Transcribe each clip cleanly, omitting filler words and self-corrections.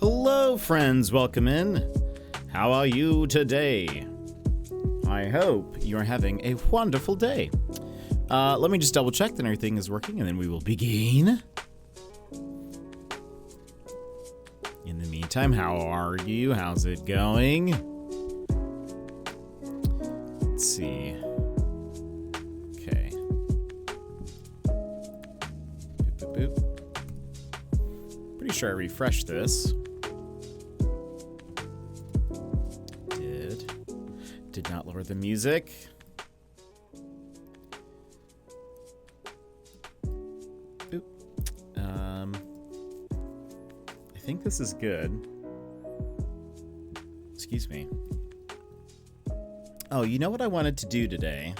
Hello friends, welcome in. How are you today? I hope you're having a wonderful day. Let me just double check that everything is working and then we will begin. In the meantime, how are you? How's it going? Let's see. Okay. Boop, boop, boop. Pretty sure I refreshed this. Did not lower the music. Oop. I think this is good. Excuse me. Oh, you know what I wanted to do today?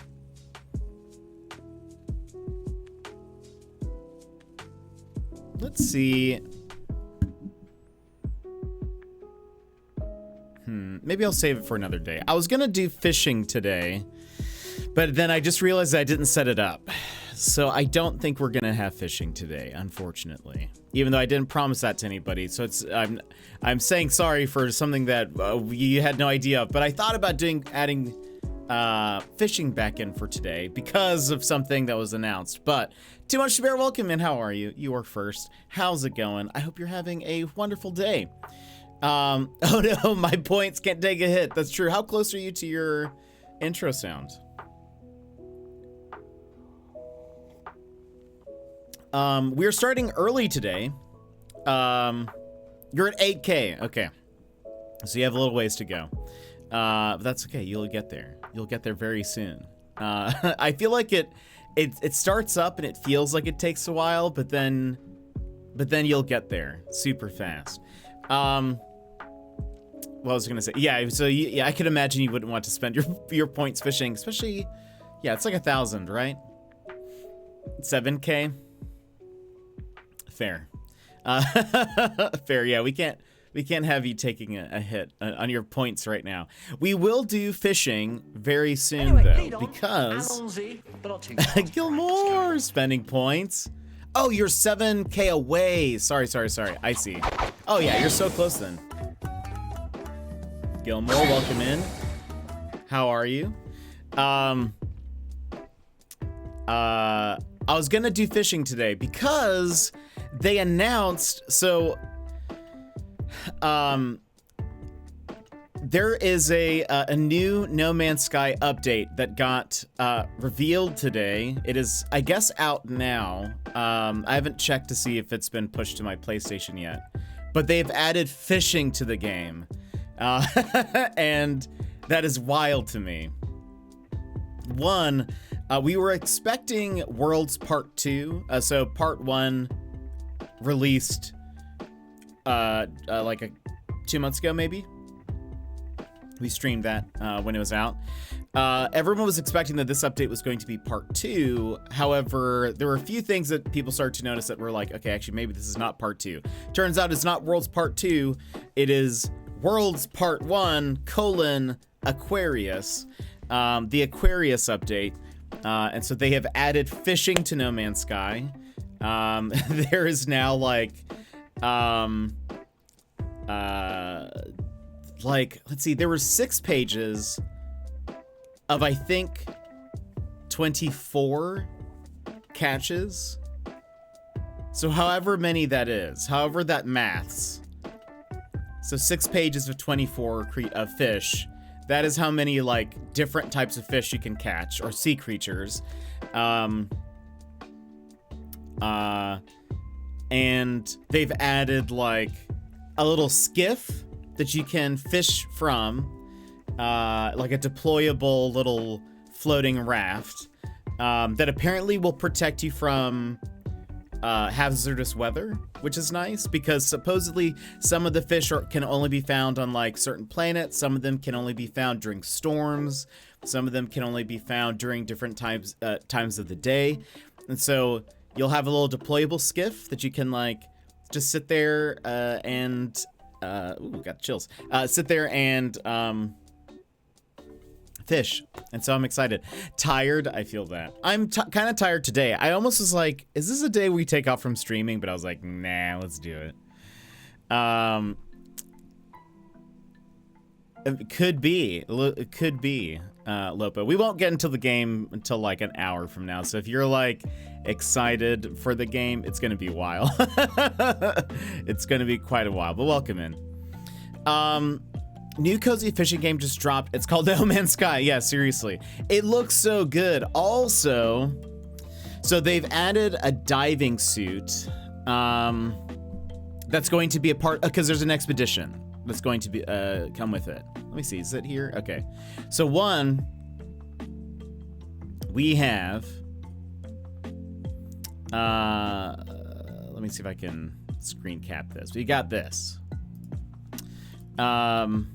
Let's see. Maybe I'll save it for another day. I was gonna do fishing today, but then I just realized I didn't set it up. So I don't think we're gonna have fishing today, unfortunately. Even though I didn't promise that to anybody, so it's I'm saying sorry for something that you had no idea of. But I thought about adding fishing back in for today because of something that was announced. But too much to bear. Welcome in. How are you? You are first. How's it going? I hope you're having a wonderful day. Oh no, my points can't take a hit. That's true. How close are you to your intro sound? We're starting early today. You're at 8K. Okay. So you have a little ways to go. But that's okay. You'll get there. You'll get there very soon. I feel like it starts up and it feels like it takes a while, but then you'll get there super fast. What I was gonna say, yeah. So yeah, I could imagine you wouldn't want to spend your points fishing, especially, yeah, it's like 1,000, right? 7K. Fair. Fair. Yeah, we can't have you taking a hit on your points right now. We will do fishing very soon though, because Gilmore spending points. Oh, you're 7K away. Sorry. I see. Oh yeah, you're so close then. Gilmore, welcome in. How are you? I was gonna do fishing today because they announced, so there is a new No Man's Sky update that got revealed today. It is, I guess, out now. I haven't checked to see if it's been pushed to my PlayStation yet, but they've added fishing to the game. And that is wild to me. One, we were expecting Worlds Part 2. So Part 1 released like 2 months ago, maybe. We streamed that when it was out. Everyone was expecting that this update was going to be Part 2. However, there were a few things that people started to notice that were like, okay, actually, maybe this is not Part 2. Turns out it's not Worlds Part 2. It is Worlds Part 1, Aquarius, the Aquarius update. And so they have added fishing to No Man's Sky. There is now like, let's see, there were 6 pages of, I think, 24 catches. So however many that is, however that maths. So 6 pages of 24 fish. That is how many like different types of fish you can catch, or sea creatures. And they've added like a little skiff that you can fish from, like a deployable little floating raft that apparently will protect you from hazardous weather, which is nice because supposedly some of the fish can only be found on like certain planets. Some of them can only be found during storms. Some of them can only be found during different times of the day. And so you'll have a little deployable skiff that you can like just sit there and ooh, got chills. Sit there and fish. And so I'm excited. Tired, I feel that. I'm kind of tired today. I almost was like, is this a day we take off from streaming? But I was like, nah, let's do it. It could be. It could be, Lopa. We won't get into the game until like an hour from now. So if you're like excited for the game, it's gonna be a while. It's gonna be quite a while, but welcome in. New cozy fishing game just dropped. It's called No Man's Sky. Yeah, seriously. It looks so good. Also, so they've added a diving suit that's going to be a part, because there's an expedition that's going to be come with it. Let me see, is it here? Okay. So one, we have, let me see if I can screen cap this. We got this. Boop,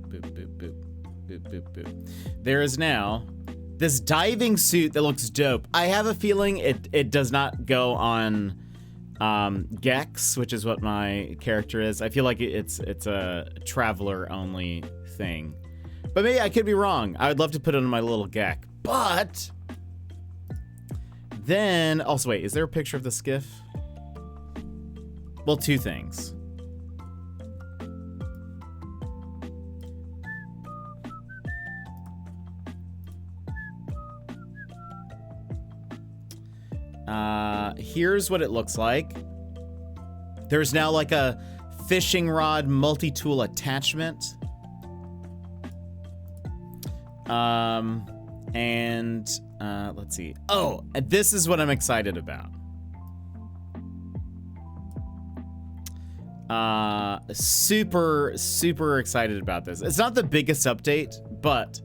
boop, boop, boop, boop, boop, boop. There is now this diving suit that looks dope. I have a feeling it does not go on Gex, which is what my character is. I feel like it's a traveler only thing, but maybe I could be wrong. I would love to put it on my little Gek, but then also wait, is there a picture of the skiff? Well, two things. Here's what it looks like. There's now like a fishing rod multi-tool attachment. Let's see. Oh, this is what I'm excited about. Super excited about this. It's not the biggest update, but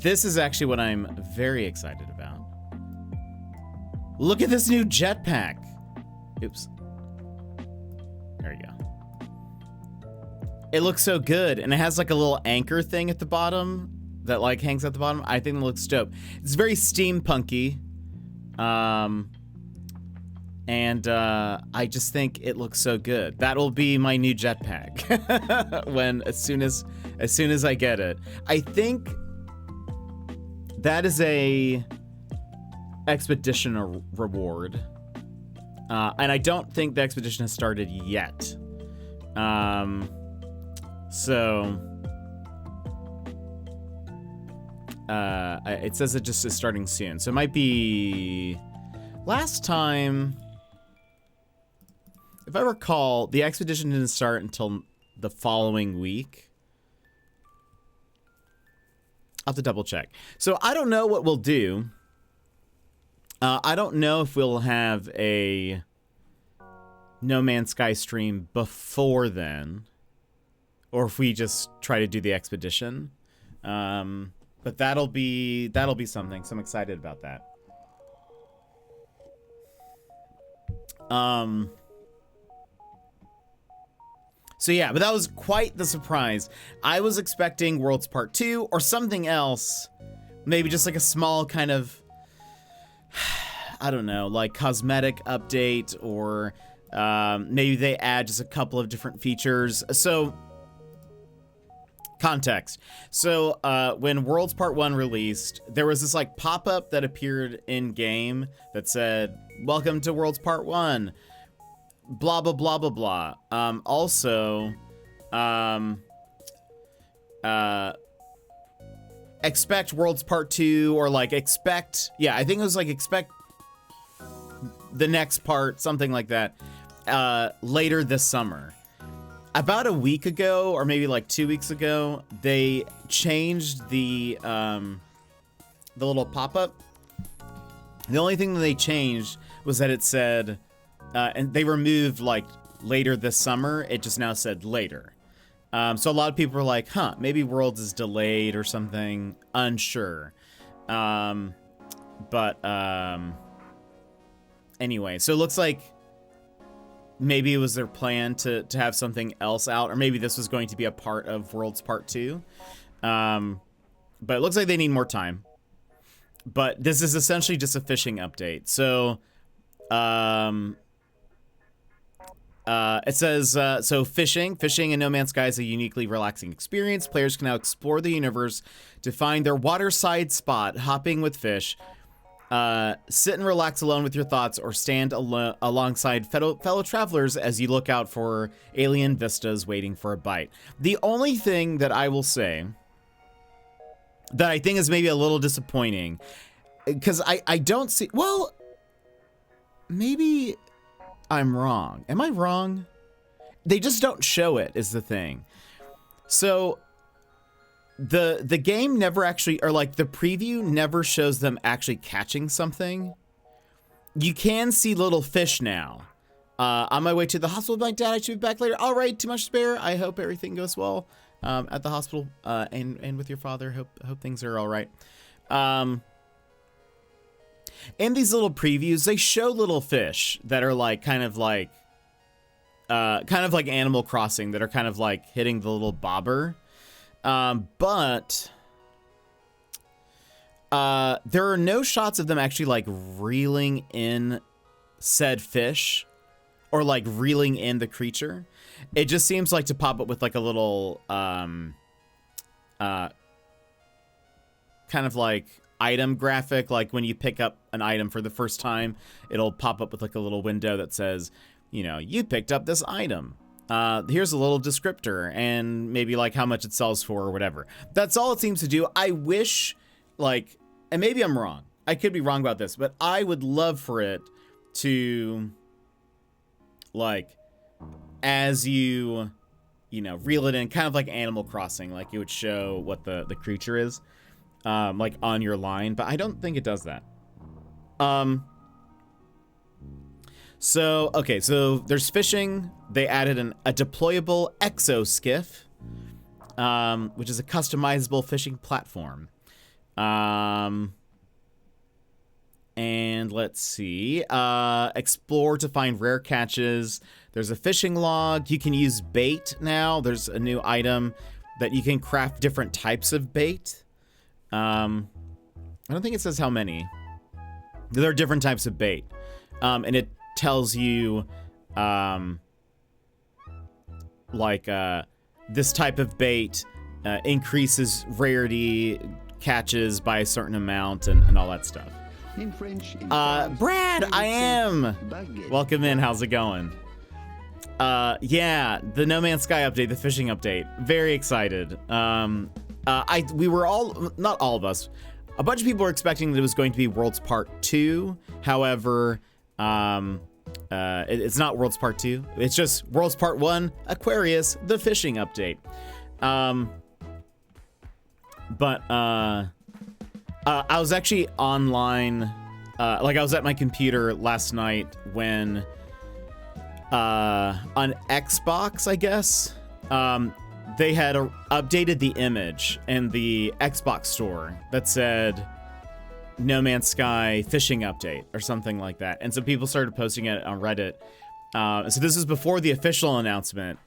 this is actually what I'm very excited about. Look at this new jetpack. Oops. There you go. It looks so good, and it has like a little anchor thing at the bottom that like hangs at the bottom. I think it looks dope. It's very steampunky. I just think it looks so good. That'll be my new jetpack as soon as I get it. I think that is a expedition reward, and I don't think the expedition has started yet. It says it just is starting soon, so it might be. Last time, if I recall, the expedition didn't start until the following week. I'll have to double check. So I don't know what we'll do. I don't know if we'll have a No Man's Sky stream before then, or if we just try to do the expedition. But that'll be something. So I'm excited about that. So yeah, but that was quite the surprise. I was expecting Worlds Part 2 or something else. Maybe just like a small kind of, I don't know, like cosmetic update, or maybe they add just a couple of different features. So, context. So, when Worlds Part 1 released, there was this like pop-up that appeared in-game that said, "Welcome to Worlds Part 1. Blah, blah, blah, blah, blah." Expect Worlds Part 2, or like expect, yeah, I think it was like expect the next part, something like that, later this summer. About a week ago, or maybe like 2 weeks ago, they changed the little pop-up. The only thing that they changed was that it said, and they removed like later this summer. It just now said later. So a lot of people were like, huh, maybe Worlds is delayed or something, unsure. Anyway, so it looks like maybe it was their plan to have something else out, or maybe this was going to be a part of Worlds Part 2. But it looks like they need more time. But this is essentially just a fishing update. So, it says, so fishing in No Man's Sky is a uniquely relaxing experience. Players can now explore the universe to find their waterside spot, hopping with fish, Sit and relax alone with your thoughts, or stand alongside fellow travelers as you look out for alien vistas waiting for a bite. The only thing that I will say that I think is maybe a little disappointing, because I don't see, well, maybe I'm wrong. Am I wrong? They just don't show it, is the thing. So the game never actually, or like the preview never shows them actually catching something. You can see little fish now. On my way to the hospital, my dad, I should be back later. All right, too much to spare. I hope everything goes well at the hospital and with your father. Hope things are all right. In these little previews, they show little fish that are like kind of like Animal Crossing, that are kind of like hitting the little bobber. But there are no shots of them actually like reeling in said fish or like reeling in the creature. It just seems like to pop up with like a little kind of like item graphic, like when you pick up an item for the first time, it'll pop up with like a little window that says, you know, you picked up this item. Here's a little descriptor and maybe like how much it sells for or whatever. That's all it seems to do. I wish, like, and maybe I'm wrong, I could be wrong about this, but I would love for it to, like, as you know, reel it in, kind of like Animal Crossing, like it would show what the creature is, like on your line, but I don't think it does that. So, okay, so there's fishing. They added a deployable exo skiff, which is a customizable fishing platform. And let's see, explore to find rare catches. There's a fishing log. You can use bait now. There's a new item that you can craft different types of bait. I don't think it says how many. There are different types of bait. And it tells you, this type of bait increases rarity catches by a certain amount and all that stuff. In French, Brad, I am. Welcome in. How's it going? Yeah, the No Man's Sky update, the fishing update. Very excited. We were all, not all of us, a bunch of people were expecting that it was going to be Worlds Part 2. However, it's not Worlds Part 2. It's just Worlds Part 1, Aquarius, the fishing update. I was actually online, like I was at my computer last night when, on Xbox, I guess, they had updated the image in the Xbox store that said No Man's Sky fishing update or something like that. And so people started posting it on Reddit. So this is before the official announcement.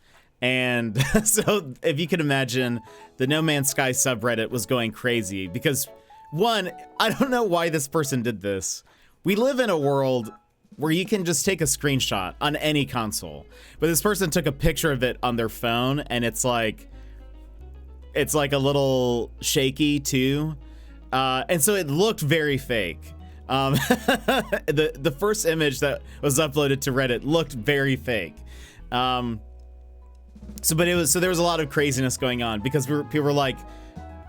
And so if you could imagine, the No Man's Sky subreddit was going crazy because, one, I don't know why this person did this. We live in a world where you can just take a screenshot on any console, but this person took a picture of it on their phone, and it's like a little shaky too. And so it looked very fake. The first image that was uploaded to Reddit looked very fake. So there was a lot of craziness going on because people were like,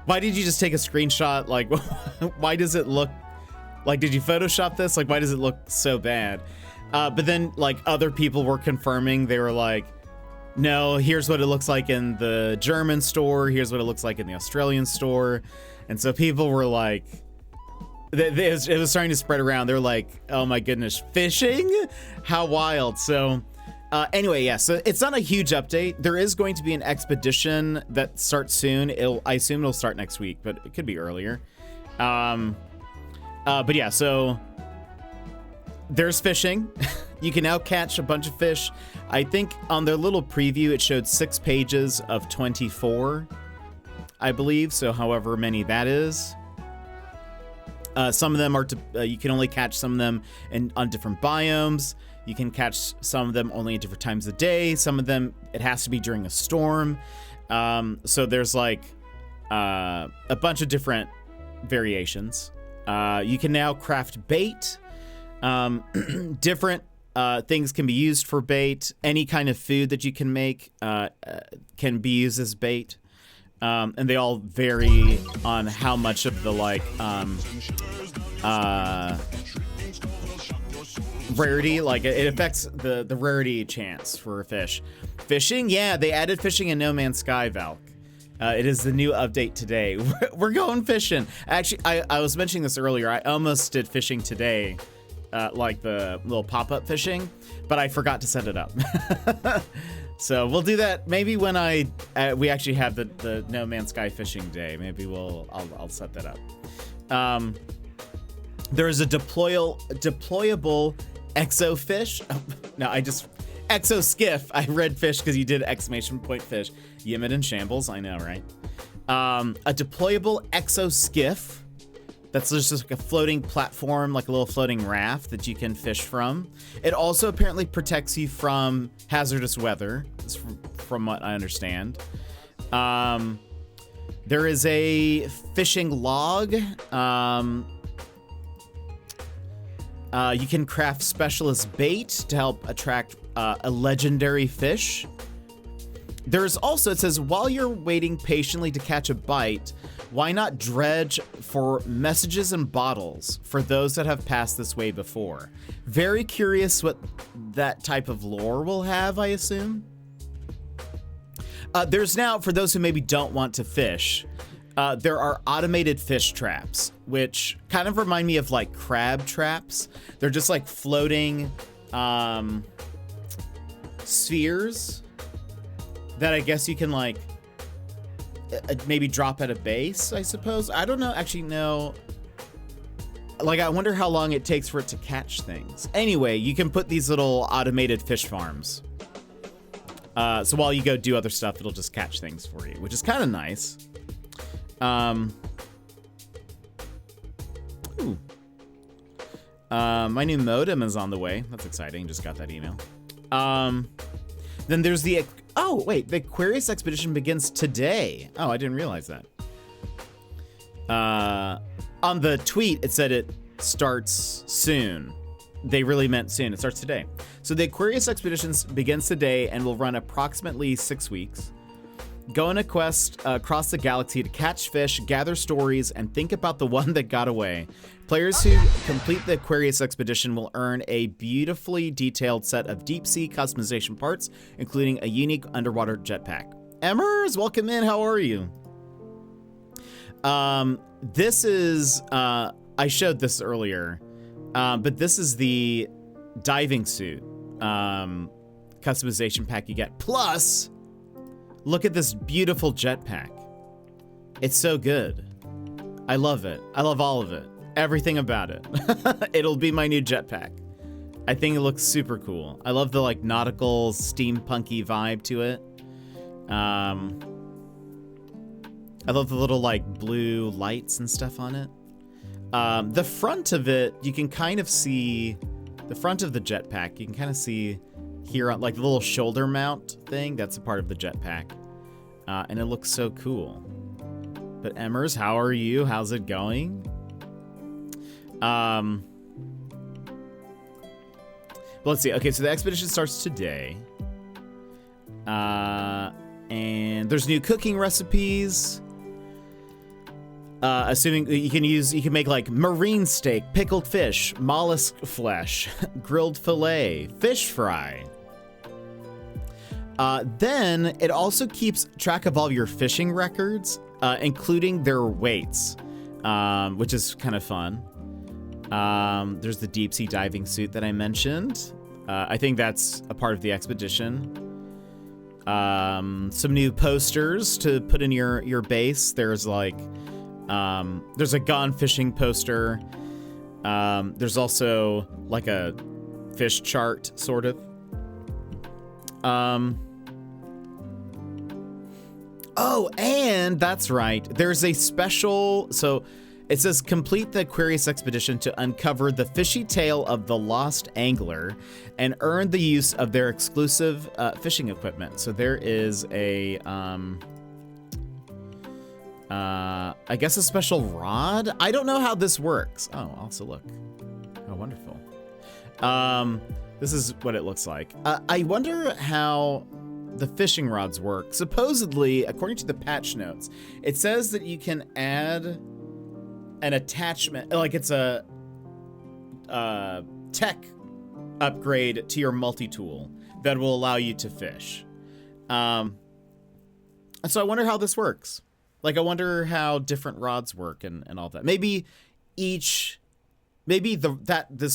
why did you just take a screenshot? Like, why does it look like, did you Photoshop this? Like, why does it look so bad? But then like other people were confirming, they were like, no, here's what it looks like in the German store. Here's what it looks like in the Australian store. And so people were like, it was starting to spread around. They're like, oh my goodness, fishing? How wild. So anyway, yeah, so it's not a huge update. There is going to be an expedition that starts soon. I assume it'll start next week, but it could be earlier. But yeah, so there's fishing. You can now catch a bunch of fish. I think on their little preview, it showed 6 pages of 24, I believe. So however many that is. Some of them are you can only catch some of them on different biomes. You can catch some of them only at different times of day. Some of them, it has to be during a storm. So there's like a bunch of different variations. You can now craft bait. Different things can be used for bait. Any kind of food that you can make can be used as bait. And they all vary on how much of the rarity, like it affects the rarity chance for a fish. Fishing, yeah, they added fishing in No Man's Sky, Valk. It is the new update today. We're going fishing. Actually, I was mentioning this earlier. I almost did fishing today, like the little pop-up fishing, but I forgot to set it up. So we'll do that maybe when we actually have the No Man's Sky fishing day. Maybe I'll set that up. There is a deployable exo fish. No, exo skiff. I read fish because you did exclamation point fish. Yimid in shambles. I know, right? A deployable exo skiff. That's just like a floating platform, like a little floating raft that you can fish from. It also apparently protects you from hazardous weather, from what I understand. There is a fishing log. You can craft specialist bait to help attract a legendary fish. There's also, it says, while you're waiting patiently to catch a bite, why not dredge for messages and bottles for those that have passed this way before? Very curious what that type of lore will have, I assume. There's now, for those who maybe don't want to fish, there are automated fish traps, which kind of remind me of like crab traps. They're just like floating spheres that I guess you can like maybe drop at a base, I suppose. I don't know, actually no. Like, I wonder how long it takes for it to catch things. Anyway, you can put these little automated fish farms. So while you go do other stuff, it'll just catch things for you, which is kind of nice. My new modem is on the way. That's exciting. Just got that email. Then there's the... Oh, wait. The Aquarius expedition begins today. Oh, I didn't realize that. On the tweet, it said it starts soon. They really meant soon. It starts today. So the Aquarius expedition begins today and will run approximately 6 weeks. Go on a quest across the galaxy to catch fish, gather stories, and think about the one that got away. Players who complete the Aquarius expedition will earn a beautifully detailed set of deep-sea customization parts, including a unique underwater jetpack. Emmers, welcome in. How are you? This is... I showed this earlier, but this is the diving suit customization pack you get. Plus... look at this beautiful jetpack. It's so good. I love it. I love all of it. Everything about it. It'll be my new jetpack. I think it looks super cool. I love the like nautical steampunky vibe to it. I love the little like blue lights and stuff on it. The front of it, you can kind of see the front of the jetpack. You can kind of see here on like the little shoulder mount thing. That's a part of the jetpack. And it looks so cool. But Emmers, how are you? How's it going? Well, let's see. Okay, so the expedition starts today. And there's new cooking recipes. Assuming you can make like marine steak, pickled fish, mollusk flesh, grilled fillet, fish fry. Then it also keeps track of all your fishing records, including their weights, which is kind of fun. There's the deep sea diving suit that I mentioned. I think that's a part of the expedition. Some new posters to put in your base. There's like, there's a gone fishing poster. There's also like a fish chart, sort of. Oh, and that's right. There's a special, so it says complete the Aquarius expedition to uncover the fishy tale of the lost angler and earn the use of their exclusive fishing equipment. So there is a I guess a special rod? I don't know how this works. Oh, I'll also look. Oh, wonderful. This is what it looks like. I wonder how the fishing rods work. Supposedly, according to the patch notes, it says that you can add an attachment, like it's a tech upgrade to your multi-tool that will allow you to fish. So I wonder how this works. Like, I wonder how different rods work and all that. Maybe this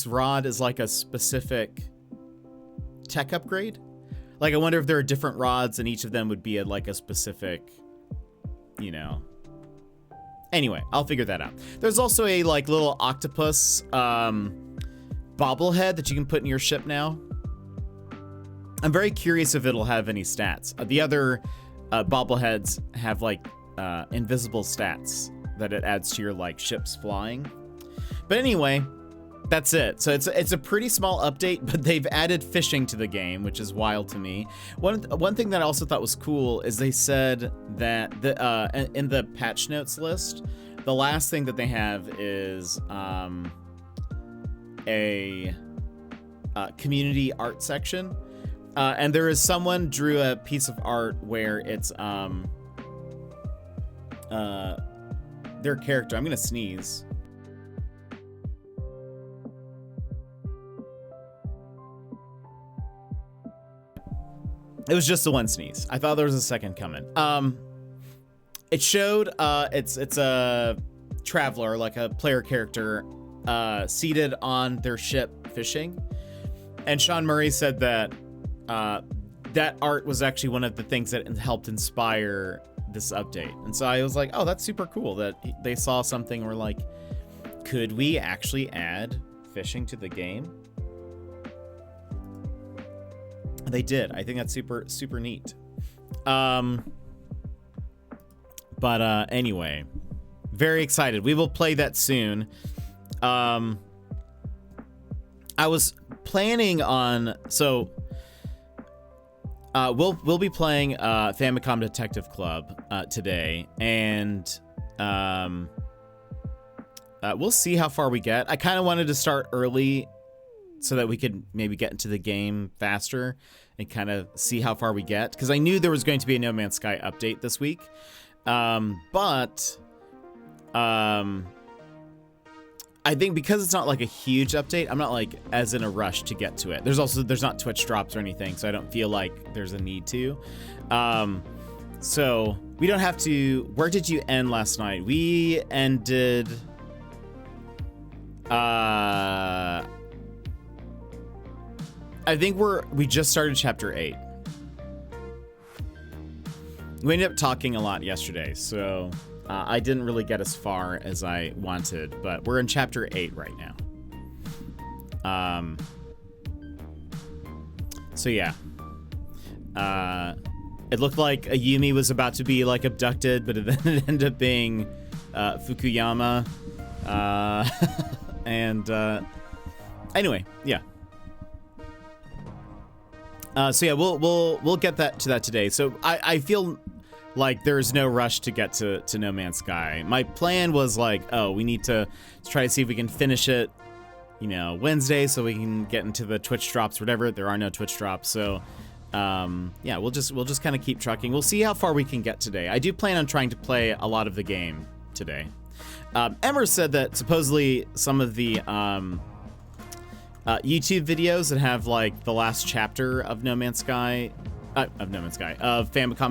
rod is like a specific tech upgrade. Like, I wonder if there are different rods and each of them would be like a specific, you know. Anyway, I'll figure that out. There's also a like little octopus bobblehead that you can put in your ship now. I'm very curious if it'll have any stats. The other bobbleheads have like invisible stats that it adds to your like ships flying. But anyway, that's it. So it's a pretty small update, but they've added fishing to the game, which is wild to me. One thing that I also thought was cool is they said that in the patch notes list, the last thing that they have is a community art section. And there is someone drew a piece of art where it's their character. I'm gonna sneeze. It was just the one sneeze. I thought there was a second coming. It showed it's a traveler, like a player character, seated on their ship fishing. And Sean Murray said that that art was actually one of the things that helped inspire this update. And so I was like, oh, that's super cool that they saw something where like, could we actually add fishing to the game? They did. I think that's super neat. Anyway, very excited. We will play that soon. I was planning on, so we'll be playing Famicom Detective Club today, and we'll see how far we get. I kind of wanted to start early so that we could maybe get into the game faster and kind of see how far we get, because I knew there was going to be a No Man's Sky update this week. I think because it's not like a huge update, I'm not like as in a rush to get to it. There's not Twitch drops or anything, so I don't feel like there's a need to. So we don't have to. Where did you end last night? We ended I think we just started chapter 8. We ended up talking a lot yesterday, so I didn't really get as far as I wanted, but we're in chapter 8 right now. So yeah. It looked like Ayumi was about to be like abducted, but then it ended up being Fukuyama. Anyway, yeah. So yeah, we'll get to that today. So I feel like there's no rush to get to No Man's Sky. My plan was like, oh, we need to try to see if we can finish it, you know, Wednesday, so we can get into the Twitch drops, whatever. There are no Twitch drops, so yeah, we'll just kind of keep trucking. We'll see how far we can get today. I do plan on trying to play a lot of the game today. Emmer said that supposedly some of the YouTube videos that have like the last chapter of Famicom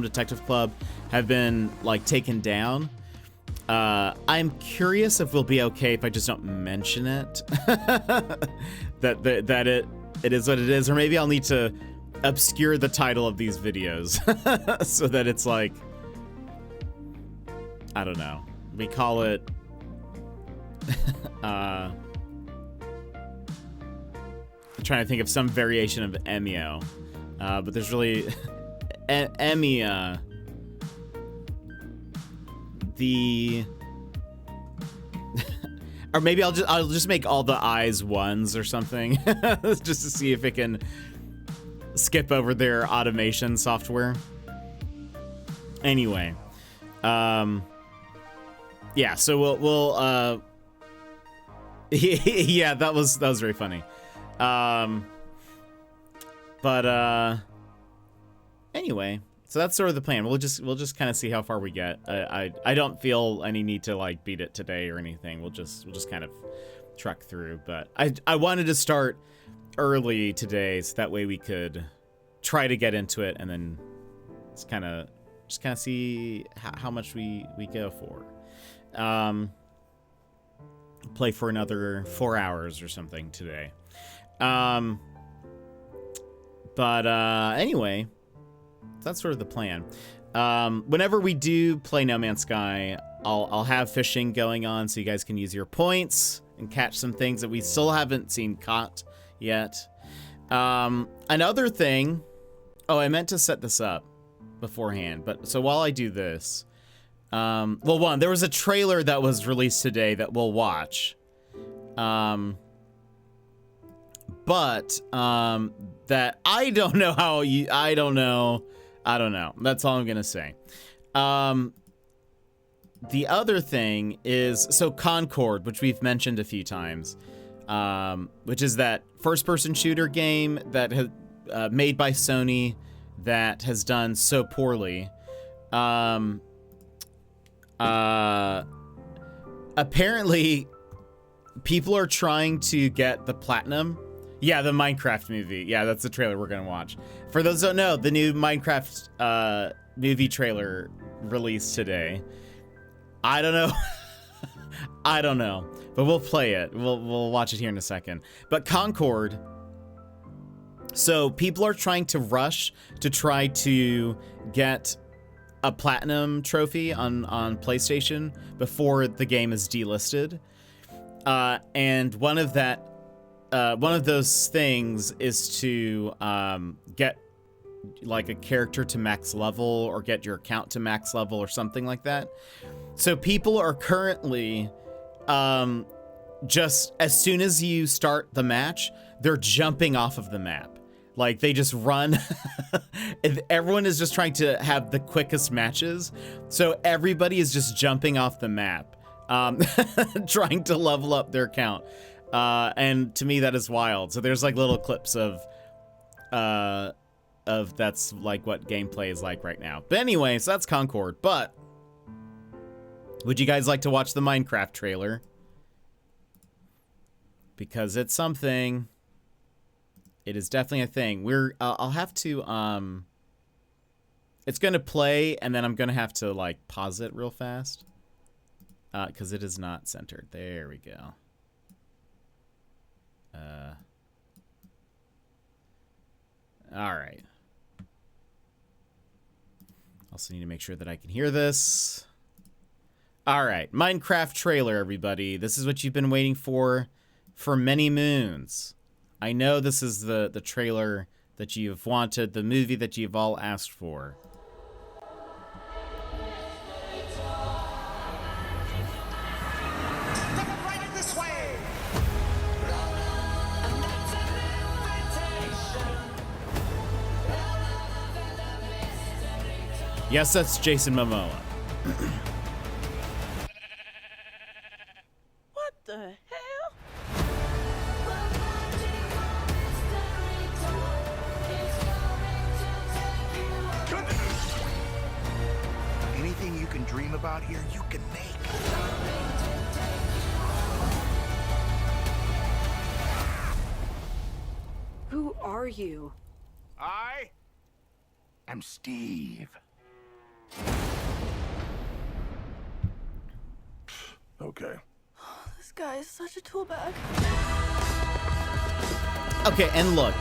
Detective Club have been like taken down. I'm curious if we'll be okay if I just don't mention it. that it is what it is, or maybe I'll need to obscure the title of these videos so that it's like, I don't know. We call it I'm trying to think of some variation of Emio, but there's really Emia. Or maybe I'll just make all the eyes ones or something, just to see if it can skip over their automation software. Anyway, yeah, so we'll yeah, that was very funny. But anyway, so that's sort of the plan. We'll just kind of see how far we get. I don't feel any need to like beat it today or anything. We'll just kind of truck through. But I wanted to start early today so that way we could try to get into it and then just kind of see how much we go for. Play for another 4 hours or something today. But anyway, that's sort of the plan. Whenever we do play No Man's Sky, I'll have fishing going on so you guys can use your points and catch some things that we still haven't seen caught yet. Another thing, I meant to set this up beforehand, but so while I do this, well, one, there was a trailer that was released today that we'll watch. But that I don't know how you, I don't know. That's all I'm gonna say. The other thing is, so Concord, which we've mentioned a few times, which is that first-person shooter game that has made by Sony that has done so poorly. Apparently, people are trying to get the platinum. Yeah, the Minecraft movie. Yeah, that's the trailer we're gonna watch. For those who don't know, the new Minecraft movie trailer released today. I don't know. I don't know, but we'll play it. We'll watch it here in a second. But Concord. So people are trying to rush to try to get a platinum trophy on PlayStation before the game is delisted. And one of those things is to get like a character to max level or get your account to max level or something like that. So people are currently just as soon as you start the match, they're jumping off of the map. Like they just run. Everyone is just trying to have the quickest matches. So everybody is just jumping off the map, trying to level up their account. And to me, that is wild. So there's like little clips of that's like what gameplay is like right now. But anyway, so that's Concord. But would you guys like to watch the Minecraft trailer? Because it's something. It is definitely a thing. I'll have to, it's gonna play and then I'm gonna have to like pause it real fast. Cause it is not centered. There we go. All right. Also need to make sure that I can hear this. All right, Minecraft trailer, everybody. This is what you've been waiting for many moons. I know this is the trailer that you've wanted, the movie that you've all asked for. Yes, that's Jason Momoa. What the hell? Anything you can dream about here, you can make. Who are you? I am Steve. Okay. This guy is such a tool bag. Okay, and look,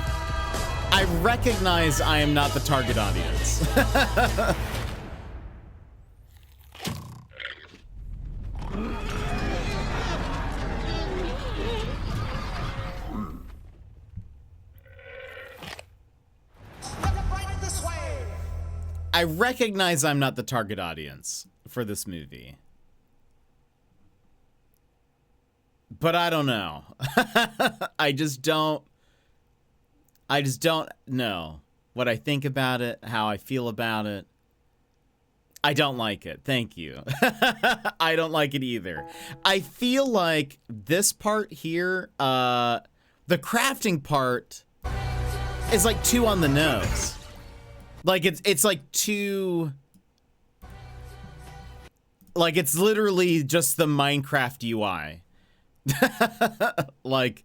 I recognize I am not the target audience. I recognize I'm not the target audience for this movie. But I don't know. I just don't know what I think about it, how I feel about it. I don't like it. Thank you. I don't like it either. I feel like this part here, the crafting part is like too on the nose. Like it's like too, like it's literally just the Minecraft UI. Like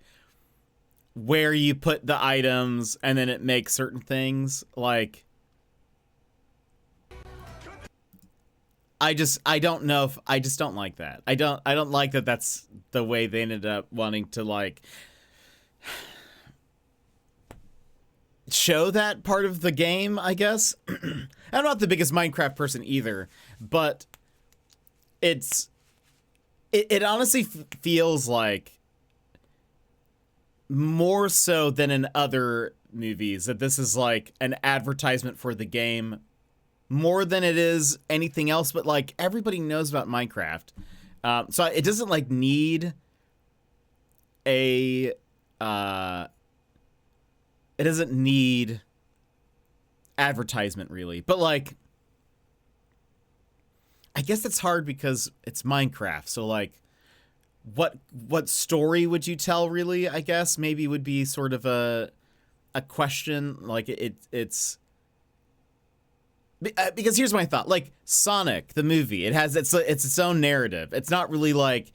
where you put the items and then it makes certain things. Like I don't know if I just don't like that. I don't like that that's the way they ended up wanting to like show that part of the game, I guess. I'm not the biggest Minecraft person either, but it honestly feels like more so than in other movies that this is like an advertisement for the game more than it is anything else, but like everybody knows about Minecraft. So it doesn't like need a, it doesn't need advertisement really, but like, I guess it's hard because it's Minecraft. So like, what story would you tell really, I guess maybe would be sort of a question. Like it's because here's my thought, like Sonic, the movie, it has it's its own narrative. It's not really like,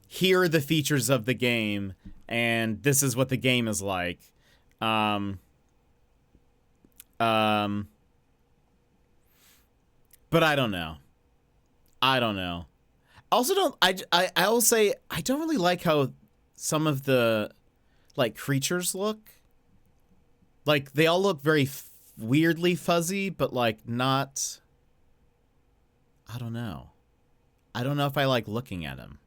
here are the features of the game and this is what the game is like. But I don't know. Also I will say I don't really like how some of the like creatures look. Like they all look very weirdly fuzzy, but like not, I don't know if I like looking at them.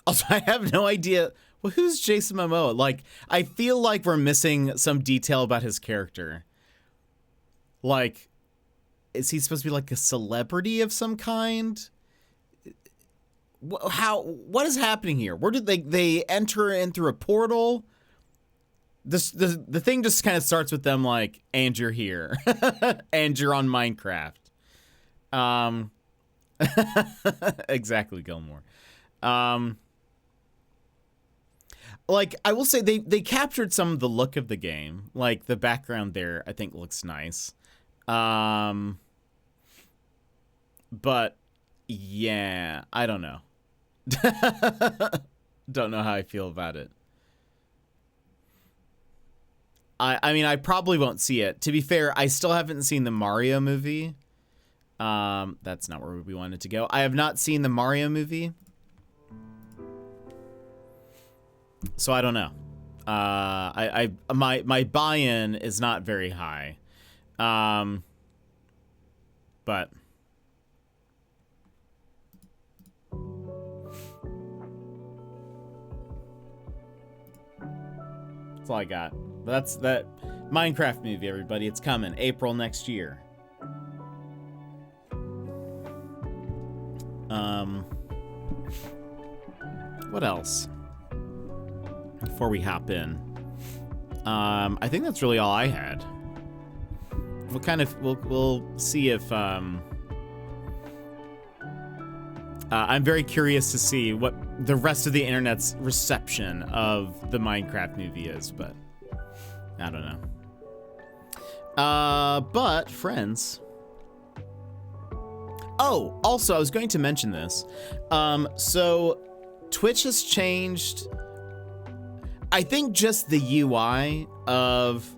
Also I have no idea, well, who's Jason Momoa? Like I feel like we're missing some detail about his character. Like, is he supposed to be like a celebrity of some kind? What is happening here? Where did they enter in through a portal? The thing just kind of starts with them like, and you're here, and you're on Minecraft. Exactly, Gilmore. Like I will say they captured some of the look of the game. Like the background there, I think looks nice. But yeah, I don't know. Don't know how I feel about it. I mean, I probably won't see it. To be fair, I still haven't seen the Mario movie. That's not where we wanted to go. I have not seen the Mario movie. So I don't know. My buy-in is not very high. But that's all I got. But that's that Minecraft movie, everybody. It's coming April next year. What else? Before we hop in, I think that's really all I had. We'll see if I'm very curious to see what the rest of the internet's reception of the Minecraft movie is, but I don't know. But friends. Oh, also I was going to mention this. So Twitch has changed, I think, just the UI of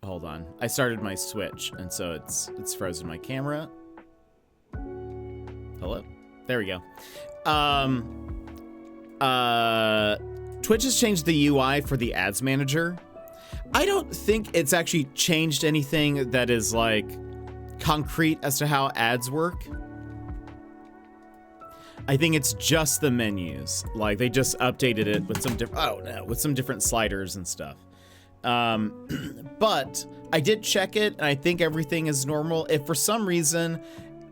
hold on. I started my Switch and so it's frozen my camera. Hello? There we go. Twitch has changed the UI for the ads manager. I don't think it's actually changed anything that is like concrete as to how ads work. I think it's just the menus. Like they just updated it with some different sliders and stuff. But I did check it and I think everything is normal. If for some reason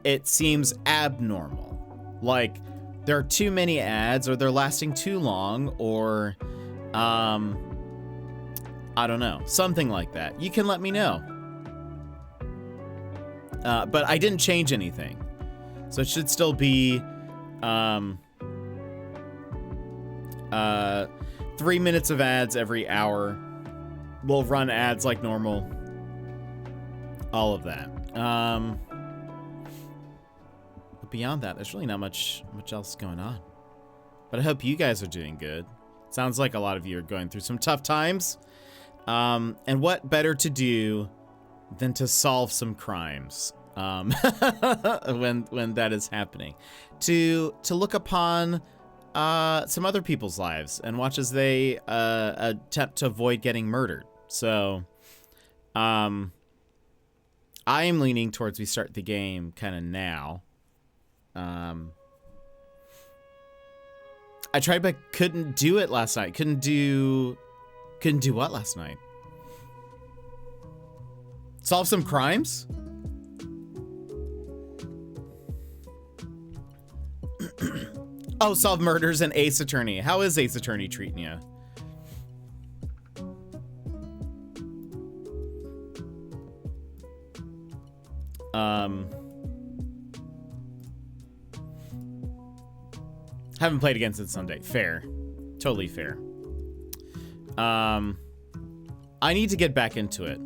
it seems abnormal, like there are too many ads or they're lasting too long or I don't know. Something like that. You can let me know. But I didn't change anything. So it should still be 3 minutes of ads every hour. We'll run ads like normal. All of that. But beyond that, there's really not much else going on. But I hope you guys are doing good. Sounds like a lot of you are going through some tough times. And what better to do than to solve some crimes when that is happening? To look upon some other people's lives and watch as they attempt to avoid getting murdered. So I am leaning towards we start the game kind of now. I tried but couldn't do it last night. Couldn't do what last night? Solve some crimes? Oh, solve murders and Ace Attorney. How is Ace Attorney treating you? Haven't played again since Sunday. Fair. Totally fair. I need to get back into it.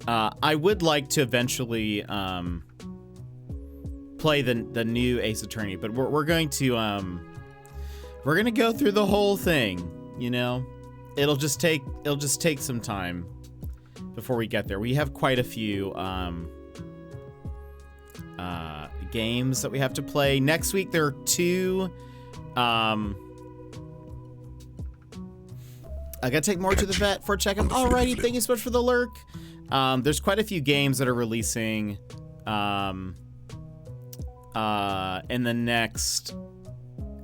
I would like to eventually play the new Ace Attorney, but we're going to go through the whole thing, you know? It'll just take some time before we get there. We have quite a few games that we have to play. Next week there are 2 I gotta take more to the vet for a checkup. Alrighty, thank you so much for the lurk. There's quite a few games that are releasing in the next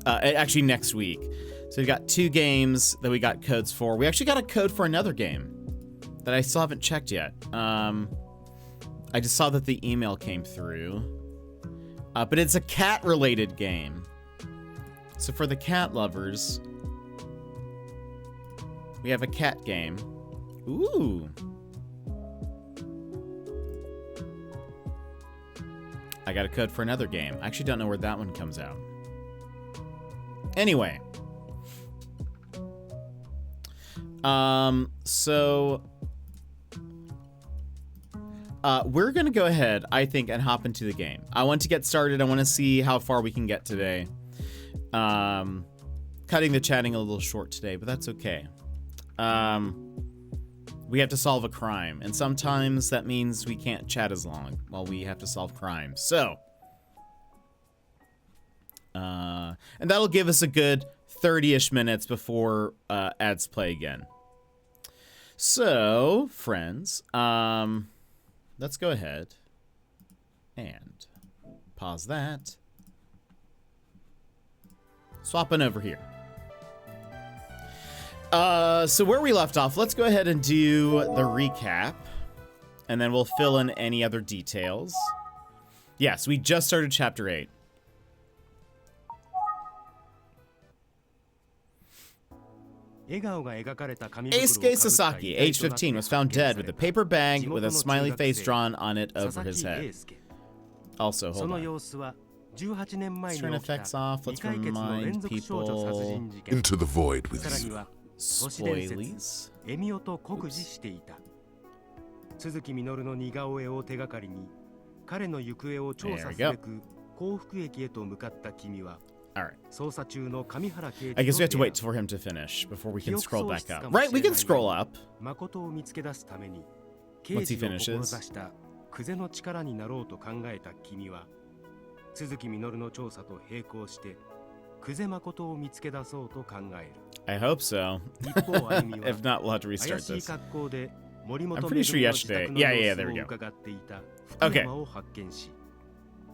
actually next week. So we've got 2 games that we got codes for. We actually got a code for another game that I still haven't checked yet. I just saw that the email came through. But it's a cat-related game. So for the cat lovers, we have a cat game. Ooh. I got a code for another game. I actually don't know where that one comes out. Anyway. We're gonna go ahead, I think, and hop into the game. I want to get started. I want to see how far we can get today. Cutting the chatting a little short today, but that's okay. We have to solve a crime, and sometimes that means we can't chat as long while we have to solve crimes. So, and that'll give us a good 30-ish minutes before ads play again. So, friends, let's go ahead and pause that. Swapping over here. So where we left off, let's go ahead and do the recap, and then we'll fill in any other details. Yes, we just started chapter 8. Eisuke Sasaki, age 15, was found dead with a paper bag with a smiley face drawn on it over his head. Also, hold on. Let's turn effects off. Let's remind people. Into the void with you. Spoilies. Alright. I guess we have to wait for him to finish before we can scroll back up. Right, we can scroll up. Once he finishes. I hope so. If not, we'll have to restart this. I'm pretty sure yesterday. Yeah, there we go. Okay.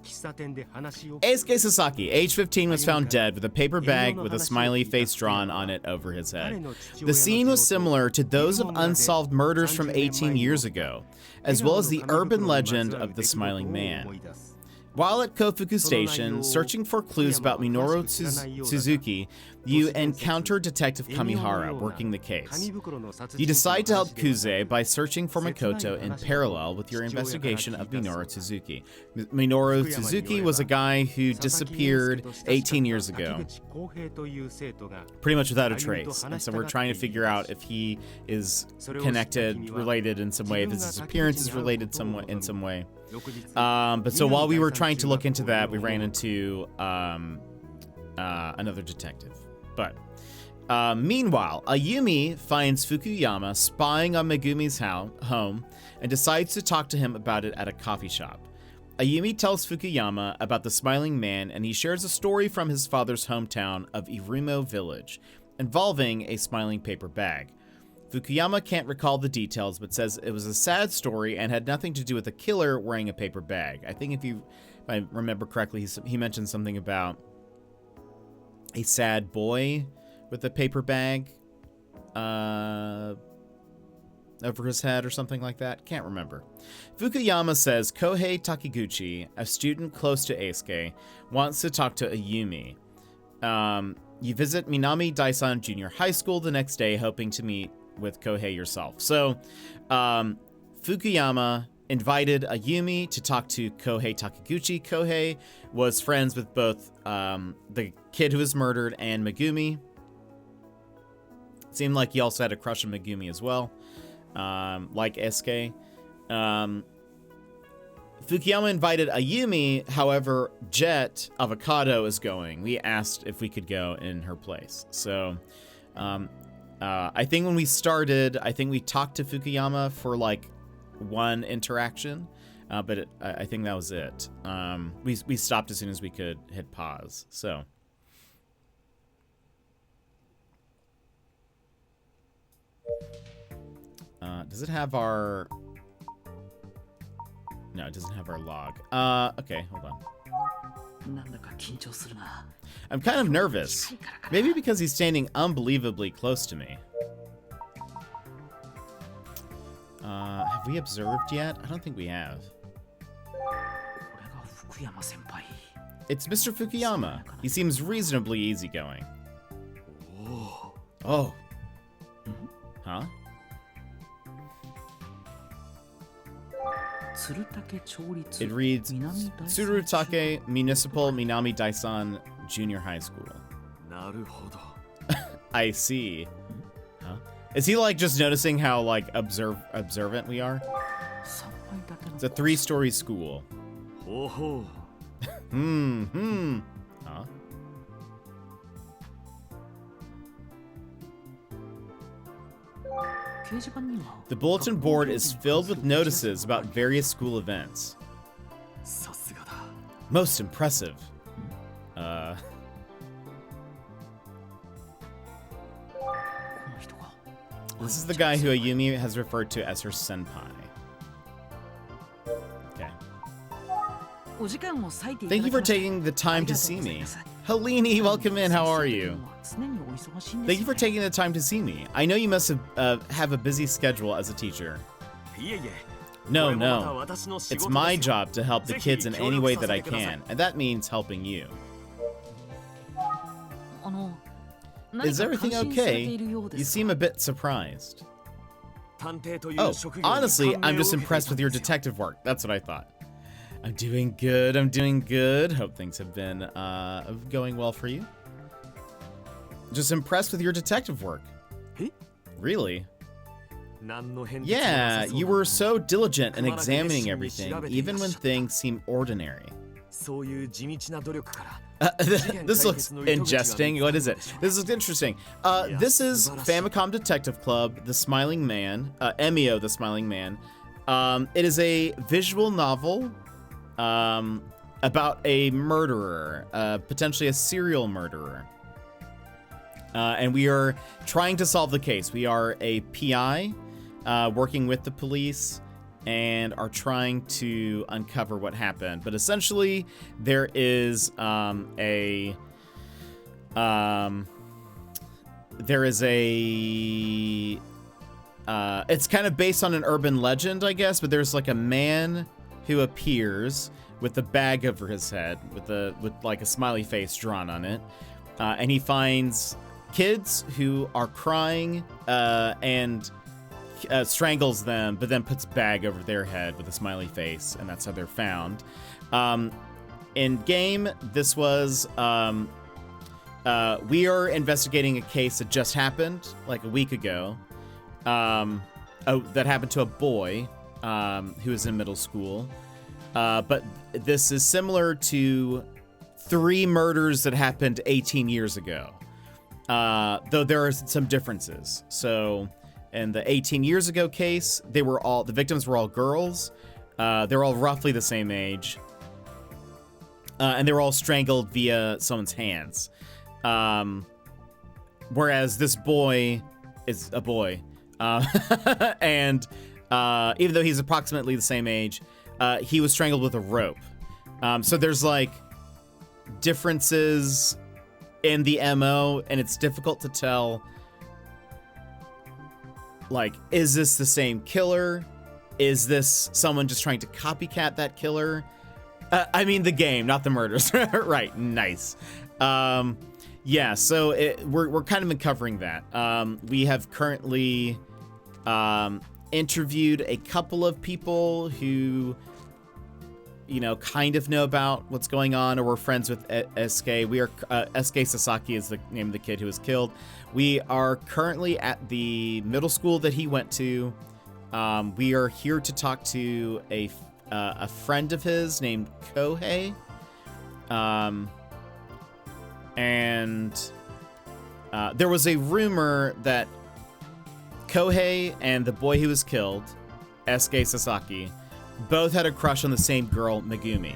Eisuke Sasaki, age 15, was found dead with a paper bag with a smiley face drawn on it over his head. The scene was similar to those of unsolved murders from 18 years ago, as well as the urban legend of the Smiling Man. While at Kofuku Station, searching for clues about Minoru Suzuki, you encounter Detective Kamihara working the case. You decide to help Kuze by searching for Makoto in parallel with your investigation of Minoru Suzuki. Minoru Suzuki was a guy who disappeared 18 years ago, pretty much without a trace, and so we're trying to figure out if he is connected, related in some way, if his disappearance is related in some way. But so while we were trying to look into that, we ran into another detective. But meanwhile, Ayumi finds Fukuyama spying on Megumi's home and decides to talk to him about it at a coffee shop. Ayumi tells Fukuyama about the smiling man, and he shares a story from his father's hometown of Irumo Village involving a smiling paper bag. Fukuyama can't recall the details, but says it was a sad story and had nothing to do with a killer wearing a paper bag. I think if I remember correctly, he mentioned something about a sad boy with a paper bag over his head or something like that. Can't remember. Fukuyama says Kohei Takiguchi, a student close to Eisuke, wants to talk to Ayumi. You visit Minami Daisan Junior High School the next day, hoping to meet with Kohei yourself. So, Fukuyama invited Ayumi to talk to Kohei Takiguchi. Kohei was friends with both the kid who was murdered and Megumi. Seemed like he also had a crush on Megumi as well, like Eisuke. Fukuyama invited Ayumi, however, Jet Avocado is going. We asked if we could go in her place. So, I think when we started, I think we talked to Fukuyama for like one interaction, but I think that was it. We stopped as soon as we could hit pause. So, does it have our? No, it doesn't have our log. Okay, hold on. I'm kind of nervous. Maybe because he's standing unbelievably close to me. Have we observed yet? I don't think we have. It's Mr. Fukuyama. He seems reasonably easygoing. Oh. Huh? It reads Tsurutake Municipal Minami Daisan Junior High School. I see. Huh? Is he like just noticing how like observant we are? It's a 3-story school. Huh? The bulletin board is filled with notices about various school events. Most impressive. This is the guy who Ayumi has referred to as her senpai. Okay. Thank you for taking the time to see me. Helene, welcome in. How are you? Thank you for taking the time to see me. I know you must have a busy schedule as a teacher. No. It's my job to help the kids in any way that I can, and that means helping you. Is everything okay? You seem a bit surprised. Oh, honestly, I'm just impressed with your detective work. That's what I thought. I'm doing good. Hope things have been going well for you. Just impressed with your detective work. Really? Yeah, you were so diligent in examining everything, even when things seem ordinary. This looks ingesting. What is it? This looks interesting. This is Famicom Detective Club, The Smiling Man, Emio, The Smiling Man. It is a visual novel about a murderer, potentially a serial murderer. And we are trying to solve the case. We are a PI working with the police and are trying to uncover what happened. But essentially, there is it's kind of based on an urban legend, I guess, but there's like a man who appears with the bag over his head with like a smiley face drawn on it, and he finds kids who are crying and strangles them, but then puts a bag over their head with a smiley face, and that's how they're found. In game, this was we are investigating a case that just happened like a week ago. That happened to a boy who was in middle school. But this is similar to 3 murders that happened 18 years ago. Though there are some differences. So in the 18 years ago case, the victims were all girls. They're all roughly the same age. And they were all strangled via someone's hands. Whereas this boy is a boy. And even though he's approximately the same age, he was strangled with a rope. So there's like differences in the MO, and it's difficult to tell, like, is this the same killer? Is this someone just trying to copycat that killer? I mean the game, not the murders. Right, nice. Yeah, so we're kind of been covering that. We have currently interviewed a couple of people who, you know, kind of know about what's going on, or we're friends with SK. We are SK Sasaki is the name of the kid who was killed. We are currently at the middle school that he went to. We are here to talk to a friend of his named Kohei. And there was a rumor that Kohei and the boy who was killed, SK Sasaki, both had a crush on the same girl, Megumi.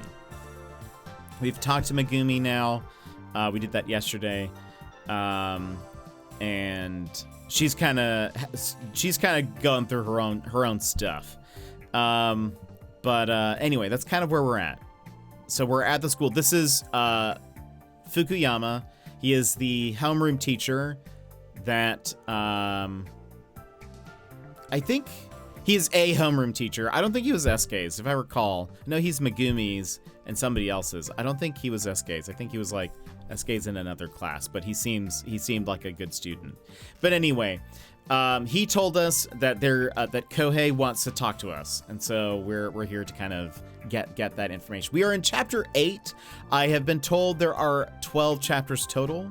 We've talked to Megumi now. We did that yesterday. And she's kind of going through her own stuff. But anyway, that's kind of where we're at. So we're at the school. This is Fukuyama. He is the homeroom teacher that I think he is a homeroom teacher. I don't think he was SK's, if I recall. No, he's Megumi's and somebody else's. I don't think he was SK's. I think he was like SK's in another class, but he seemed like a good student. But anyway, he told us that that Kohei wants to talk to us, and so we're here to kind of get that information. We are in chapter 8. I have been told there are 12 chapters total.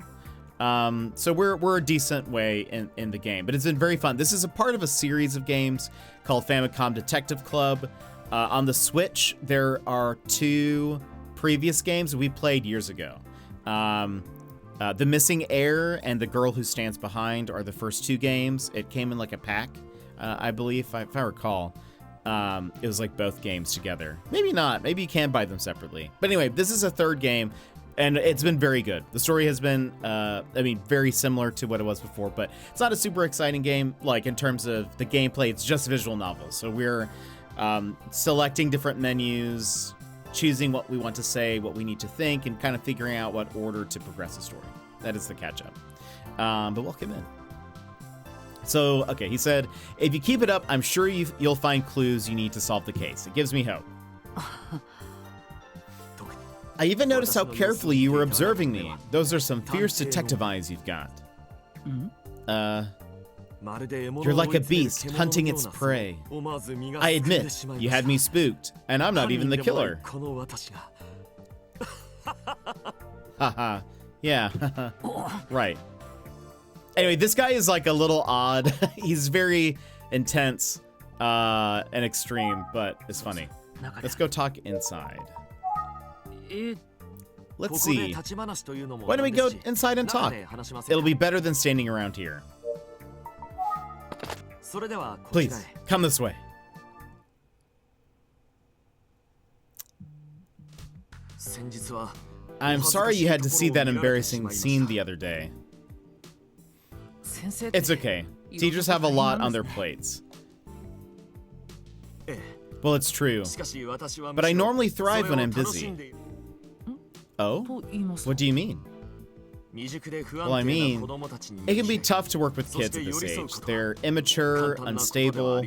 So we're a decent way in the game, but it's been very fun. This is a part of a series of games called Famicom Detective Club. On the Switch, there are 2 previous games we played years ago. The Missing Heir and The Girl Who Stands Behind are the first 2 games. It came in like a pack, I believe, if I recall. It was like both games together. Maybe not. Maybe you can buy them separately. But anyway, this is a 3rd game, and it's been very good. The story has been, very similar to what it was before, but it's not a super exciting game, like in terms of the gameplay. It's just a visual novel. So we're selecting different menus, choosing what we want to say, what we need to think, and kind of figuring out what order to progress the story. That is the catch-up. But welcome in. So, okay, he said, if you keep it up, I'm sure you'll find clues you need to solve the case. It gives me hope. I even noticed how carefully you were observing me. Those are some fierce detective eyes you've got. You're like a beast hunting its prey. I admit, you had me spooked, and I'm not even the killer. Haha, yeah, right. Anyway, this guy is like a little odd. He's very intense and extreme, but it's funny. Let's go talk inside. Let's see. Why don't we go inside and talk? It'll be better than standing around here. Please, come this way. I'm sorry you had to see that embarrassing scene the other day. It's okay. Teachers have a lot on their plates. Well, it's true. But I normally thrive when I'm busy. Oh? What do you mean? Well, I mean, it can be tough to work with kids at this age. They're immature, unstable.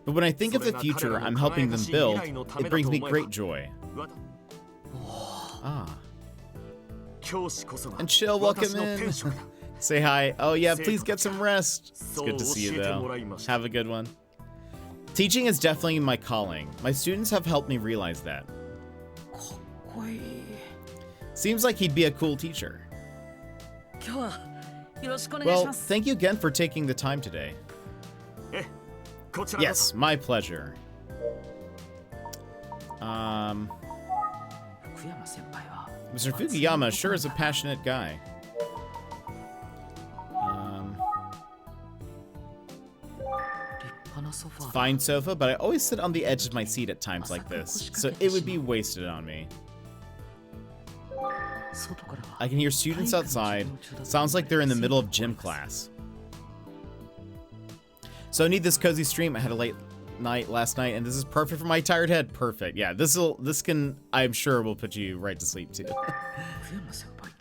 But when I think of the future I'm helping them build, it brings me great joy. Ah. And Chill, welcome in. Say hi. Oh yeah, please get some rest. It's good to see you though. Have a good one. Teaching is definitely my calling. My students have helped me realize that. Seems like he'd be a cool teacher. Well, thank you again for taking the time today. Yes, my pleasure. Mr. Fukuyama sure is a passionate guy. Fine sofa, but I always sit on the edge of my seat at times like this, so it would be wasted on me. I can hear students outside. Sounds like they're in the middle of gym class. So I need this cozy stream. I had a late night last night, and this is perfect for my tired head. Perfect. Yeah, this can, I'm sure, will put you right to sleep too.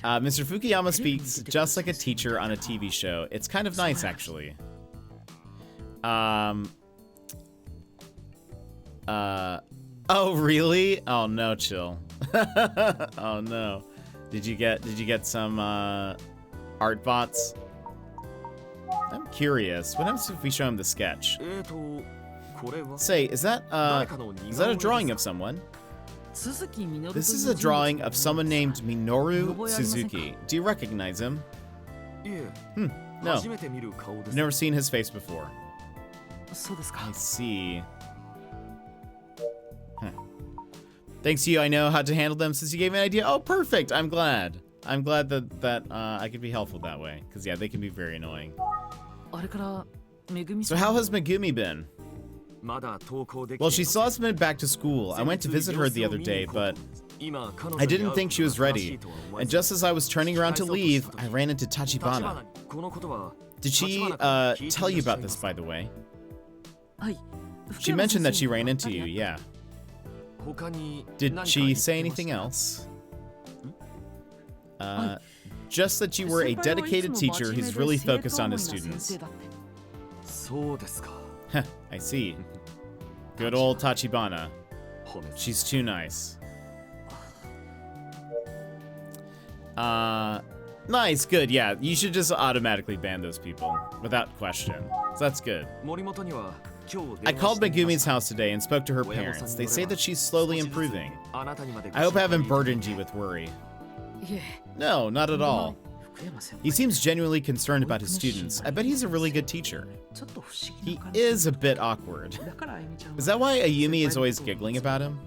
Mr. Fukuyama speaks just like a teacher on a TV show. It's kind of nice, actually. Oh really? Oh no, Chill. Oh no. Did you get some art bots? I'm curious. What happens if we show him the sketch? Say, is that a drawing of someone? This is a drawing of someone named Minoru Suzuki. Do you recognize him? No. I've never seen his face before. I see. Huh. Thanks to you, I know how to handle them since you gave me an idea. Oh, perfect. I'm glad. I'm glad that I could be helpful that way. Because, yeah, they can be very annoying. So how has Megumi been? Well, she still hasn't been back to school. I went to visit her the other day, but I didn't think she was ready. And just as I was turning around to leave, I ran into Tachibana. Did she tell you about this, by the way? She mentioned that she ran into you, yeah. Did she say anything else? Just that you were a dedicated teacher who's really focused on his students. Heh, I see. Good old Tachibana. She's too nice. Nice, good, yeah. You should just automatically ban those people, without question. So that's good. I called Megumi's house today and spoke to her parents. They say that she's slowly improving. I hope I haven't burdened you with worry. No, not at all. He seems genuinely concerned about his students. I bet he's a really good teacher. He is a bit awkward. Is that why Ayumi is always giggling about him?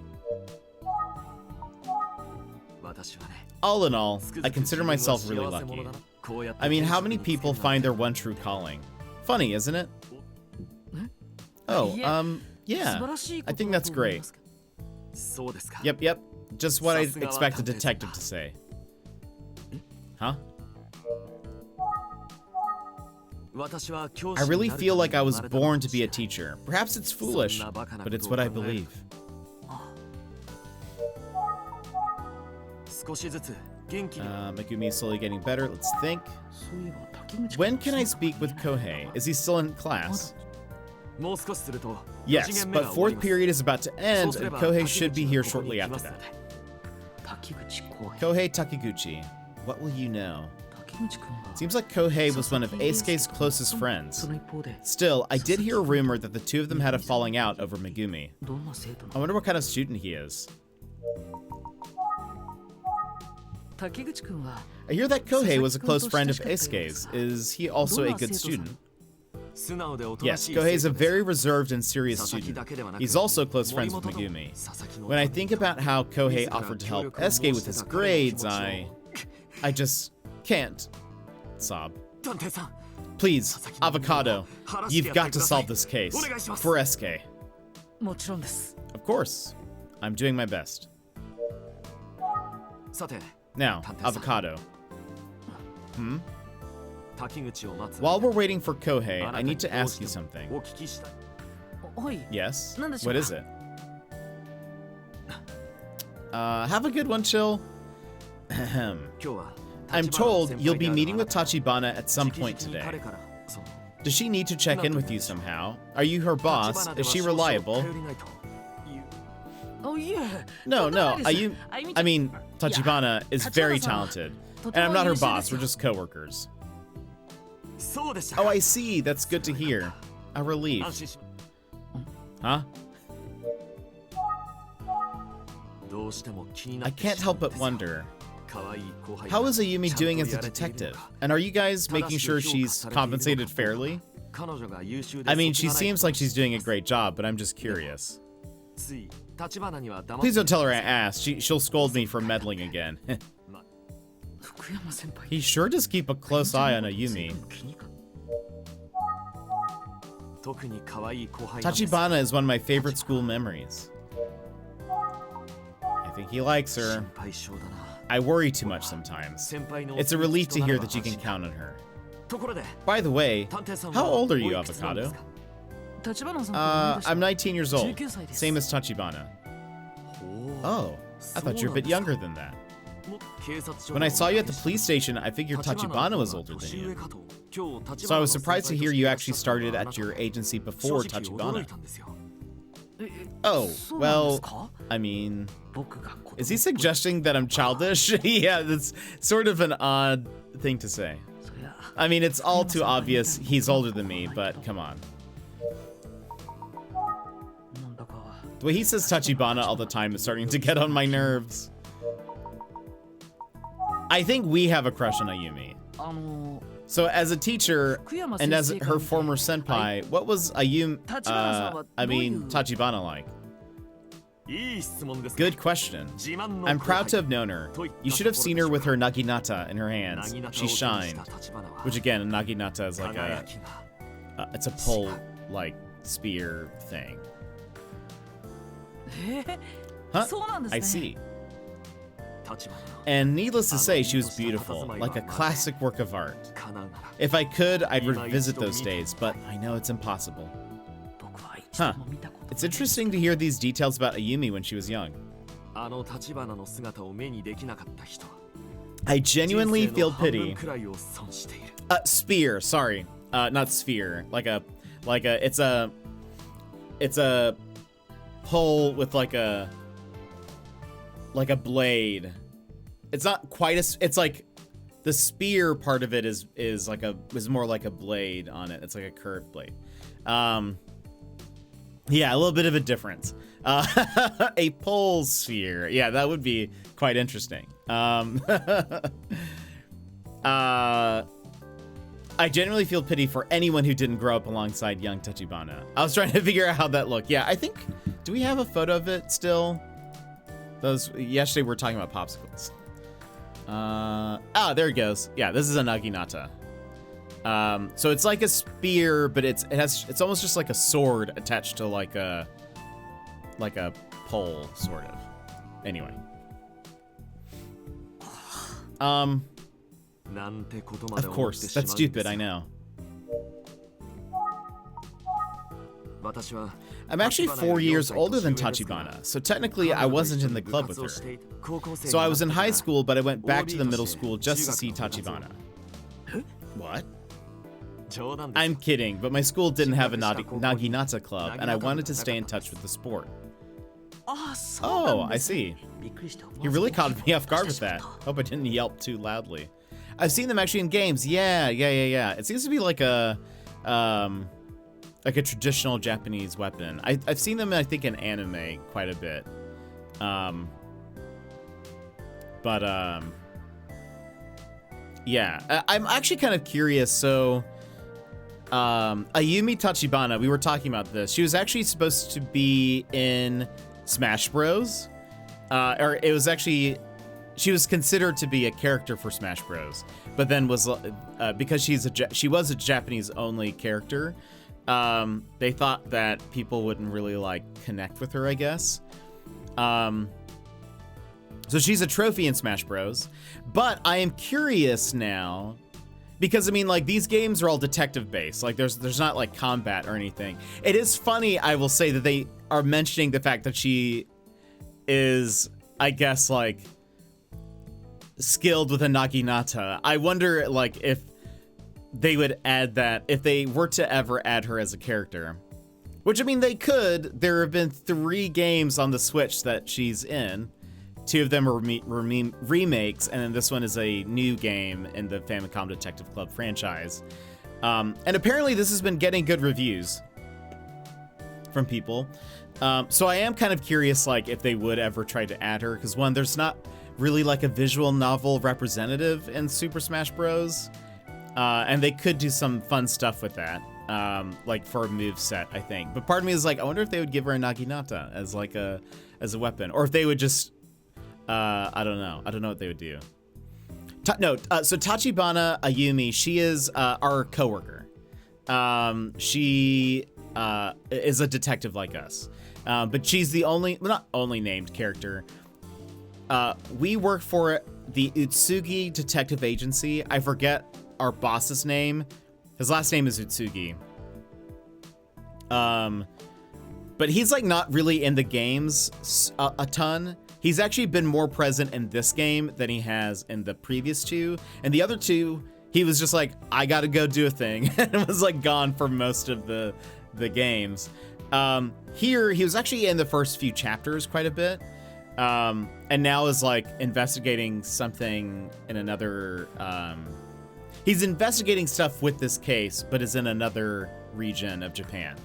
All in all, I consider myself really lucky. I mean, how many people find their one true calling? Funny, isn't it? Oh, yeah. I think that's great. Yep. Just what I'd expect a detective to say. Huh? I really feel like I was born to be a teacher. Perhaps it's foolish, but it's what I believe. Megumi is slowly getting better. Let's think. When can I speak with Kohei? Is he still in class? Yes, but fourth period is about to end, and Kohei should be here shortly after that. Kohei Takiguchi, what will you know? Seems like Kohei was one of Eisuke's closest friends. Still, I did hear a rumor that the two of them had a falling out over Megumi. I wonder what kind of student he is. I hear that Kohei was a close friend of Eisuke's. Is he also a good student? Yes, Kohei is a very reserved and serious student. He's also close friends with Megumi. When I think about how Kohei offered to help Eisuke with his grades, I just can't. Sob. Please, Avocado, you've got to solve this case. For Eisuke. Of course. I'm doing my best. Now, Avocado. While we're waiting for Kohei, I need to ask you something. Yes? What is it? Have a good one, Chill. I'm told you'll be meeting with Tachibana at some point today. Does she need to check in with you somehow? Are you her boss? Is she reliable? Oh yeah. No, I mean, Tachibana is very talented. And I'm not her boss, we're just coworkers. Oh, I see. That's good to hear. A relief. Huh? I can't help but wonder. How is Ayumi doing as a detective? And are you guys making sure she's compensated fairly? I mean, she seems like she's doing a great job, but I'm just curious. Please don't tell her I asked. She'll scold me for meddling again. He sure does keep a close eye on Ayumi. Tachibana is one of my favorite school memories. I think he likes her. I worry too much sometimes. It's a relief to hear that you can count on her. By the way, how old are you, Avocado? I'm 19 years old. Same as Tachibana. Oh, I thought you were a bit younger than that. When I saw you at the police station, I figured Tachibana was older than you. So I was surprised to hear you actually started at your agency before Tachibana. Oh, well, I mean, is he suggesting that I'm childish? Yeah, that's sort of an odd thing to say. I mean, it's all too obvious he's older than me, but come on. The way he says Tachibana all the time is starting to get on my nerves. I think we have a crush on Ayumi. So as a teacher, and as her former senpai, what was Tachibana like? Good question. I'm proud to have known her. You should have seen her with her naginata in her hands. She shined. Which again, a naginata is like it's a pole, like, spear thing. Huh? I see. And needless to say, she was beautiful, like a classic work of art. If I could, I'd revisit those days, but I know it's impossible. Huh. It's interesting to hear these details about Ayumi when she was young. I genuinely feel pity. Spear, sorry. Not sphere. It's a pole with like a blade. It's not quite as, it's like the spear part of it is more like a blade on it. It's like a curved blade. Yeah, a little bit of a difference. A pole sphere. Yeah, that would be quite interesting. I genuinely feel pity for anyone who didn't grow up alongside young Tachibana. I was trying to figure out how that looked. Yeah, I think, do we have a photo of it still? Yesterday we were talking about popsicles. There it goes. Yeah, this is a naginata. So it's like a spear, but it's almost just like a sword attached to like a pole, sort of. Anyway. Of course, that's stupid, I know. I'm actually 4 years older than Tachibana, so technically I wasn't in the club with her. So I was in high school, but I went back to the middle school just to see Tachibana. What? I'm kidding, but my school didn't have a naginata club, and I wanted to stay in touch with the sport. Oh, I see. You really caught me off guard with that. Hope I didn't yelp too loudly. I've seen them actually in games. Yeah. It seems to be like a traditional Japanese weapon. I've seen them, I think, in anime quite a bit. Yeah. I'm actually kind of curious. So, Ayumi Tachibana, we were talking about this. She was actually supposed to be in Smash Bros. Or it was actually, she was considered to be a character for Smash Bros. But then was, because she was a Japanese only character, they thought that people wouldn't really like connect with her, I guess. So she's a trophy in Smash Bros. But I am curious now, because I mean, like, these games are all detective based. Like there's not like combat or anything. It is funny, I will say, that they are mentioning the fact that she is, I guess, like, skilled with a naginata. I wonder, like, if they would add that if they were to ever add her as a character. Which, I mean, they could. There have been 3 games on the Switch that she's in. 2 of them are remakes, and then this one is a new game in the Famicom Detective Club franchise. And apparently this has been getting good reviews from people. So I am kind of curious, like, if they would ever try to add her, because one, there's not really like a visual novel representative in Super Smash Bros. And they could do some fun stuff with that. Like for a move set, I think. But part of me is like, I wonder if they would give her a Naginata as like a weapon, or if they would just, I don't know. I don't know what they would do. So Tachibana Ayumi, she is our coworker. She is a detective like us, but she's the only, well, not only named character. We work for the Utsugi Detective Agency. I forget our boss's name. His last name is Utsugi. But he's like not really in the games a ton. He's actually been more present in this game than he has in the previous 2. And the other 2, he was just like, I gotta go do a thing. And was like gone for most of the games. Here, he was actually in the first few chapters quite a bit. And now is like investigating something in another, he's investigating stuff with this case, but is in another region of Japan.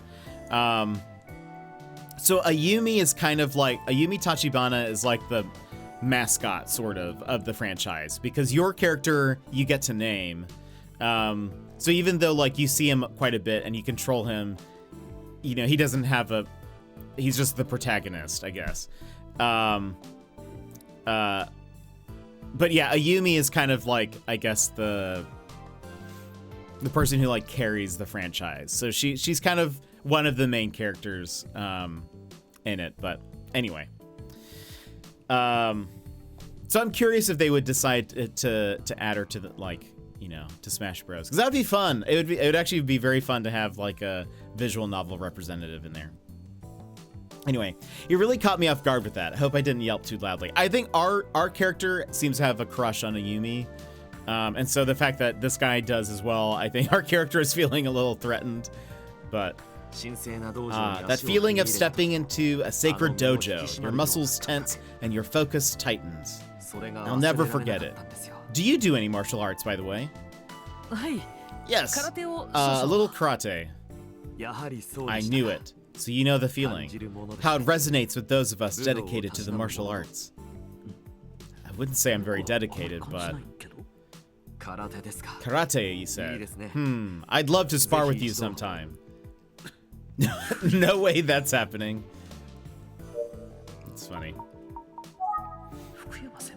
So Ayumi is kind of like, Ayumi Tachibana is like the mascot, sort of the franchise, because your character you get to name. So even though like you see him quite a bit and you control him, you know, he doesn't have he's just the protagonist, I guess. But yeah, Ayumi is kind of like, I guess, the person who like carries the franchise. So she's kind of one of the main characters in it. But anyway, so I'm curious if they would decide to add her to the, like, you know, to Smash Bros, because that would be fun. It would actually be very fun to have like a visual novel representative in there. Anyway, you really caught me off guard with that. I hope I didn't yelp too loudly. I think our character seems to have a crush on Ayumi. And so the fact that this guy does as well, I think our character is feeling a little threatened. But that feeling of stepping into a sacred dojo, your muscles tense and your focus tightens. I'll never forget it. Do you do any martial arts, by the way? Yes, a little karate. I knew it. So you know the feeling, how it resonates with those of us dedicated to the martial arts. I wouldn't say I'm very dedicated, but... Karate, you said. I'd love to spar with you sometime. No way that's happening. It's funny.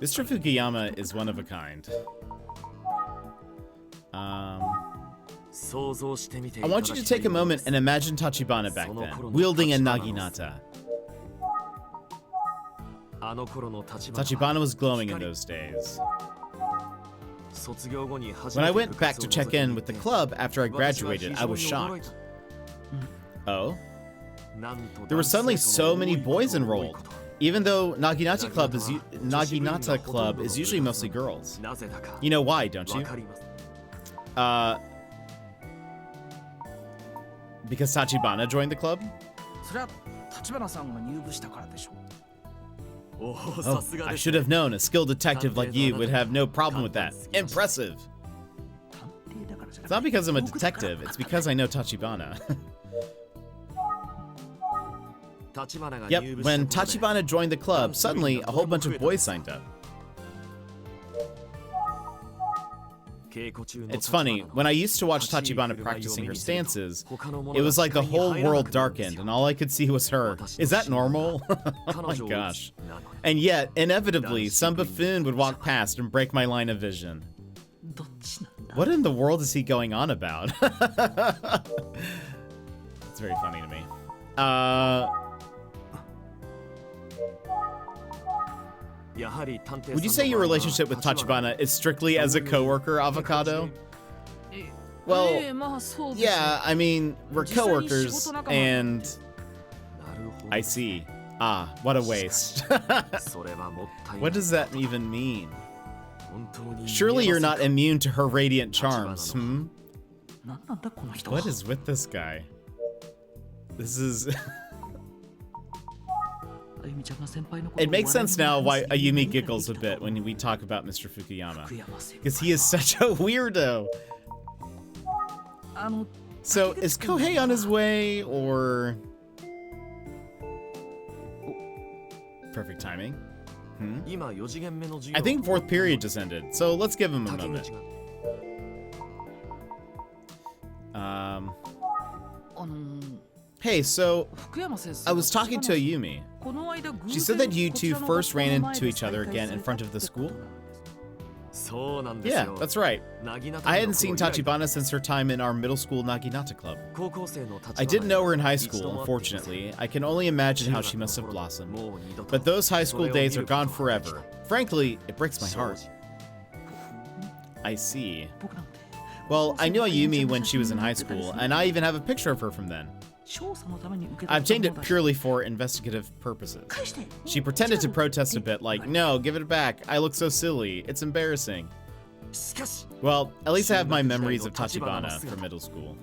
Mr. Fukuyama is one of a kind. I want you to take a moment and imagine Tachibana back then, wielding a Naginata. Tachibana was glowing in those days. When I went back to check in with the club after I graduated, I was shocked. Oh? There were suddenly so many boys enrolled, even though Naginata Club is usually mostly girls. You know why, don't you? Because Tachibana joined the club? Oh, I should have known a skilled detective like you would have no problem with that. Impressive! It's not because I'm a detective, it's because I know Tachibana. Yep, when Tachibana joined the club, suddenly a whole bunch of boys signed up. It's funny, when I used to watch Tachibana practicing her stances, it was like the whole world darkened and all I could see was her. Is that normal? Oh my gosh. And yet, inevitably, some buffoon would walk past and break my line of vision. What in the world is he going on about? It's very funny to me. Would you say your relationship with Tachibana is strictly as a coworker, Avocado? Well, yeah, I mean, we're coworkers, and... I see. Ah, what a waste. What does that even mean? Surely you're not immune to her radiant charms, hmm? What is with this guy? This is... It makes sense now why Ayumi giggles a bit when we talk about Mr. Fukuyama. Because he is such a weirdo. So, is Kohei on his way, or... Perfect timing. I think 4th period just ended, so let's give him a moment. Hey, so I was talking to Ayumi. She said that you two first ran into each other again in front of the school? Yeah, that's right. I hadn't seen Tachibana since her time in our middle school Naginata club. I didn't know her in high school, unfortunately. I can only imagine how she must have blossomed. But those high school days are gone forever. Frankly, it breaks my heart. I see. Well, I knew Ayumi when she was in high school, and I even have a picture of her from then. I obtained it purely for investigative purposes. She pretended to protest a bit, like, no, give it back, I look so silly, it's embarrassing. Well, at least I have my memories of Tachibana from middle school.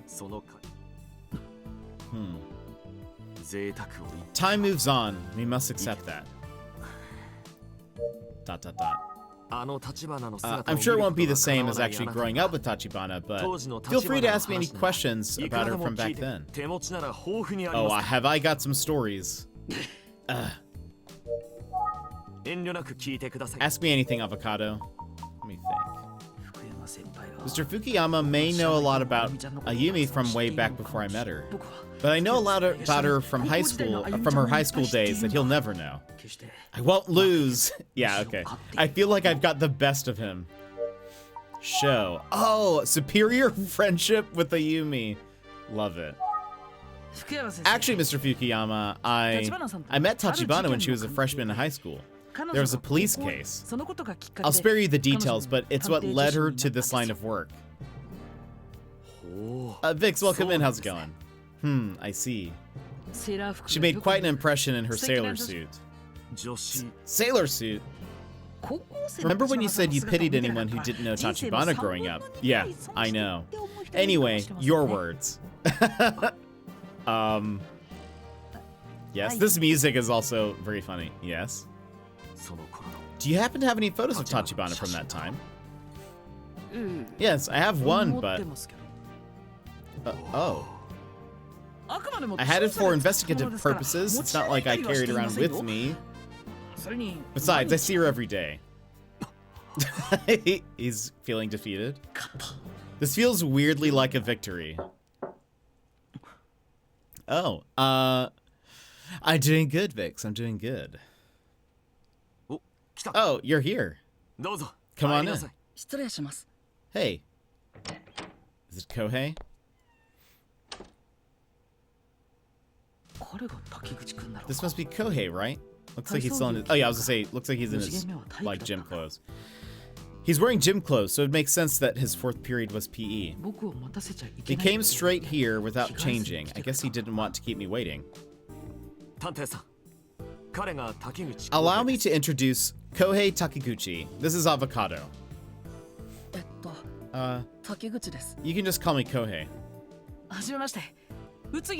Time moves on, we must accept that. ... I'm sure it won't be the same as actually growing up with Tachibana, but feel free to ask me any questions about her from back then. Oh, have I got some stories? Ask me anything, Avocado. Let me think. Mr. Fukuyama may know a lot about Ayumi from way back before I met her, but I know a lot about her from high school, from her high school days that he'll never know. I won't lose. Yeah, okay. I feel like I've got the best of him. Show. Oh, superior friendship with Ayumi. Love it. Actually, Mr. Fukuyama, I met Tachibana when she was a freshman in high school. There was a police case. I'll spare you the details, but it's what led her to this line of work. Vix, welcome in. How's it going? I see. She made quite an impression in her sailor suit. Sailor suit? Remember when you said you pitied anyone who didn't know Tachibana growing up? Yeah, I know. Anyway, your words. Yes, this music is also very funny. Yes. Do you happen to have any photos of Tachibana from that time? Yes, I have one, but... oh. I had it for investigative purposes. It's not like I carried it around with me. Besides, I see her every day. He's feeling defeated. This feels weirdly like a victory. Oh, I'm doing good, Vix. I'm doing good. Oh, you're here. Come on in. Hey. Is it Kohei? This must be Kohei, right? Looks like he's still in his... Oh yeah, I was gonna say, looks like he's in his, like, gym clothes. He's wearing gym clothes, so it makes sense that his 4th period was PE. He came straight here without changing. I guess he didn't want to keep me waiting. Allow me to introduce Kohei Takiguchi. This is Avocado. You can just call me Kohei.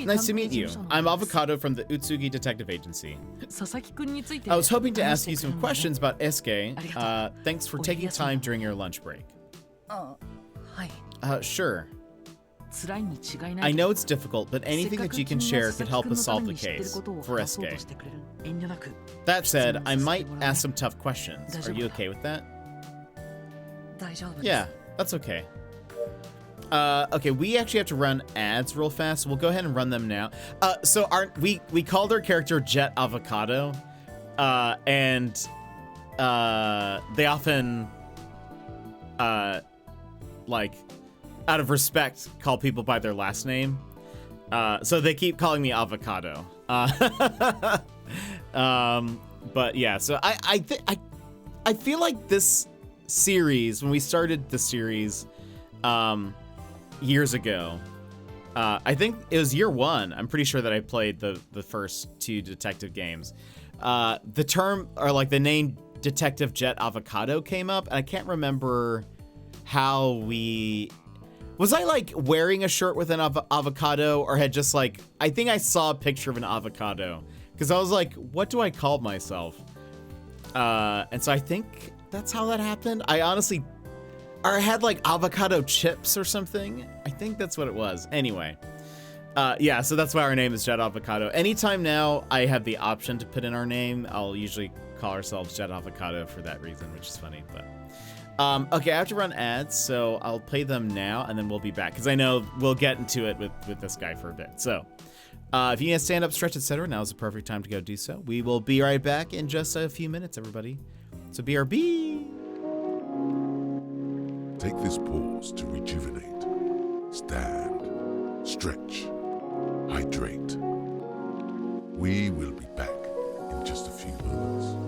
Nice to meet you. I'm Avocado from the Utsugi Detective Agency. I was hoping to ask you some questions about Esuke. Thanks for taking time during your lunch break. Sure. I know it's difficult, but anything that you can share could help us solve the case for Esuke. That said, I might ask some tough questions. Are you okay with that? Yeah, that's okay. Okay, we actually have to run ads real fast, so we'll go ahead and run them now. So we called our character Jet Avocado, and they often, like, out of respect, call people by their last name. So they keep calling me Avocado. But yeah, so I feel like this series, when we started the series, years ago, I think it was year 1. I'm pretty sure that I played the first 2 detective games. The term, or like the name Detective Jet Avocado came up, and I can't remember how we Was I like wearing a shirt with an avocado, or had just like, I think I saw a picture of an avocado because I was like, what do I call myself? And so I think that's how that happened. I honestly, or I had like avocado chips or something. I think that's what it was. Anyway, yeah, so that's why our name is Jet Avocado. Anytime now I have the option to put in our name, I'll usually call ourselves Jet Avocado for that reason, which is funny, but. Okay, I have to run ads, so I'll play them now, and then we'll be back, because I know we'll get into it with this guy for a bit. So, if you need to stand up, stretch, etc., now is the perfect time to go do so. We will be right back in just a few minutes, everybody. So, BRB! Take this pause to rejuvenate. Stand, stretch, hydrate. We will be back in just a few moments.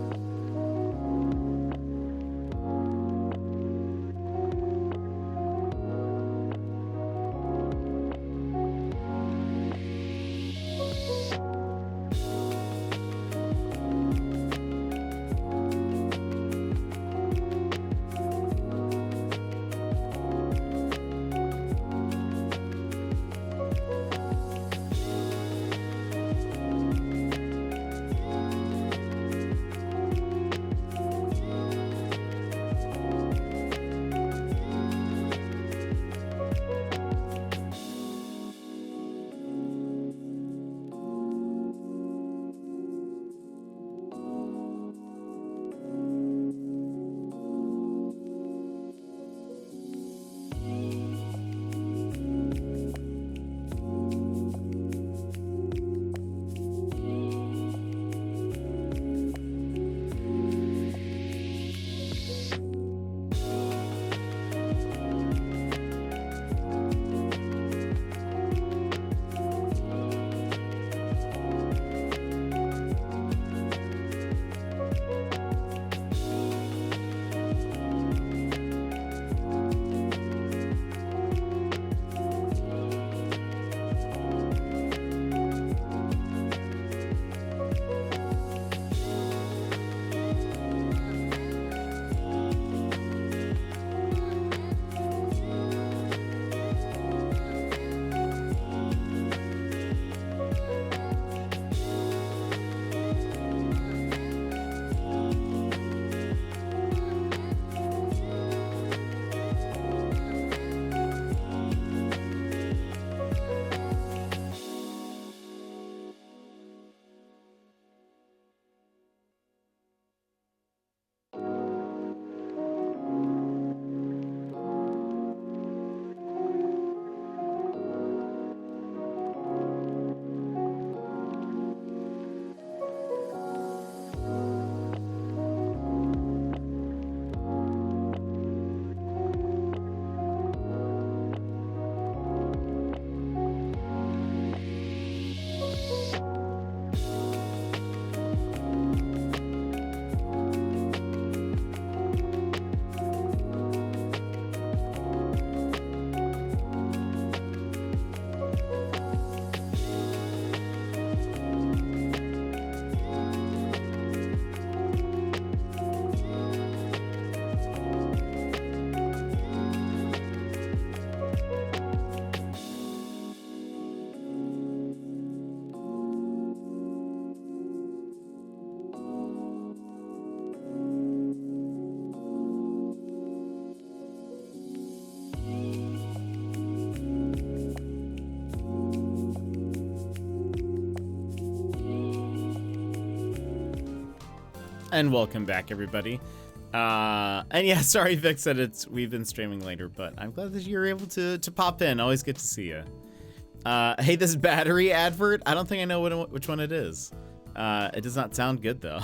And welcome back, everybody. And yeah, sorry, Vic said we've been streaming later, but I'm glad that you're able to pop in. Always good to see you. Hey, this battery advert, I don't think I know which one it is. It does not sound good, though.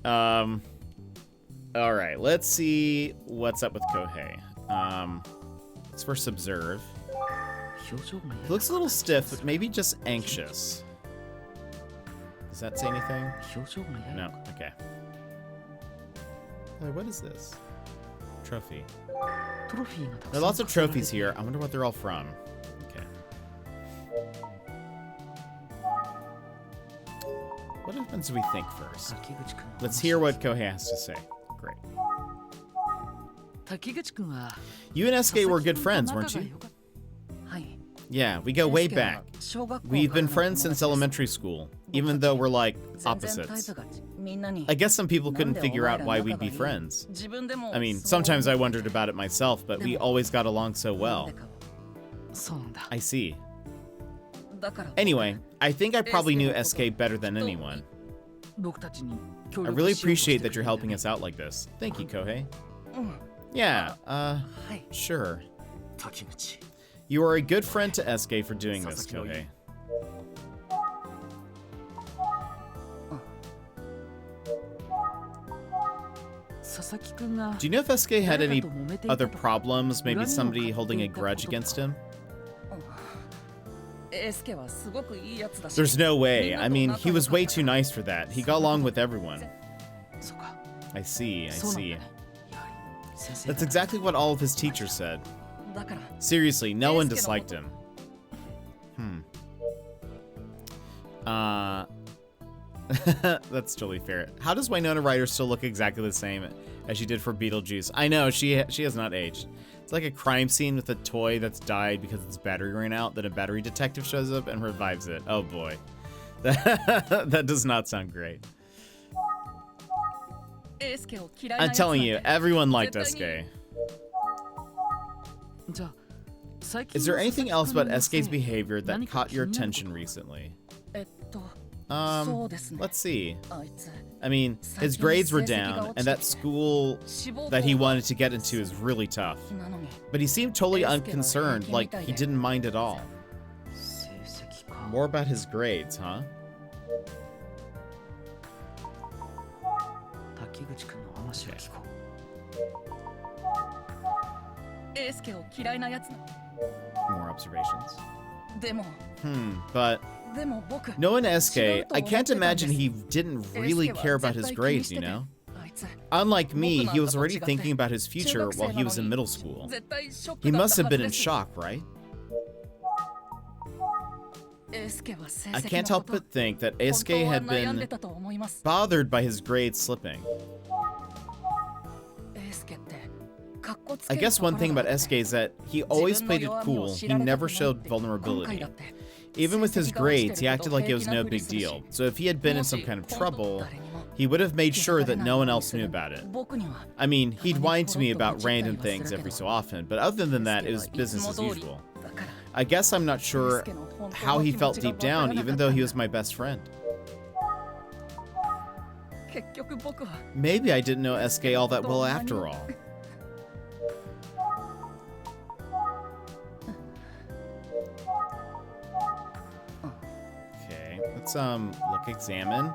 All right, let's see what's up with Kohei. Let's first observe. He looks a little stiff, but maybe just anxious. Does that say anything? No, okay. What is this? Trophy. There are lots of trophies here. I wonder what they're all from. Okay. What happens if we think first? Let's hear what Kohei has to say. Great. You and SK were good friends, weren't you? Yeah, we go way back. We've been friends since elementary school, even though we're like opposites. I guess some people couldn't figure out why we'd be friends. I mean, sometimes I wondered about it myself, but we always got along so well. I see. Anyway, I think I probably knew SK better than anyone. I really appreciate that you're helping us out like this. Thank you, Kohei. Yeah, sure. You are a good friend to SK for doing this, Kohei. Do you know if SK had any other problems? Maybe somebody holding a grudge against him? There's no way. I mean, he was way too nice for that. He got along with everyone. I see, I see. That's exactly what all of his teachers said. Seriously, no one disliked him. That's totally fair. How does Winona Ryder still look exactly the same as she did for Beetlejuice? I know, she has not aged. It's like a crime scene with a toy that's died because its battery ran out, then a battery detective shows up and revives it. Oh boy. That does not sound great. I'm telling you, everyone liked SK. Is there anything else about SK's behavior that caught your attention recently? Let's see. I mean, his grades were down, and that school that he wanted to get into is really tough. But he seemed totally unconcerned, like he didn't mind at all. More about his grades, huh? More observations. But knowing SK, I can't imagine he didn't really care about his grades, you know? Unlike me, he was already thinking about his future while he was in middle school. He must have been in shock, right? I can't help but think that SK had been bothered by his grades slipping. I guess one thing about SK is that he always played it cool. He never showed vulnerability. Even with his grades, he acted like it was no big deal. So if he had been in some kind of trouble, he would have made sure that no one else knew about it. I mean, he'd whine to me about random things every so often, but other than that, it was business as usual. I guess I'm not sure how he felt deep down, even though he was my best friend. Maybe I didn't know SK all that well after all. Okay, let's examine.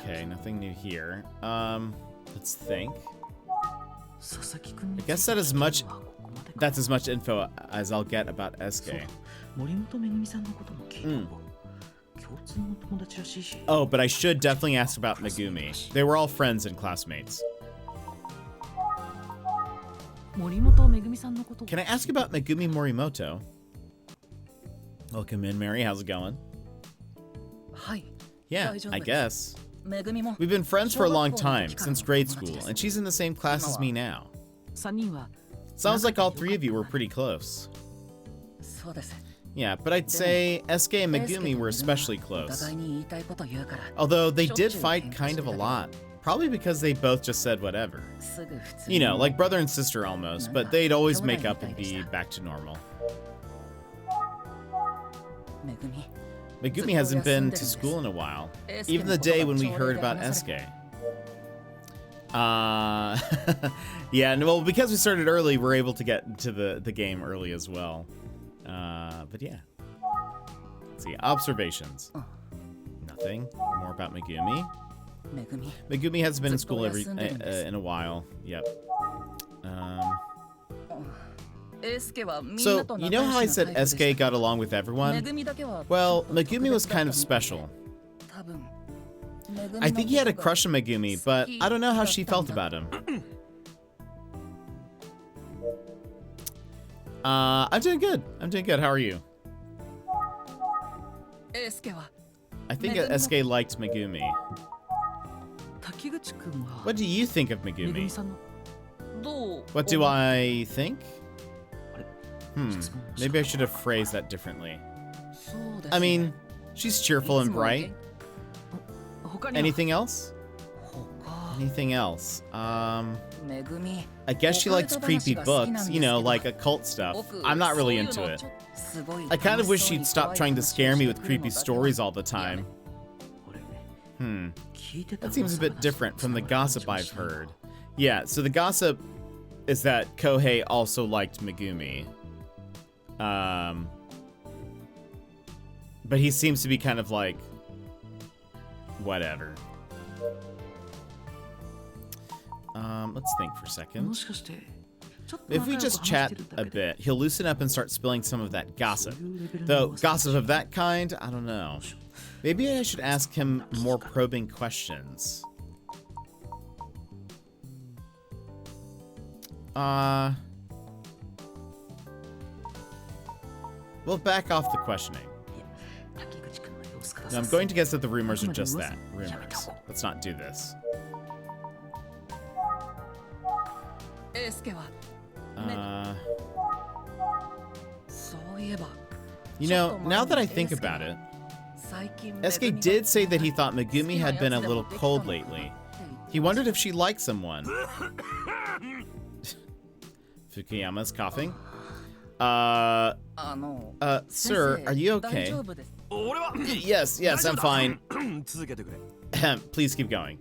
Okay, nothing new here. Let's think. I guess that's as much info as I'll get about SK. Oh, but I should definitely ask about Megumi. They were all friends and classmates. Can I ask about Megumi Morimoto? Welcome in, Mary. How's it going? Yeah, I guess. We've been friends for a long time, since grade school, and she's in the same class as me now. Sounds like all three of you were pretty close. Yeah, but I'd say SK and Megumi were especially close. Although they did fight kind of a lot. Probably because they both just said whatever. You know, like brother and sister almost, but they'd always make up and be back to normal. Megumi hasn't been to school in a while. Even the day when we heard about SK. Yeah, well, because we started early, we're able to get into the game early as well. But yeah. Let's see, observations. Nothing. More about Megumi. Megumi hasn't been in school in a while. Yep. So, you know how I said SK got along with everyone? Well, Megumi was kind of special. I think he had a crush on Megumi, but I don't know how she felt about him. I'm doing good. How are you? I think SK liked Megumi. What do you think of Megumi? What do I think? Maybe I should have phrased that differently. I mean, she's cheerful and bright. Anything else? Anything else? I guess she likes creepy books, you know, like occult stuff. I'm not really into it. I kind of wish she'd stop trying to scare me with creepy stories all the time. That seems a bit different from the gossip I've heard. Yeah, so the gossip is that Kohei also liked Megumi. But he seems to be kind of like, whatever. Let's think for a second. If we just chat a bit, he'll loosen up and start spilling some of that gossip. Though, gossip of that kind, I don't know. Maybe I should ask him more probing questions. We'll back off the questioning. Now, I'm going to guess that the rumors are just that. Rumors. Let's not do this. You know, now that I think about it, SK did say that he thought Megumi had been a little cold lately. He wondered if she liked someone. Fukuyama's coughing. Sir, are you okay? Yes, I'm fine. Please keep going.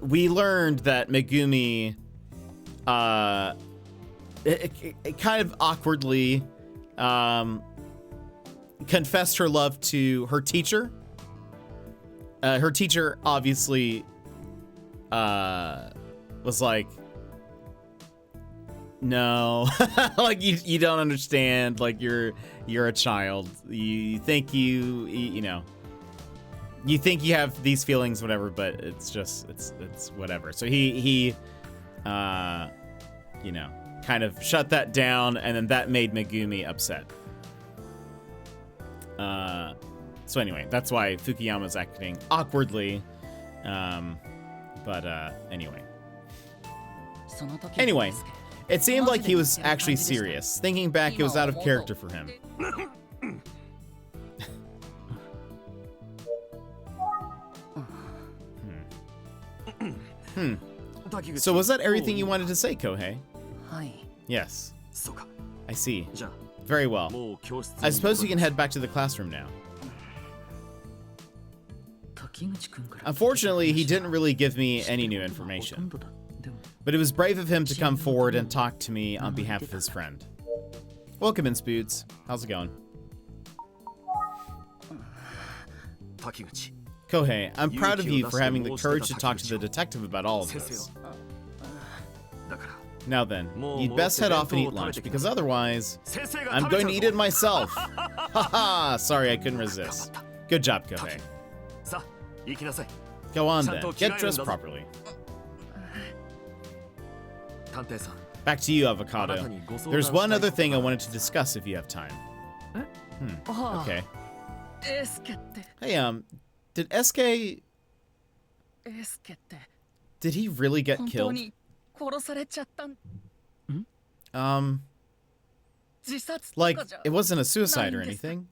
We learned that Megumi, it kind of awkwardly, confessed her love to her teacher. Her teacher obviously, was like, no, like you don't understand. Like you're a child. You think you know, you think you have these feelings, whatever. But it's just it's whatever. So he you know, kind of shut that down, and then that made Megumi upset. So anyway, that's why Fukuyama's acting awkwardly. Anyway, it seemed like he was actually serious. Thinking back, it was out of character for him. So was that everything you wanted to say, Kohei? Yes. I see. Very well. I suppose you can head back to the classroom now. Unfortunately, he didn't really give me any new information. But it was brave of him to come forward and talk to me on behalf of his friend. Welcome in, Spoods. How's it going? Kohei, I'm proud of you for having the courage to talk to the detective about all of this. Now then, you'd best head off and eat lunch, because otherwise, I'm going to eat it myself. Haha, sorry I couldn't resist. Good job, Kohei. Go on then, get dressed properly. Back to you, Avocado. There's one other thing I wanted to discuss if you have time. Okay. Hey, did SK... Did he really get killed? Like, it wasn't a suicide or anything?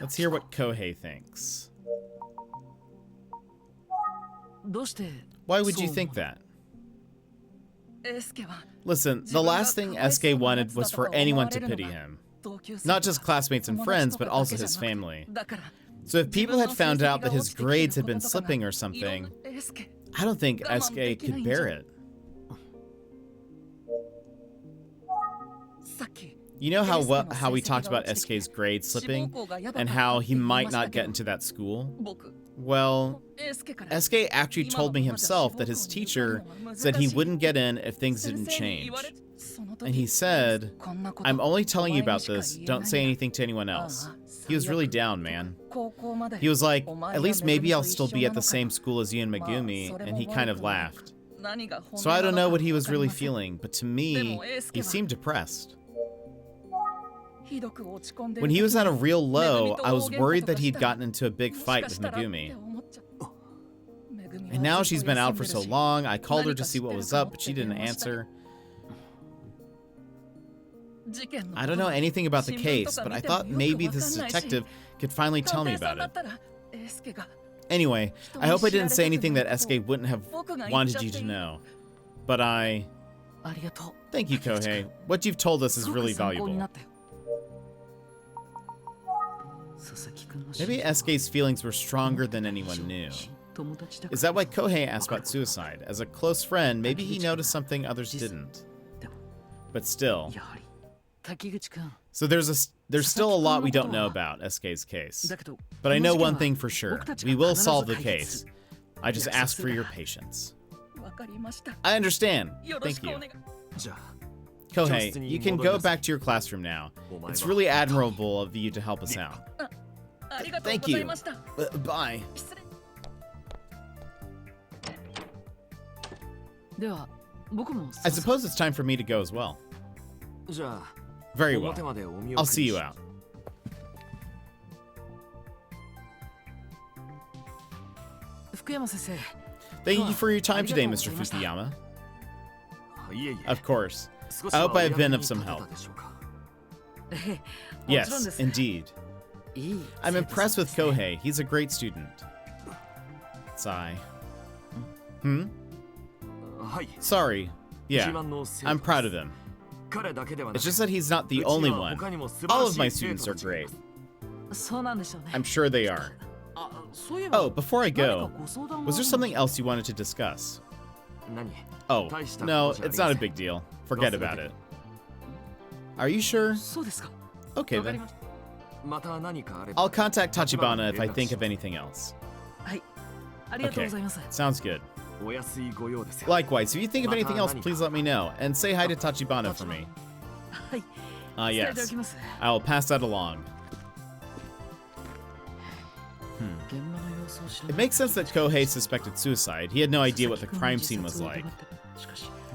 Let's hear what Kohei thinks. Why would you think that? Listen, the last thing SK wanted was for anyone to pity him. Not just classmates and friends, but also his family. So if people had found out that his grades had been slipping or something, I don't think SK could bear it. You know how we talked about SK's grades slipping and how he might not get into that school? Well, SK actually told me himself that his teacher said he wouldn't get in if things didn't change. And he said, I'm only telling you about this, don't say anything to anyone else. He was really down, man. He was like, at least maybe I'll still be at the same school as you and Megumi, and he kind of laughed. So I don't know what he was really feeling, but to me, he seemed depressed. When he was at a real low, I was worried that he'd gotten into a big fight with Megumi. And now she's been out for so long, I called her to see what was up, but she didn't answer. I don't know anything about the case, but I thought maybe this detective could finally tell me about it. Anyway, I hope I didn't say anything that SK wouldn't have wanted you to know. But Thank you, Kohei. What you've told us is really valuable. Maybe SK's feelings were stronger than anyone knew. Is that why Kohei asked about suicide? As a close friend, maybe he noticed something others didn't. But still. So there's still a lot we don't know about SK's case. But I know one thing for sure. We will solve the case. I just ask for your patience. I understand. Thank you. Kohei, you can go back to your classroom now. It's really admirable of you to help us out. Thank you. Bye. I suppose it's time for me to go as well. Very well. I'll see you out. Thank you for your time today, Mr. Fukuyama. Of course. I hope I have been of some help. Yes, indeed. I'm impressed with Kohei. He's a great student. Sigh. Sorry. Yeah, I'm proud of him. It's just that he's not the only one. All of my students are great. I'm sure they are. Oh, before I go, was there something else you wanted to discuss? Oh, no, it's not a big deal. Forget about it. Are you sure? Okay then. I'll contact Tachibana if I think of anything else. Okay, sounds good. Likewise, if you think of anything else, please let me know. And say hi to Tachibana for me. Yes. I will pass that along. It makes sense that Kohei suspected suicide. He had no idea what the crime scene was like.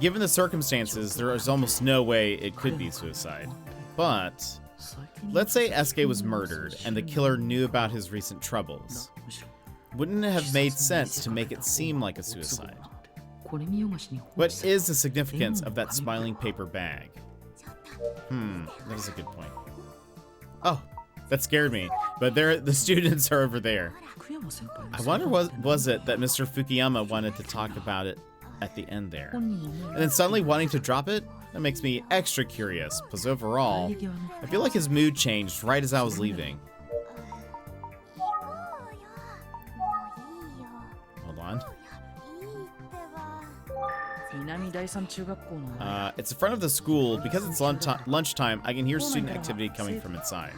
Given the circumstances, there is almost no way it could be suicide. But let's say SK was murdered and the killer knew about his recent troubles. Wouldn't it have made sense to make it seem like a suicide? What is the significance of that smiling paper bag? That is a good point. Oh, that scared me. But the students are over there. I wonder what was it that Mr. Fukuyama wanted to talk about it at the end there. And then suddenly wanting to drop it? That makes me extra curious, because overall, I feel like his mood changed right as I was leaving. Hold on. It's in front of the school. Because it's lunchtime, I can hear student activity coming from inside.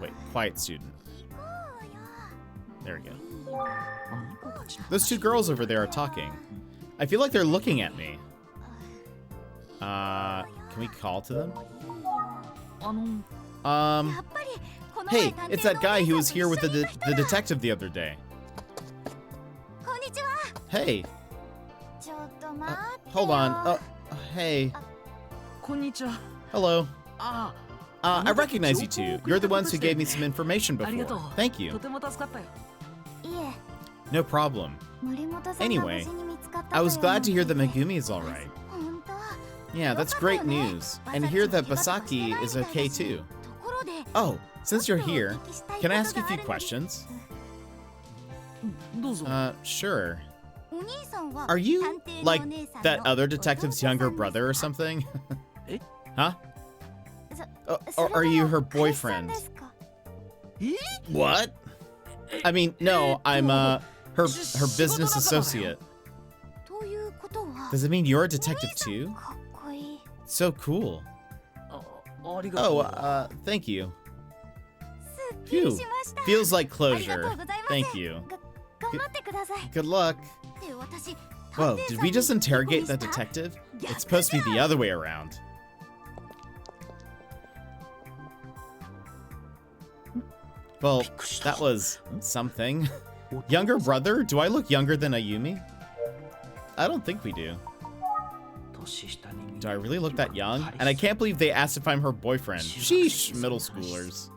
Wait, quiet student. There we go. Those two girls over there are talking. I feel like they're looking at me. Can we call to them? Hey, it's that guy who was here with the detective the other day. Hey. Hold on. Hey. Hello. I recognize you two. You're the ones who gave me some information before. Thank you. No problem. Anyway, I was glad to hear that Megumi is alright. Yeah, that's great news. And to hear that Basaki is okay too. Oh, since you're here, can I ask you a few questions? Sure. Are you, like, that other detective's younger brother or something? Huh? Or are you her boyfriend? What? I mean, no, I'm, her business associate. Does it mean you're a detective too? So cool. Oh, thank you. Phew. Feels like closure. Thank you. Good luck. Whoa, did we just interrogate that detective? It's supposed to be the other way around. Well, that was something. Younger brother? Do I look younger than Ayumi? I don't think we do. Do I really look that young? And I can't believe they asked if I'm her boyfriend. Sheesh, middle schoolers.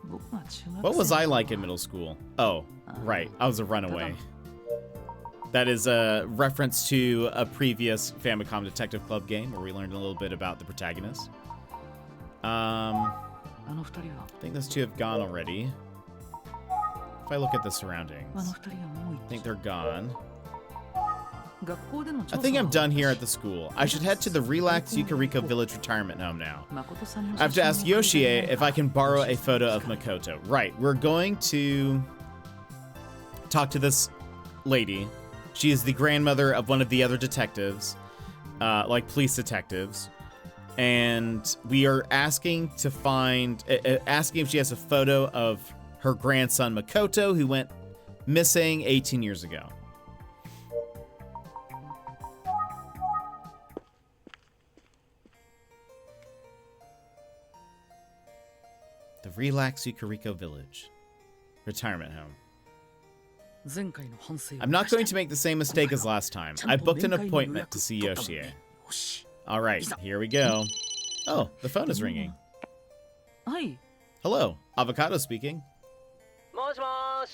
What was I like in middle school? Oh, right. I was a runaway. That is a reference to a previous Famicom Detective Club game where we learned a little bit about the protagonist. I think those two have gone already. If I look at the surroundings, I think they're gone. I think I'm done here at the school. I should head to the Relax Yukariko Village retirement home now. I have to ask Yoshie if I can borrow a photo of Makoto. Right, we're going to talk to this lady. She is the grandmother of one of the other detectives, like police detectives. And we are asking to find, asking if she has a photo of her grandson Makoto, who went missing 18 years ago. The Relax Yukariko Village. Retirement home. I'm not going to make the same mistake as last time. I booked an appointment to see Yoshie. Alright, here we go. Oh, the phone is ringing. Hello, Avocado speaking.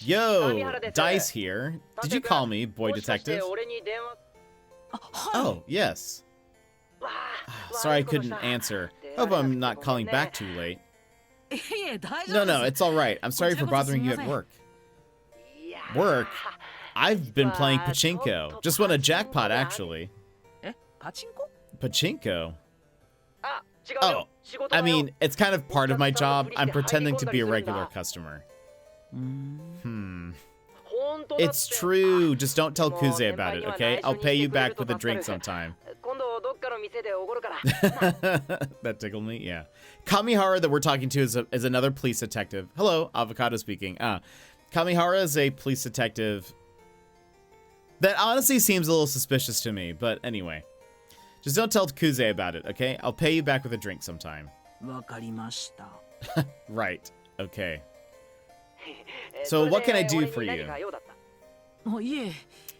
Yo, Dice here. Did you call me, boy detective? Oh, yes. Sorry I couldn't answer. Hope I'm not calling back too late. No, it's alright. I'm sorry for bothering you at work. Work? I've been playing pachinko. Just won a jackpot, actually. Pachinko? Oh, I mean, it's kind of part of my job. I'm pretending to be a regular customer. It's true. Just don't tell Kuze about it, okay? I'll pay you back with a drink sometime. That tickled me, yeah. Kamihara that we're talking to is another police detective. Hello, Avocado speaking. Kamihara is a police detective that honestly seems a little suspicious to me, but anyway. Just don't tell Kuze about it, okay? I'll pay you back with a drink sometime. Right, okay. So what can I do for you?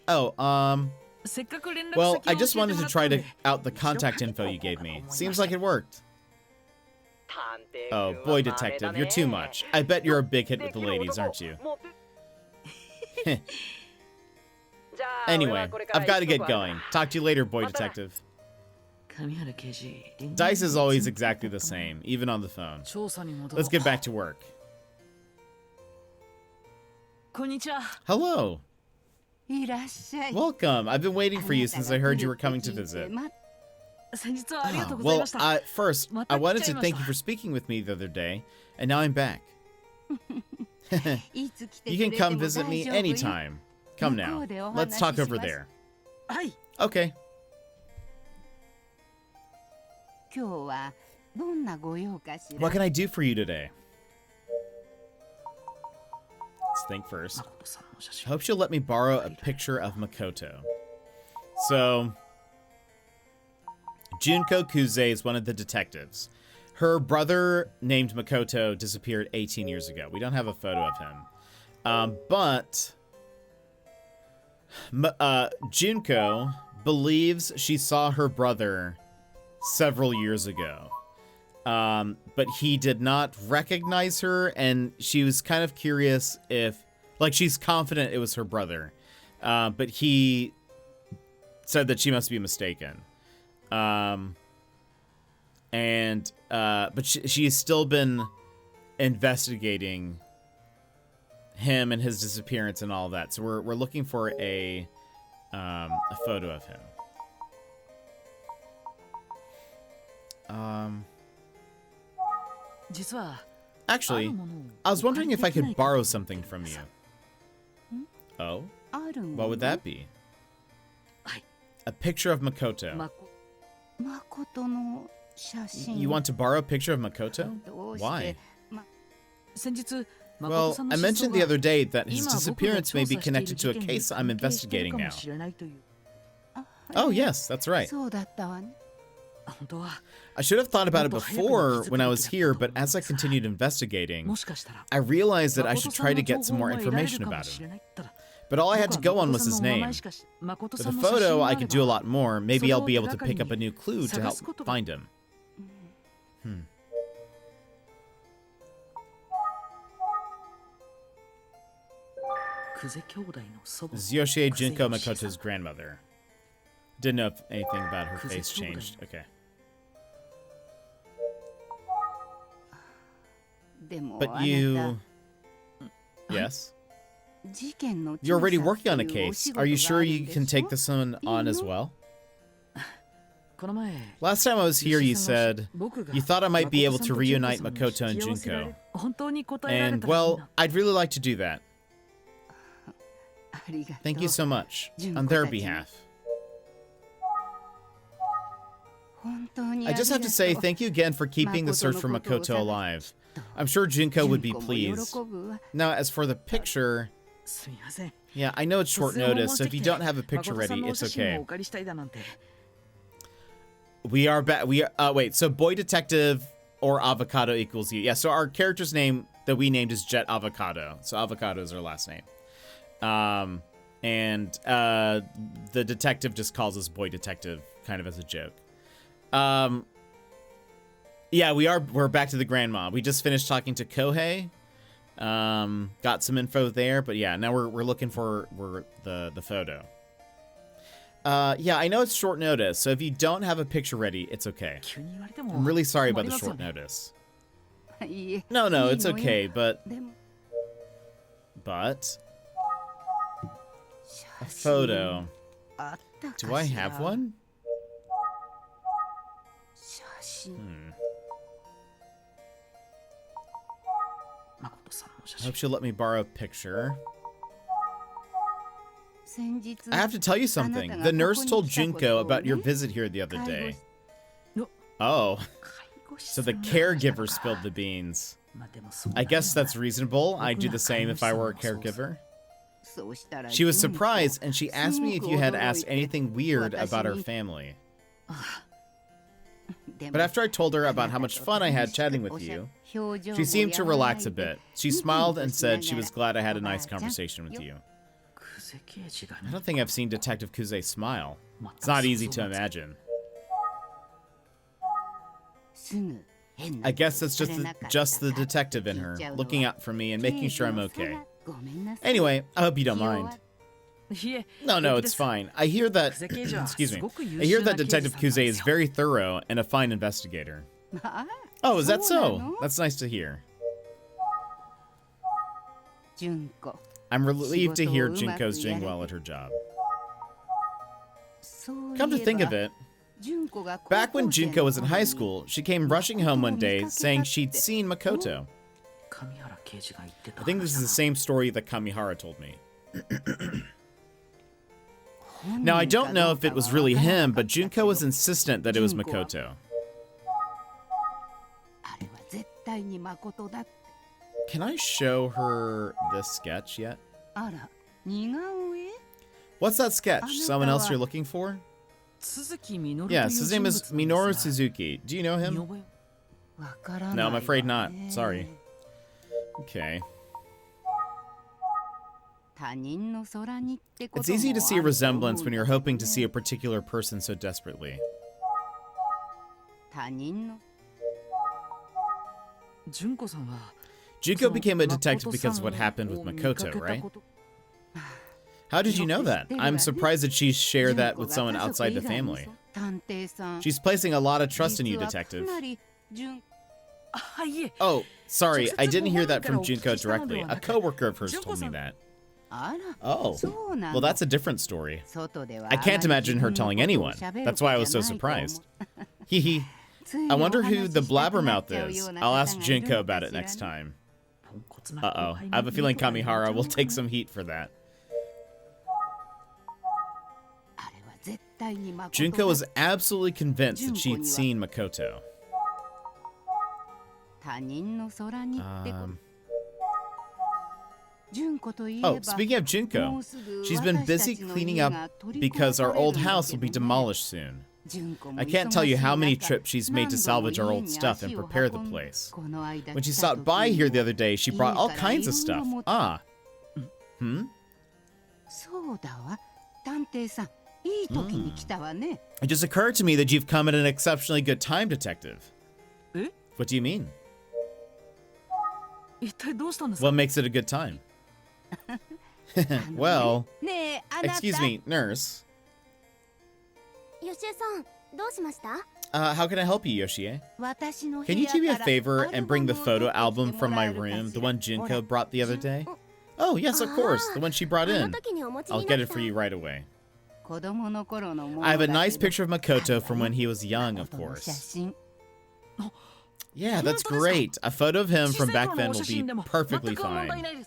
Oh, well, I just wanted to try out the contact info you gave me. Seems like it worked. Oh, boy detective, you're too much. I bet you're a big hit with the ladies, aren't you? Anyway, I've got to get going. Talk to you later, boy detective. Dice is always exactly the same, even on the phone. Let's get back to work. Hello. Welcome. I've been waiting for you since I heard you were coming to visit. Well, first, I wanted to thank you for speaking with me the other day, and now I'm back. You can come visit me anytime. Come now. Let's talk over there. Okay. What can I do for you today? Let's think first. I hope she'll let me borrow a picture of Makoto. So, Junko Kuze is one of the detectives. Her brother, named Makoto, disappeared 18 years ago. We don't have a photo of him. But Junko believes she saw her brother several years ago. But he did not recognize her, and she was kind of curious if, like, she's confident it was her brother. But he said that she must be mistaken. But she's still been investigating him and his disappearance and all that. So we're looking for a photo of him. Actually, I was wondering if I could borrow something from you. Oh? What would that be? A picture of Makoto. You want to borrow a picture of Makoto? Why? Well, I mentioned the other day that his disappearance may be connected to a case I'm investigating now. Oh, yes, that's right. I should have thought about it before when I was here, but as I continued investigating, I realized that I should try to get some more information about him. But all I had to go on was his name. With a photo, I could do a lot more. Maybe I'll be able to pick up a new clue to help find him. This is Yoshie Junko Makoto's grandmother. Didn't know if anything about her face changed. Okay. But you... Yes? You're already working on a case. Are you sure you can take this one on as well? Last time I was here, you said you thought I might be able to reunite Makoto and Junko. And, well, I'd really like to do that. Thank you so much, on their behalf. I just have to say thank you again for keeping the search for Makoto alive. I'm sure Junko would be pleased. Now, as for the picture... Yeah, I know it's short notice, so if you don't have a picture ready, it's okay. We are back. Wait, so Boy Detective or Avocado equals you. Yeah, so our character's name that we named is Jet Avocado. So Avocado is our last name. And the detective just calls us Boy Detective, kind of as a joke. Yeah, we're back to the grandma. We just finished talking to Kohei. Got some info there, but yeah, now we're looking for the photo. Yeah, I know it's short notice, so if you don't have a picture ready, it's okay. I'm really sorry about the short notice. No, it's okay, but a photo. Do I have one? I hope she'll let me borrow a picture. I have to tell you something. The nurse told Junko about your visit here the other day. Oh. So the caregiver spilled the beans. I guess that's reasonable. I'd do the same if I were a caregiver. She was surprised, and she asked me if you had asked anything weird about our family. But after I told her about how much fun I had chatting with you, she seemed to relax a bit. She smiled and said she was glad I had a nice conversation with you. I don't think I've seen Detective Kuze smile. It's not easy to imagine. I guess that's just the detective in her, looking out for me and making sure I'm okay. Anyway, I hope you don't mind. No, it's fine. I hear that... excuse me. I hear that Detective Kuze is very thorough and a fine investigator. Oh, is that so? That's nice to hear. I'm relieved to hear Junko's doing well at her job. Come to think of it, back when Junko was in high school, she came rushing home one day saying she'd seen Makoto. I think this is the same story that Kamihara told me. Now, I don't know if it was really him, but Junko was insistent that it was Makoto. Can I show her this sketch yet? What's that sketch? Someone else you're looking for? Yes, his name is Minoru Suzuki. Do you know him? No, I'm afraid not. Sorry. Okay. It's easy to see a resemblance when you're hoping to see a particular person so desperately. Junko became a detective because of what happened with Makoto, right? How did you know that? I'm surprised that she shared that with someone outside the family. She's placing a lot of trust in you, detective. Oh, sorry, I didn't hear that from Junko directly. A coworker of hers told me that. Oh, well, that's a different story. I can't imagine her telling anyone. That's why I was so surprised. Hee. I wonder who the blabbermouth is. I'll ask Junko about it next time. Uh-oh. I have a feeling Kamihara will take some heat for that. Junko was absolutely convinced that she'd seen Makoto. Oh, speaking of Junko, she's been busy cleaning up because our old house will be demolished soon. I can't tell you how many trips she's made to salvage our old stuff and prepare the place. When she stopped by here the other day, she brought all kinds of stuff. It just occurred to me that you've come at an exceptionally good time, Detective. What do you mean? What makes it a good time? Well, excuse me, nurse. How can I help you, Yoshie? Can you do me a favor and bring the photo album from my room, the one Junko brought the other day? Oh, yes, of course, the one she brought in. I'll get it for you right away. I have a nice picture of Makoto from when he was young, of course. Yeah, that's great. A photo of him from back then will be perfectly fine.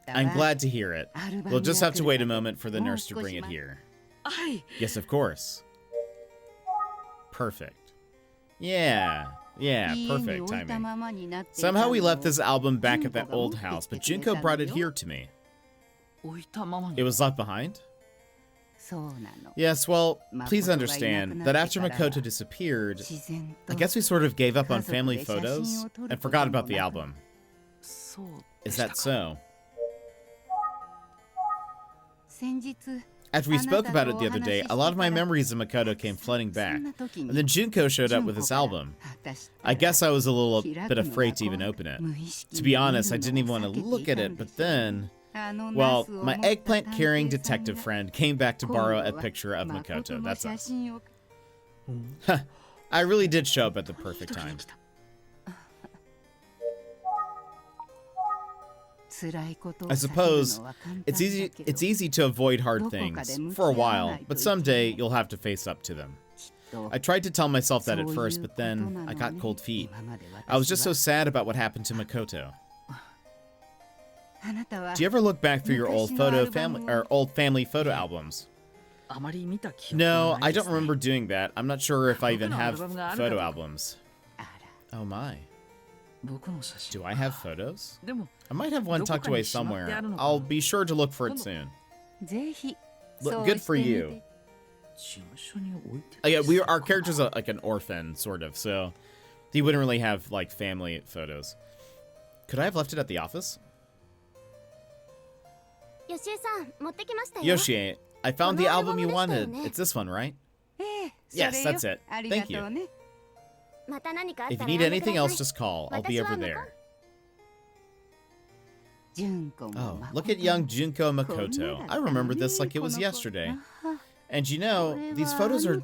I'm glad to hear it. We'll just have to wait a moment for the nurse to bring it here. Yes, of course. Perfect. Yeah, perfect timing. Somehow we left this album back at that old house, but Junko brought it here to me. It was left behind? Yes, well, please understand that after Makoto disappeared, I guess we sort of gave up on family photos and forgot about the album. Is that so? After we spoke about it the other day, a lot of my memories of Makoto came flooding back, and then Junko showed up with this album. I guess I was a little bit afraid to even open it. To be honest, I didn't even want to look at it, but then... Well, my eggplant-carrying detective friend came back to borrow a picture of Makoto. That's us. I really did show up at the perfect time. I suppose it's easy to avoid hard things for a while, but someday you'll have to face up to them. I tried to tell myself that at first, but then I got cold feet. I was just so sad about what happened to Makoto. Do you ever look back through your old family photo albums? No, I don't remember doing that. I'm not sure if I even have photo albums. Oh my. Do I have photos? I might have one tucked away somewhere. I'll be sure to look for it soon. Good for you. Yeah, our character's like an orphan, sort of, so he wouldn't really have like family photos. Could I have left it at the office? Yoshie, I found the album you wanted. It's this one, right? Yes, that's it. Thank you. If you need anything else, just call. I'll be over there. Oh, look at young Junko Makoto. I remember this like it was yesterday. And you know, these photos are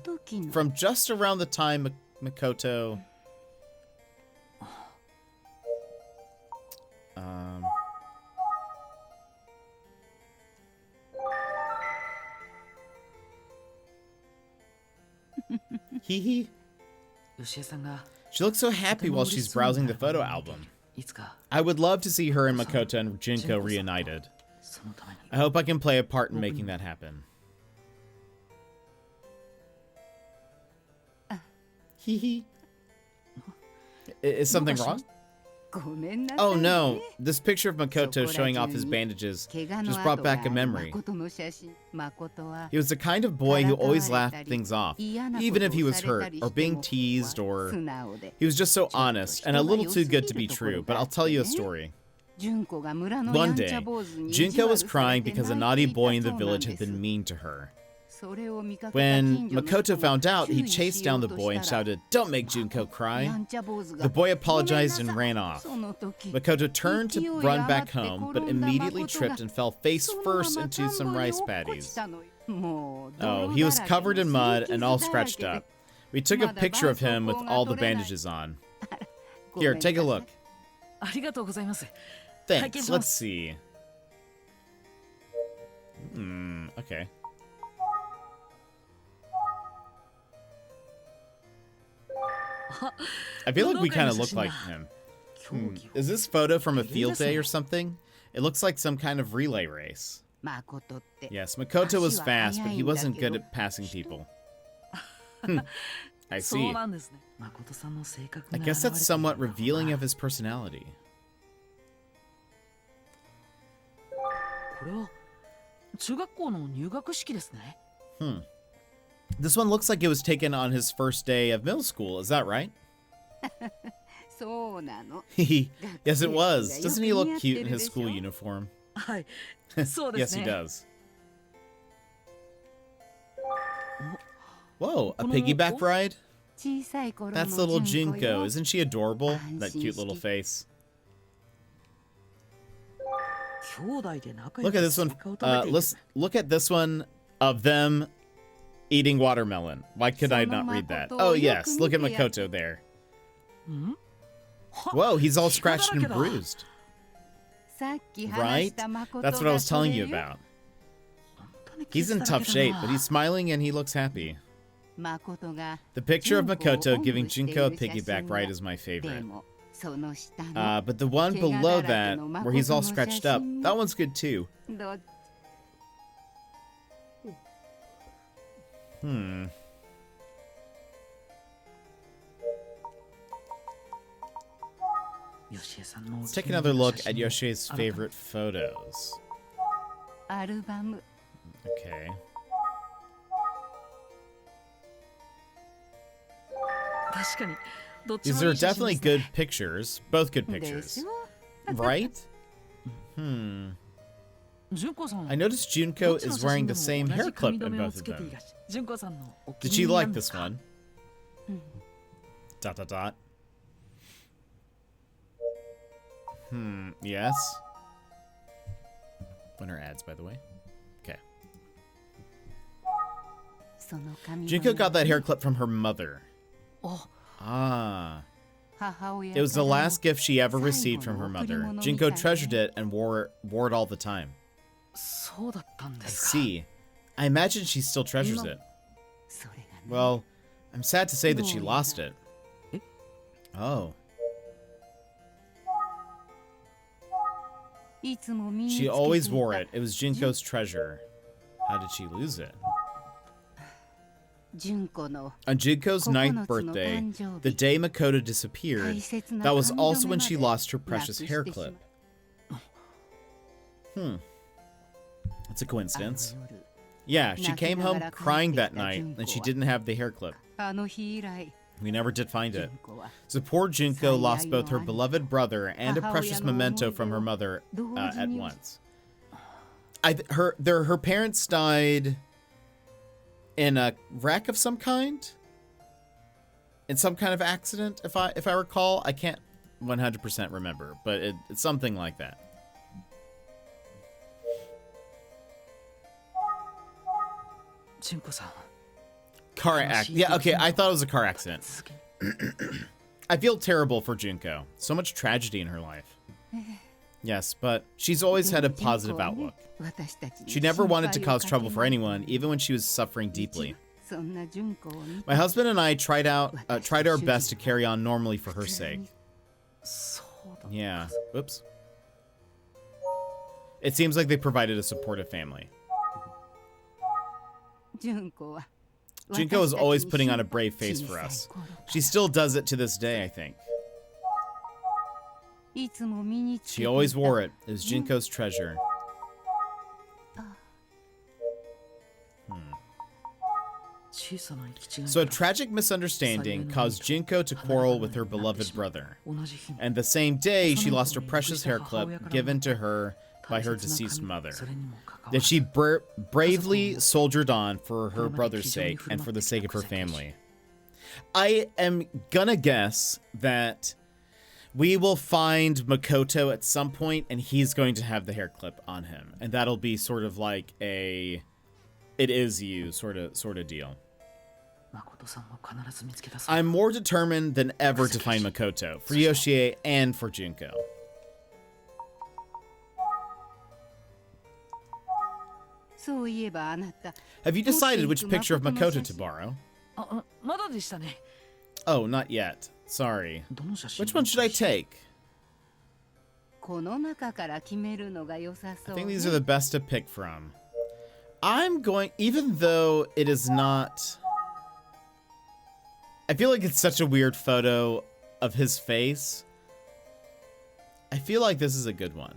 from just around the time Makoto... Hee hee. She looks so happy while she's browsing the photo album. I would love to see her and Makoto and Junko reunited. I hope I can play a part in making that happen. Hee hee. Is something wrong? Oh no, this picture of Makoto showing off his bandages just brought back a memory. He was the kind of boy who always laughed things off, even if he was hurt, or being teased, or... He was just so honest, and a little too good to be true, but I'll tell you a story. One day, Junko was crying because a naughty boy in the village had been mean to her. When Makoto found out, he chased down the boy and shouted, "Don't make Junko cry." The boy apologized and ran off. Makoto turned to run back home, but immediately tripped and fell face first into some rice paddies. Oh, he was covered in mud and all scratched up. We took a picture of him with all the bandages on. Here, take a look. Thanks, let's see. Okay. I feel like we kind of look like him. Is this photo from a field day or something? It looks like some kind of relay race. Yes, Makoto was fast, but he wasn't good at passing people. I see. I guess that's somewhat revealing of his personality. This one looks like it was taken on his first day of middle school, is that right? Yes, it was. Doesn't he look cute in his school uniform? はい。 Yes, he does. Whoa, a piggyback ride? That's little Junko. Isn't she adorable? That cute little face. Look at this one. Look at this one of them eating watermelon. Why could I not read that? Oh, yes. Look at Makoto there. Whoa, he's all scratched and bruised. Right? That's what I was telling you about. He's in tough shape, but he's smiling and he looks happy. The picture of Makoto giving Junko a piggyback ride is my favorite. But the one below that, where he's all scratched up, that one's good too. Let's take another look at Yoshie's favorite photos. Okay. These are definitely good pictures. Both good pictures. Right? I noticed Junko is wearing the same hair clip in both of them. Did she like this one? ... Yes. Winner ads, by the way. Okay. Junko got that hair clip from her mother. Ah. It was the last gift she ever received from her mother. Junko treasured it and wore it all the time. I see. I imagine she still treasures it. Well, I'm sad to say that she lost it. Oh. She always wore it. It was Junko's treasure. How did she lose it? On Junko's 9th birthday, the day Makoto disappeared, that was also when she lost her precious hair clip. That's a coincidence. Yeah, she came home crying that night, and she didn't have the hair clip. We never did find it. So poor Junko lost both her beloved brother and a precious memento from her mother at once. Her parents died in a wreck of some kind? In some kind of accident, if I recall. I can't 100% remember, but it's something like that. Car accident. Yeah, okay, I thought it was a car accident. I feel terrible for Junko. So much tragedy in her life. Yes, but she's always had a positive outlook. She never wanted to cause trouble for anyone, even when she was suffering deeply. My husband and I tried our best to carry on normally for her sake. Yeah. Whoops. It seems like they provided a supportive family. Junko is always putting on a brave face for us. She still does it to this day, I think. She always wore it. It was Junko's treasure. So a tragic misunderstanding caused Junko to quarrel with her beloved brother. And the same day, she lost her precious hair clip given to her by her deceased mother. That she bravely soldiered on for her brother's sake and for the sake of her family. I am gonna guess that we will find Makoto at some point and he's going to have the hair clip on him. And that'll be sort of like a it is you sort of deal. I'm more determined than ever to find Makoto, for Yoshie and for Junko. Have you decided which picture of Makoto to borrow? Oh, not yet. Sorry. Which one should I take? I think these are the best to pick from. I'm going, even though it is not... I feel like it's such a weird photo of his face. I feel like this is a good one.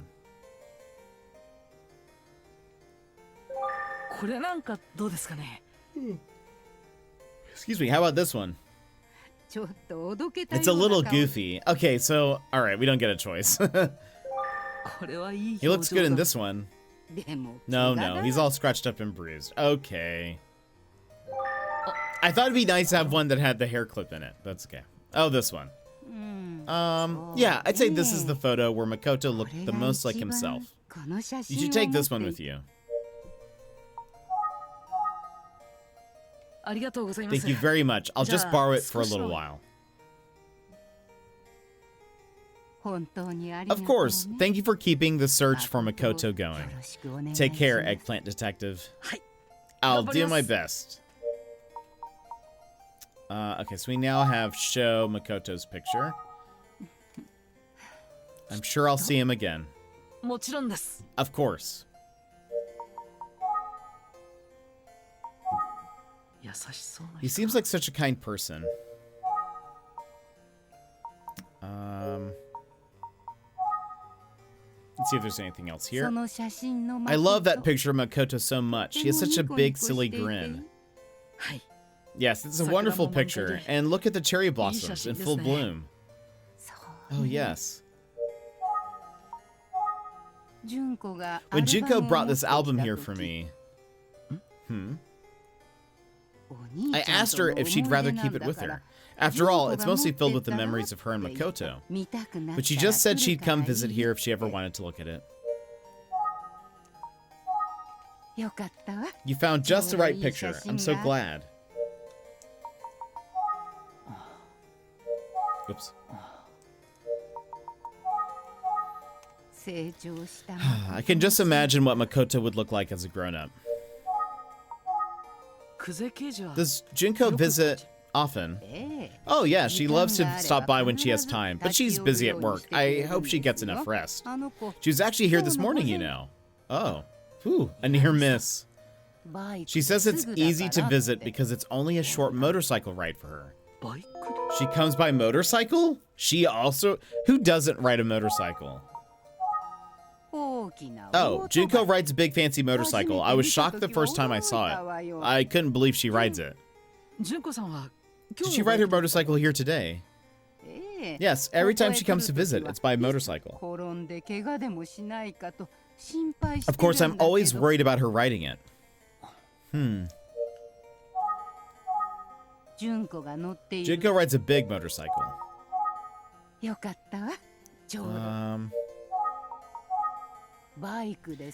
Excuse me, how about this one? It's a little goofy. Okay, so, alright, we don't get a choice. He looks good in this one. No, he's all scratched up and bruised. Okay. I thought it'd be nice to have one that had the hair clip in it. That's okay. Oh, this one. Yeah, I'd say this is the photo where Makoto looked the most like himself. You should take this one with you. Thank you very much. I'll just borrow it for a little while. Of course. Thank you for keeping the search for Makoto going. Take care, Eggplant Detective. I'll do my best. Okay, so we now have show Makoto's picture. I'm sure I'll see him again. Of course. He seems like such a kind person. Let's see if there's anything else here. I love that picture of Makoto so much. She has such a big, silly grin. Yes, it's a wonderful picture. And look at the cherry blossoms in full bloom. Oh, yes. When Junko brought this album here for me, I asked her if she'd rather keep it with her. After all, it's mostly filled with the memories of her and Makoto. But she just said she'd come visit here if she ever wanted to look at it. You found just the right picture. I'm so glad. Oops. I can just imagine what Makoto would look like as a grown-up. Does Junko visit often? Oh yeah, she loves to stop by when she has time, but she's busy at work. I hope she gets enough rest. She was actually here this morning, you know. Oh, whew, a near miss. She says it's easy to visit because it's only a short motorcycle ride for her. She comes by motorcycle? She also... Who doesn't ride a motorcycle? Oh, Junko rides a big fancy motorcycle. I was shocked the first time I saw it. I couldn't believe she rides it. Did she ride her motorcycle here today? Yes, every time she comes to visit, it's by motorcycle. Of course, I'm always worried about her riding it. Junko rides a big motorcycle.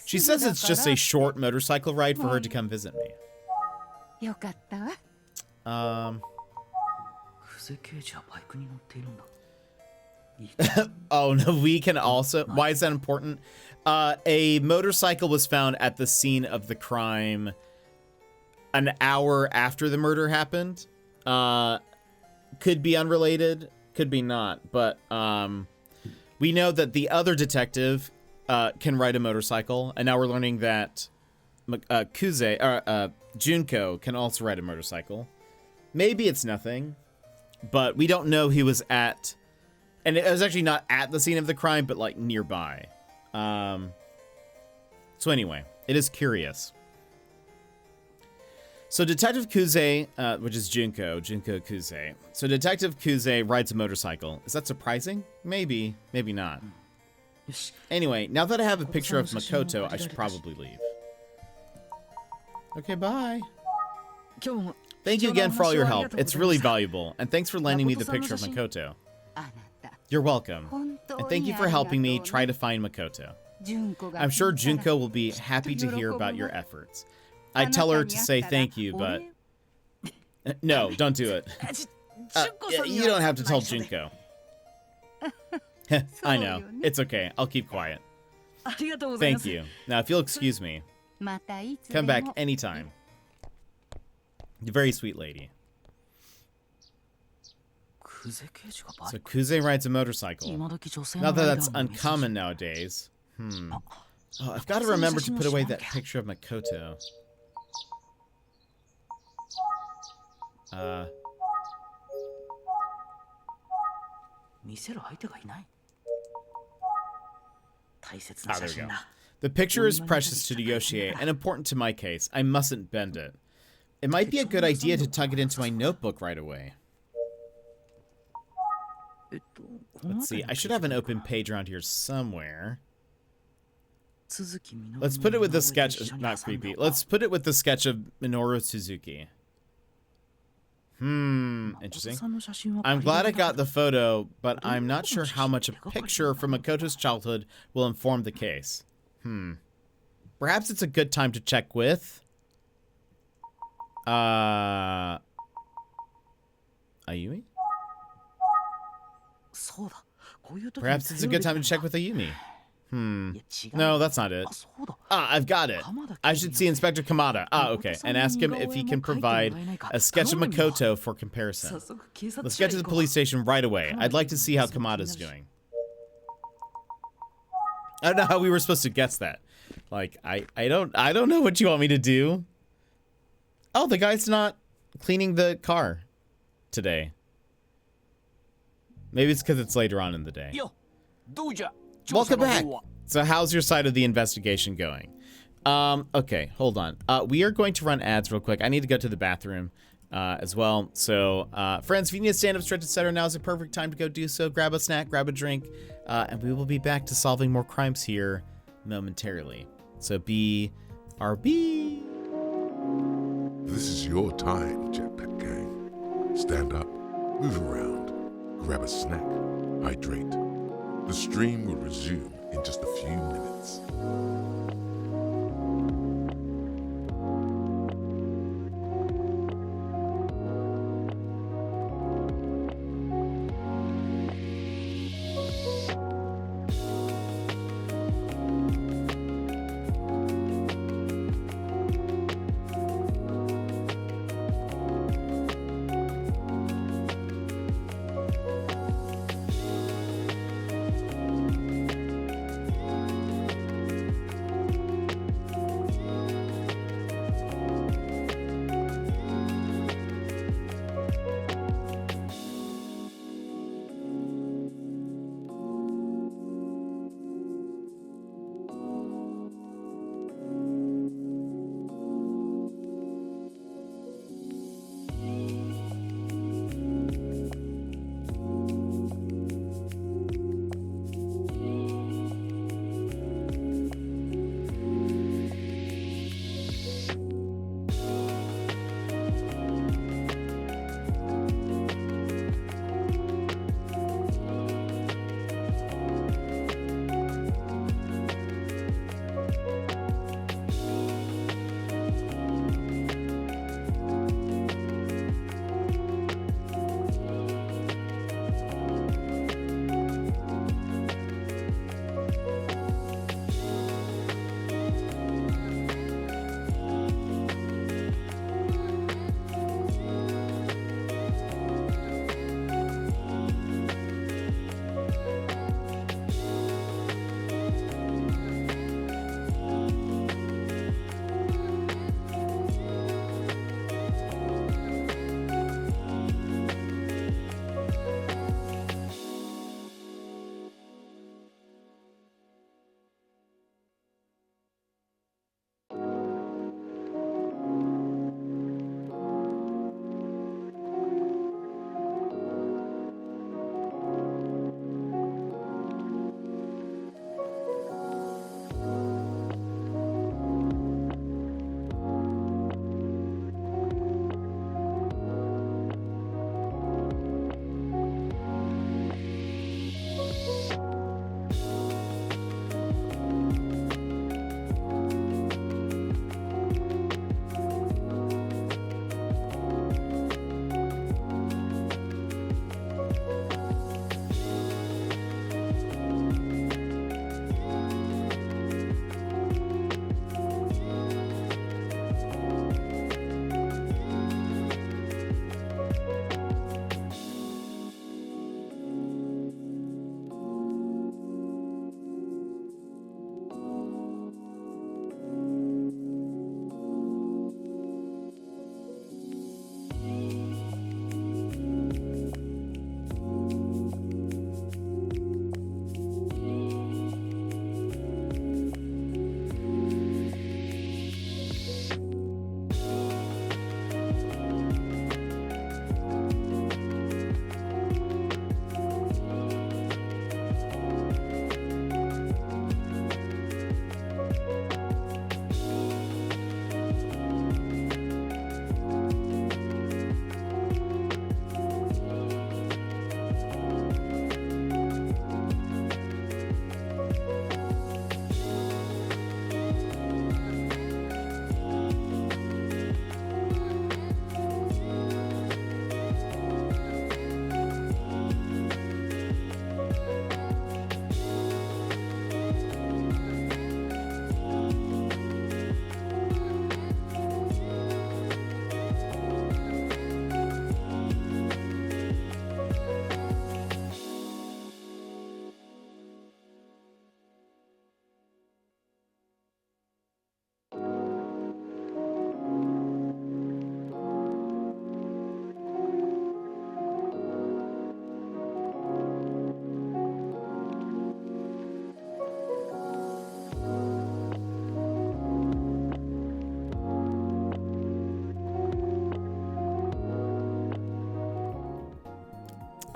She says it's just a short motorcycle ride for her to come visit me. Oh no, we can also... Why is that important? A motorcycle was found at the scene of the crime an hour after the murder happened. Could be unrelated, could be not, but we know that the other detective can ride a motorcycle, and now we're learning that Junko can also ride a motorcycle. Maybe it's nothing, but we don't know he was at, and it was actually not at the scene of the crime, but like nearby. So anyway, it is curious. So Detective Kuze, which is Junko Kuze. So Detective Kuze rides a motorcycle. Is that surprising? Maybe, maybe not. Anyway, now that I have a picture of Makoto, I should probably leave. Okay, bye. Thank you again for all your help. It's really valuable. And thanks for lending me the picture of Makoto. You're welcome. And thank you for helping me try to find Makoto. I'm sure Junko will be happy to hear about your efforts. I tell her to say thank you, but... No, don't do it. You don't have to tell Junko. I know. It's okay. I'll keep quiet. Thank you. Now, if you'll excuse me, come back anytime. You're a very sweet lady. So Kuze rides a motorcycle. Not that that's uncommon nowadays. Oh, I've got to remember to put away that picture of Makoto. Ah, there we go. The picture is precious to Yoshie and important to my case. I mustn't bend it. It might be a good idea to tuck it into my notebook right away. Let's see. I should have an open page around here somewhere. Let's put it with the sketch. Not creepy. Let's put it with the sketch of Minoru Suzuki. Interesting. I'm glad I got the photo, but I'm not sure how much a picture from Makoto's childhood will inform the case. Perhaps it's a good time to check with Ayumi? Perhaps it's a good time to check with Ayumi. No, that's not it. I've got it. I should see Inspector Kamada. Okay. And ask him if he can provide a sketch of Makoto for comparison. Let's get to the police station right away. I'd like to see how Kamada's doing. I don't know how we were supposed to guess that. Like, I don't know what you want me to do. Oh, the guy's not cleaning the car today. Maybe it's because it's later on in the day. Welcome back. So how's your side of the investigation going? Okay, hold on. We are going to run ads real quick. I need to go to the bathroom as well. So, friends, if you need to stand up, stretch, etc., now is the perfect time to go do so. Grab a snack, grab a drink, and we will be back to solving more crimes here momentarily. So BRB. This is your time, Jetpack Gang. Stand up, move around, grab a snack, hydrate. The stream will resume in just a few minutes.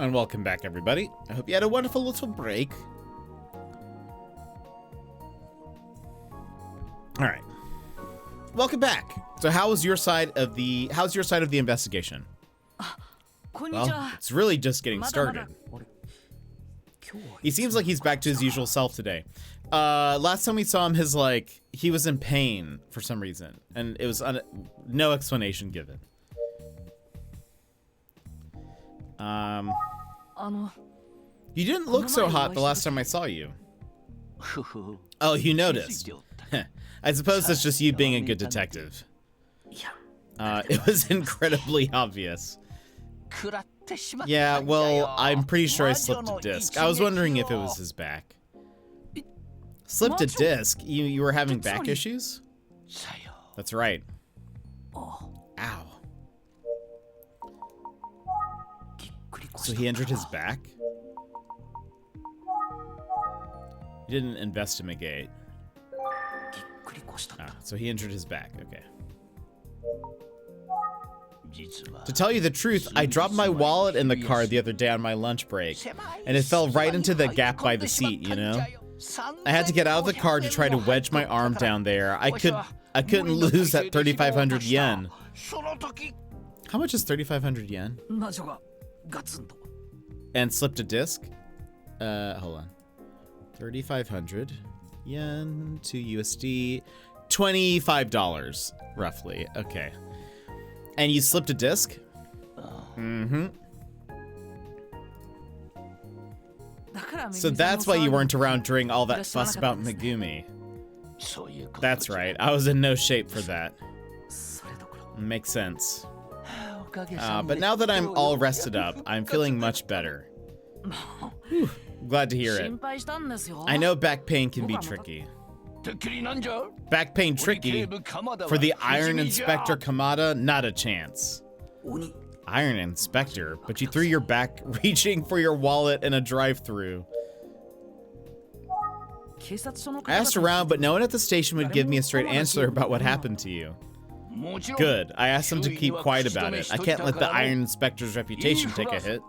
And welcome back, everybody. I hope you had a wonderful little break. All right. Welcome back. So how's your side of the investigation? Well, it's really just getting started. He seems like he's back to his usual self today. Last time we saw him, he was in pain for some reason, and it was no explanation given. You didn't look so hot the last time I saw you. Oh, you noticed. I suppose that's just you being a good detective. It was incredibly obvious. Yeah, well, I'm pretty sure I slipped a disc. I was wondering if it was his back. Slipped a disc? You were having back issues? That's right. Ow. So he injured his back? He didn't investigate. So he injured his back, okay. To tell you the truth, I dropped my wallet in the car the other day on my lunch break, and it fell right into the gap by the seat, you know? I had to get out of the car to try to wedge my arm down there. I couldn't lose that 3,500 yen. How much is 3,500 yen? And slipped a disc? Hold on. 3,500 yen to USD. $25, roughly. Okay. And you slipped a disc? Mm-hmm. So that's why you weren't around during all that fuss about Megumi. That's right. I was in no shape for that. Makes sense. But now that I'm all rested up, I'm feeling much better. Whew. Glad to hear it. I know back pain can be tricky. Back pain tricky? For the Iron Inspector Kamada, not a chance. Iron Inspector? But you threw your back reaching for your wallet in a drive-thru. I asked around, but no one at the station would give me a straight answer about what happened to you. Good. I asked them to keep quiet about it. I can't let the Iron Inspector's reputation take a hit.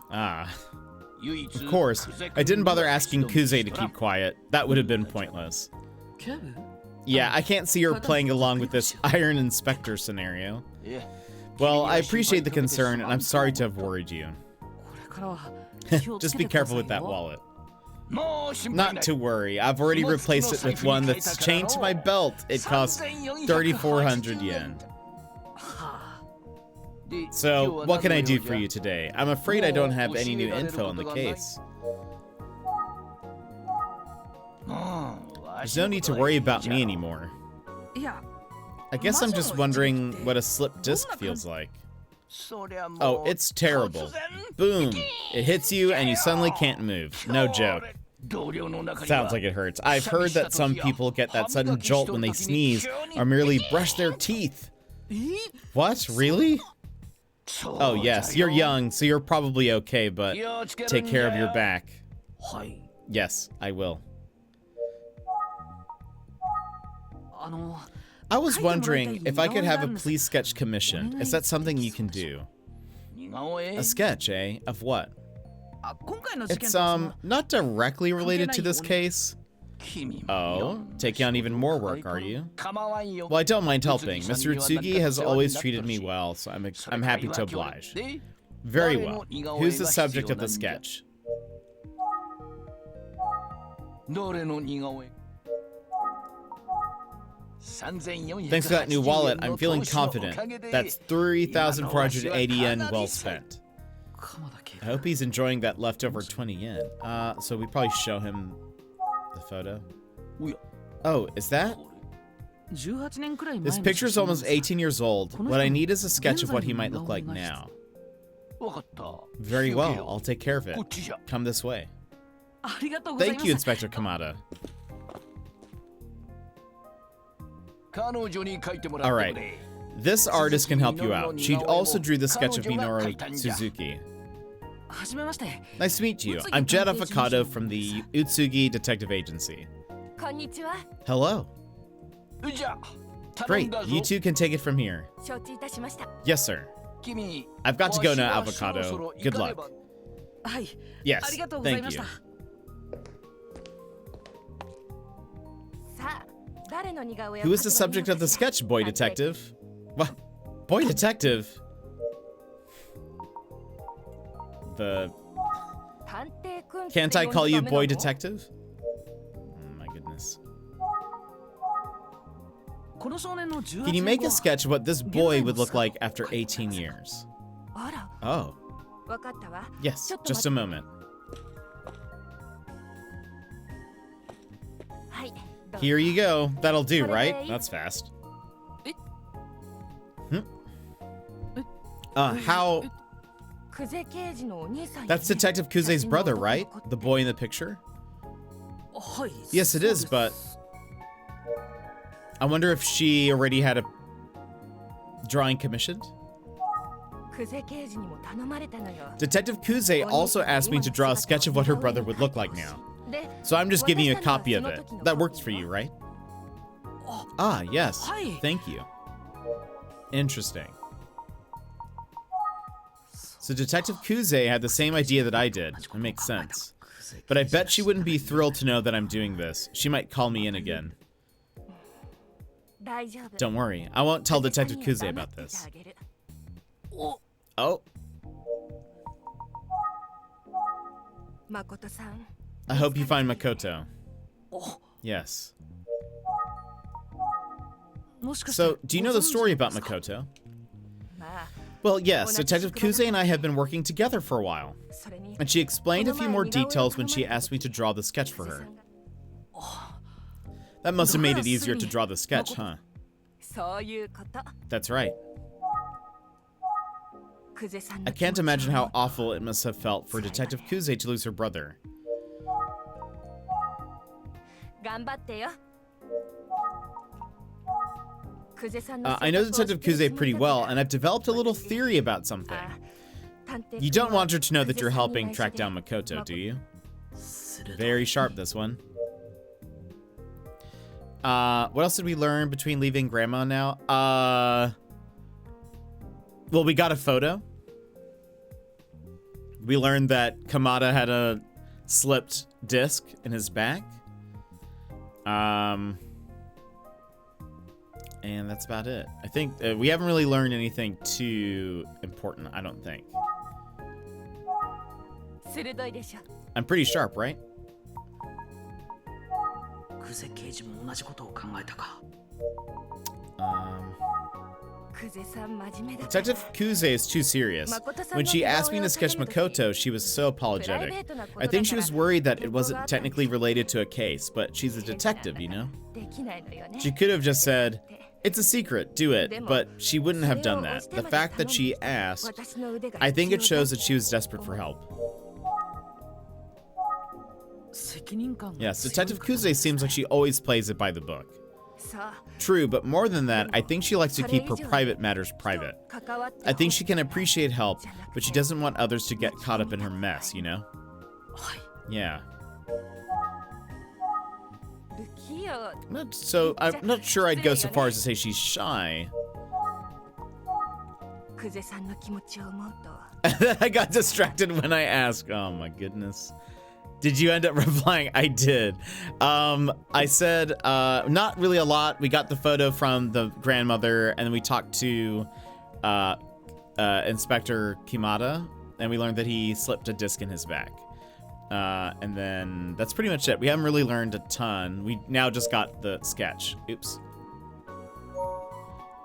Ah. Of course, I didn't bother asking Kuze to keep quiet. That would have been pointless. Yeah, I can't see her playing along with this Iron Inspector scenario. Well, I appreciate the concern, and I'm sorry to have worried you. Just be careful with that wallet. Not to worry, I've already replaced it with one that's chained to my belt. It costs 3,400 yen. So, what can I do for you today? I'm afraid I don't have any new info on the case. There's no need to worry about me anymore. I guess I'm just wondering what a slipped disc feels like. Oh, it's terrible. Boom! It hits you and you suddenly can't move. No joke. Sounds like it hurts. I've heard that some people get that sudden jolt when they sneeze or merely brush their teeth. What? Really? Oh yes, you're young, so you're probably okay, but take care of your back. Yes, I will. I was wondering if I could have a police sketch commissioned. Is that something you can do? A sketch, eh? Of what? It's, not directly related to this case. Oh, taking on even more work, are you? Well, I don't mind helping. Mr. Utsugi has always treated me well, so I'm happy to oblige. Very well. Who's the subject of the sketch? Thanks for that new wallet. I'm feeling confident. That's 3,480 yen well spent. I hope he's enjoying that leftover 20 yen. So we probably show him the photo. Oh, is that? This picture's almost 18 years old. What I need is a sketch of what he might look like now. Very well, I'll take care of it. Come this way. Thank you, Inspector Kamada. Alright, this artist can help you out. She also drew the sketch of Minoru Suzuki. Nice to meet you. I'm Jet Avocado from the Utsugi Detective Agency. Hello. Great, you two can take it from here. Yes, sir. I've got to go now, Avocado. Good luck. Yes, thank you. Who is the subject of the sketch, Boy Detective? What? Boy Detective? Can't I call you Boy Detective? Oh my goodness. Can you make a sketch of what this boy would look like after 18 years? Oh. Yes, just a moment. Here you go. That'll do, right? That's fast. How... That's Detective Kuze's brother, right? The boy in the picture? Yes, it is, but... I wonder if she already had a drawing commissioned? Detective Kuze also asked me to draw a sketch of what her brother would look like now. So I'm just giving you a copy of it. That works for you, right? Ah, yes. Thank you. Interesting. So Detective Kuze had the same idea that I did. It makes sense. But I bet she wouldn't be thrilled to know that I'm doing this. She might call me in again. Don't worry. I won't tell Detective Kuze about this. Oh. I hope you find Makoto. Yes. So, do you know the story about Makoto? Well, yes, Detective Kuze and I have been working together for a while. And she explained a few more details when she asked me to draw the sketch for her. That must have made it easier to draw the sketch, huh? That's right. I can't imagine how awful it must have felt for Detective Kuze to lose her brother. I know Detective Kuze pretty well, and I've developed a little theory about something. You don't want her to know that you're helping track down Makoto, do you? Very sharp, this one. What else did we learn between leaving Grandma now? Well, we got a photo. We learned that Kamada had a slipped disc in his back. And that's about it. I think we haven't really learned anything too important, I don't think. I'm pretty sharp, right? Detective Kuze is too serious. When she asked me to sketch Makoto, she was so apologetic. I think she was worried that it wasn't technically related to a case, but she's a detective, you know? She could have just said, "It's a secret, do it," but she wouldn't have done that. The fact that she asked, I think it shows that she was desperate for help. Yes, Detective Kuze seems like she always plays it by the book. True, but more than that, I think she likes to keep her private matters private. I think she can appreciate help, but she doesn't want others to get caught up in her mess, you know? Yeah. I'm not sure I'd go so far as to say she's shy. I got distracted when I asked. Oh my goodness. Did you end up replying? I did. I said, not really a lot. We got the photo from the grandmother, and then we talked to Inspector Kimata, and we learned that he slipped a disc in his back. And then that's pretty much it. We haven't really learned a ton. We now just got the sketch. Oops.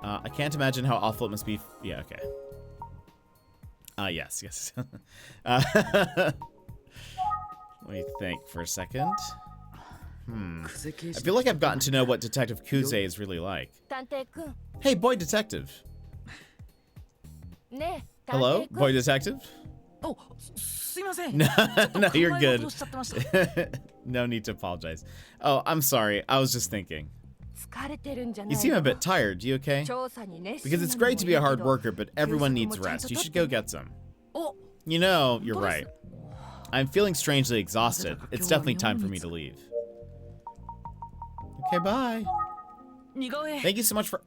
I can't imagine how awful it must be. Yeah, okay. Yes. Let me think for a second. I feel like I've gotten to know what Detective Kuze is really like. Hey, Boy Detective. Hello, Boy Detective? Oh, no, you're good. No need to apologize. Oh, I'm sorry. I was just thinking. You seem a bit tired. You okay? Because it's great to be a hard worker, but everyone needs rest. You should go get some. You know, you're right. I'm feeling strangely exhausted. It's definitely time for me to leave. Okay, bye. Thank you so much for...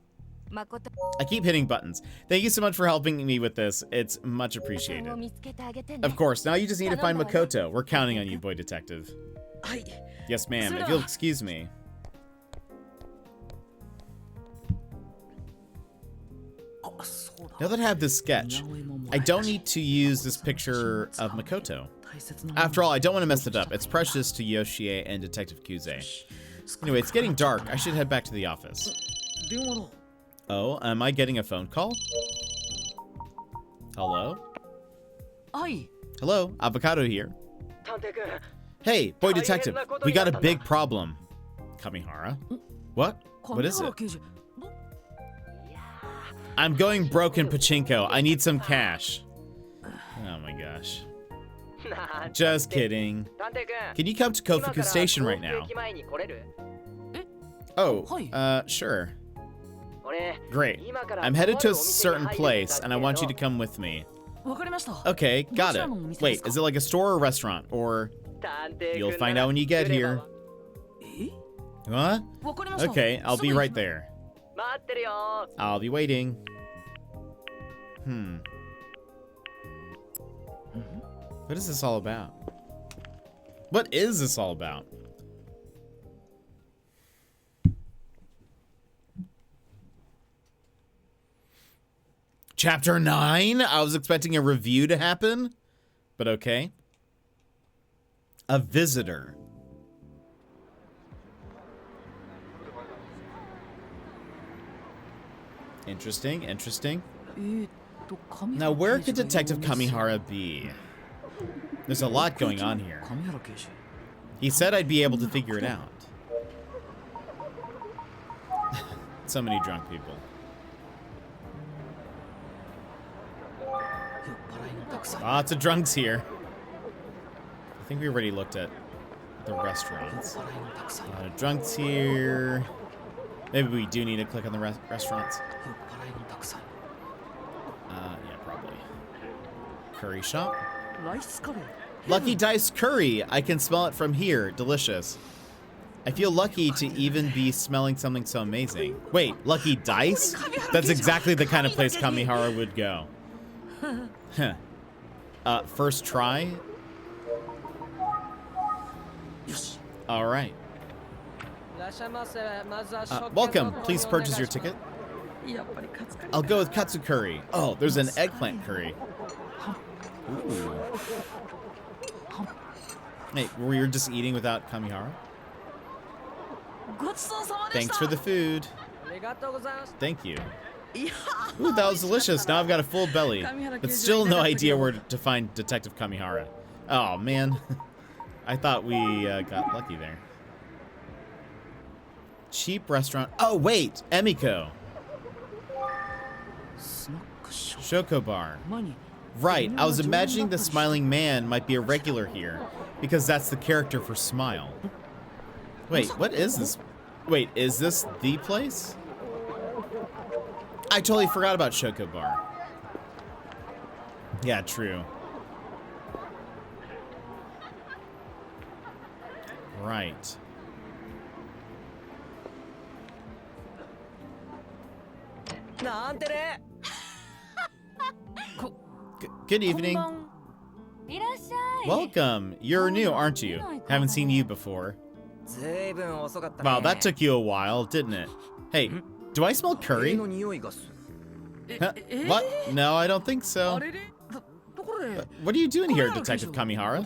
I keep hitting buttons. Thank you so much for helping me with this. It's much appreciated. Of course, now you just need to find Makoto. We're counting on you, boy detective. Yes, ma'am. If you'll excuse me. Now that I have this sketch, I don't need to use this picture of Makoto. After all, I don't want to mess it up. It's precious to Yoshie and Detective Kuze. Anyway, it's getting dark. I should head back to the office. Oh, am I getting a phone call? Hello? Hello, Avocado here. Hey, boy detective, we got a big problem. Kamihara? What? What is it? I'm going broke in pachinko. I need some cash. Oh my gosh. Just kidding. Can you come to Kofuku Station right now? Oh, sure. Great. I'm headed to a certain place, and I want you to come with me. Okay, got it. Wait, is it like a store or a restaurant? Or... You'll find out when you get here. What? Okay, I'll be right there. I'll be waiting. What is this all about? What is this all about? Chapter 9? I was expecting a review to happen, but okay. A visitor. Interesting, interesting. Now, where could Detective Kamihara be? There's a lot going on here. He said I'd be able to figure it out. So many drunk people. Lots of drunks here. I think we already looked at the restaurants. A lot of drunks here. Maybe we do need to click on the restaurants. Yeah, probably. Curry shop. Lucky Dice Curry. I can smell it from here. Delicious. I feel lucky to even be smelling something so amazing. Wait, Lucky Dice? That's exactly the kind of place Kamihara would go. Huh. First try? Alright. Welcome. Please purchase your ticket. I'll go with katsu curry. Oh, there's an eggplant curry. Ooh. Hey, were you just eating without Kamihara? Thanks for the food. Thank you. Ooh, that was delicious. Now I've got a full belly, but still no idea where to find Detective Kamihara. Oh, man. I thought we got lucky there. Cheap restaurant. Oh, wait. Emiko. Shoko bar. Right. I was imagining the smiling man might be a regular here, because that's the character for Smile. Wait, what is this? Wait, is this the place? I totally forgot about Shoko bar. Yeah, true. Right. Good evening. Welcome. You're new, aren't you? Haven't seen you before. Wow, that took you a while, didn't it? Hey, do I smell curry? Huh? What? No, I don't think so. What are you doing here, Detective Kamihara?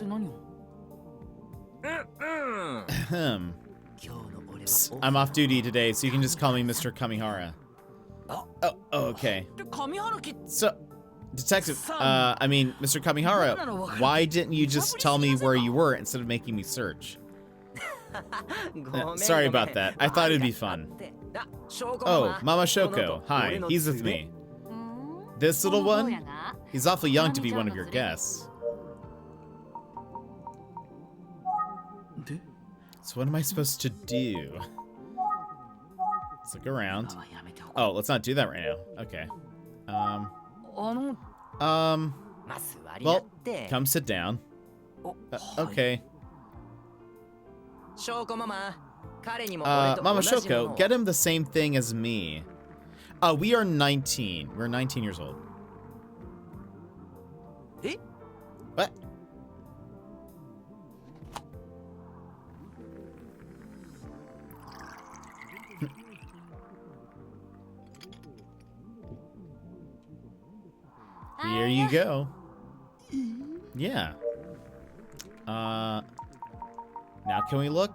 I'm off duty today, so you can just call me Mr. Kamihara. Oh, okay. So, Detective, I mean, Mr. Kamihara, why didn't you just tell me where you were instead of making me search? Sorry about that. I thought it'd be fun. Oh, Mama Shoko. Hi, he's with me. This little one? He's awfully young to be one of your guests. So what am I supposed to do? Let's look around. Oh, let's not do that right now. Okay. Well, come sit down. Okay. Mama Shoko, get him the same thing as me. We are 19. We're 19 years old. Eh? What? Here you go. Yeah. Now can we look?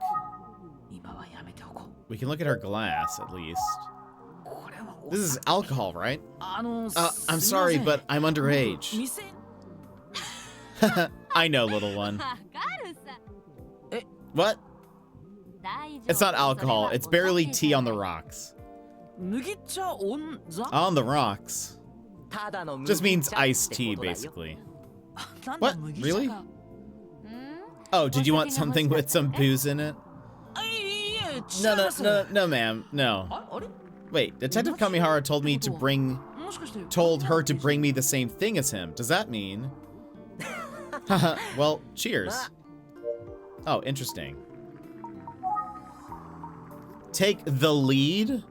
We can look at her glass at least. This is alcohol, right? I'm sorry, but I'm underage. I know, little one. What? It's not alcohol. It's barely tea on the rocks. On the rocks. Just means iced tea, basically. What? Really? Oh, did you want something with some booze in it? No, ma'am. No. Wait, Detective Kamihara told her to bring me the same thing as him. Does that mean? Well, cheers. Oh, interesting. Take the lead?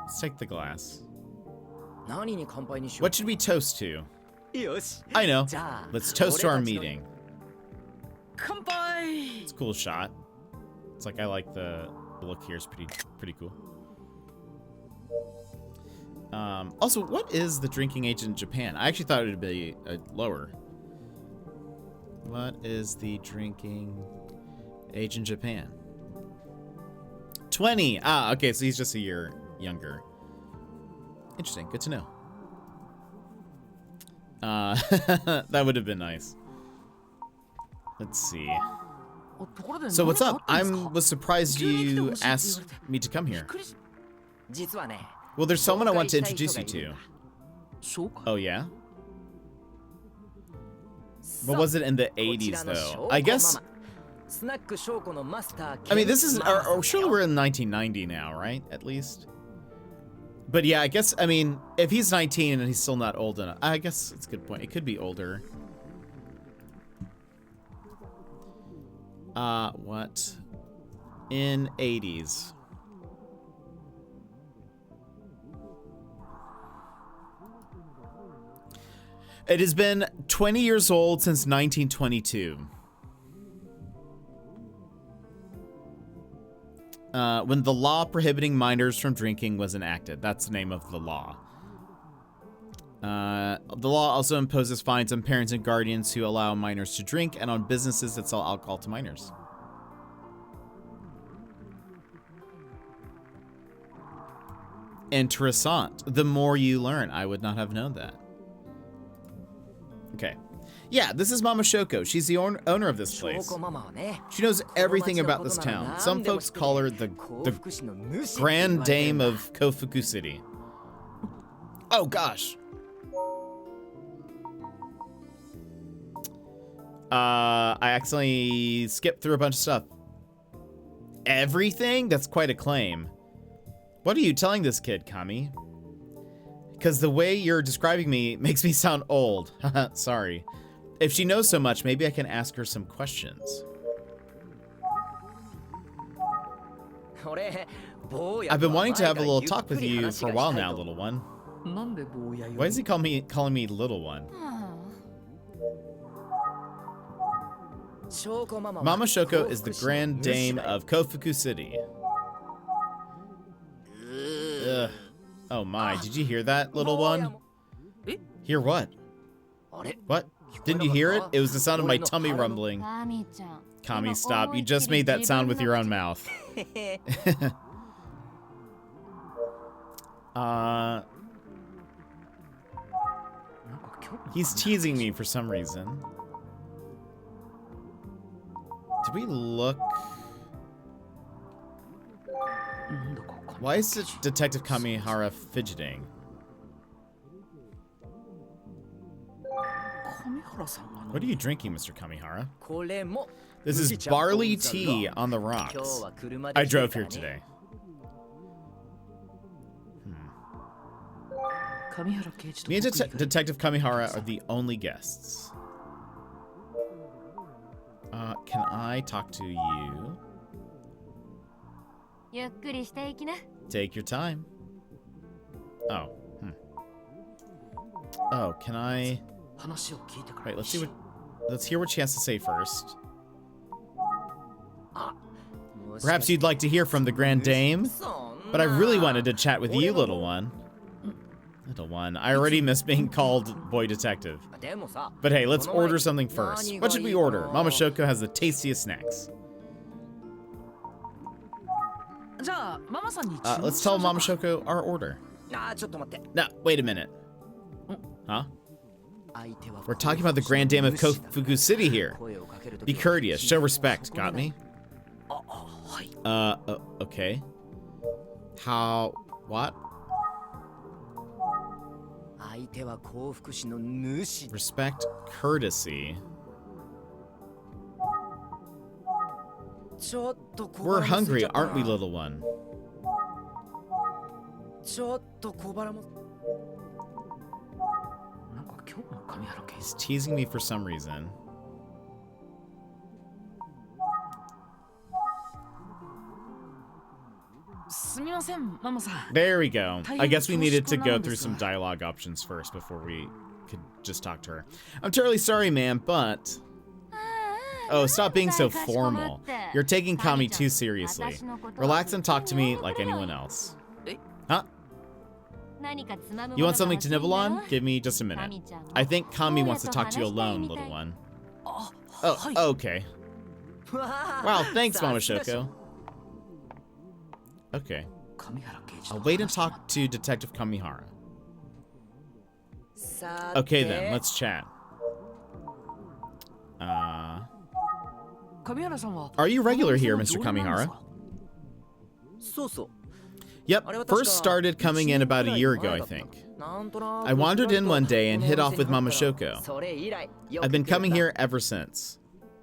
Let's take the glass. What should we toast to? I know. Let's toast to our meeting. It's a cool shot. It's like I like the look here. It's pretty cool. Also, what is the drinking age in Japan? I actually thought it would be lower. What is the drinking age in Japan? 20. Ah, okay, so he's just a year younger. Interesting. Good to know. That would have been nice. Let's see. So what's up? I was surprised you asked me to come here. Well, there's someone I want to introduce you to. Oh, yeah? What was it in the 80s, though? I guess... I mean, this is... surely we're in 1990 now, right? At least. But yeah, I guess... I mean, if he's 19 and he's still not old enough... I guess it's a good point. It could be older. What? In 80s. It has been 20 years old since 1922. When the law prohibiting minors from drinking was enacted. That's the name of the law. The law also imposes fines on parents and guardians who allow minors to drink and on businesses that sell alcohol to minors. Interessant. The more you learn. I would not have known that. Okay. Yeah, this is Mama Shoko. She's the owner of this place. She knows everything about this town. Some folks call her the Grand Dame of Kofuku City. Oh, gosh. I accidentally skipped through a bunch of stuff. Everything? That's quite a claim. What are you telling this kid, Kami? Because the way you're describing me makes me sound old. Sorry. If she knows so much, maybe I can ask her some questions. I've been wanting to have a little talk with you for a while now, little one. Why is he calling me little one? Mama Shoko is the Grand Dame of Kofuku City. Ugh. Oh my, did you hear that, little one? Hear what? What? Didn't you hear it? It was the sound of my tummy rumbling. Kami, stop. You just made that sound with your own mouth. He's teasing me for some reason. Did we look? Why is Detective Kamihara fidgeting? What are you drinking, Mr. Kamihara? This is barley tea on the rocks. I drove here today. Me and Detective Kamihara are the only guests. Can I talk to you? Take your time. Oh. Oh, can I... Wait, let's hear what she has to say first. Perhaps you'd like to hear from the Grand Dame? But I really wanted to chat with you, little one. Little one, I already miss being called Boy Detective. But hey, let's order something first. What should we order? Mama Shoko has the tastiest snacks. Let's tell Mama Shoko our order. Now, wait a minute. Huh? We're talking about the Grand Dame of Kofuku City here. Be courteous, show respect. Got me? Okay. How... what? Respect, courtesy. We're hungry, aren't we, little one? He's teasing me for some reason. There we go. I guess we needed to go through some dialogue options first before we could just talk to her. I'm terribly sorry, ma'am, but... Oh, stop being so formal. You're taking Kami too seriously. Relax and talk to me like anyone else. Huh? You want something to nibble on? Give me just a minute. I think Kami wants to talk to you alone, little one. Oh, okay. Wow, thanks, Mama Shoko. Okay. I'll wait and talk to Detective Kamihara. Okay then, let's chat. Are you regular here, Mr. Kamihara? Yep, first started coming in about a year ago, I think. I wandered in one day and hit off with Mama Shoko. I've been coming here ever since.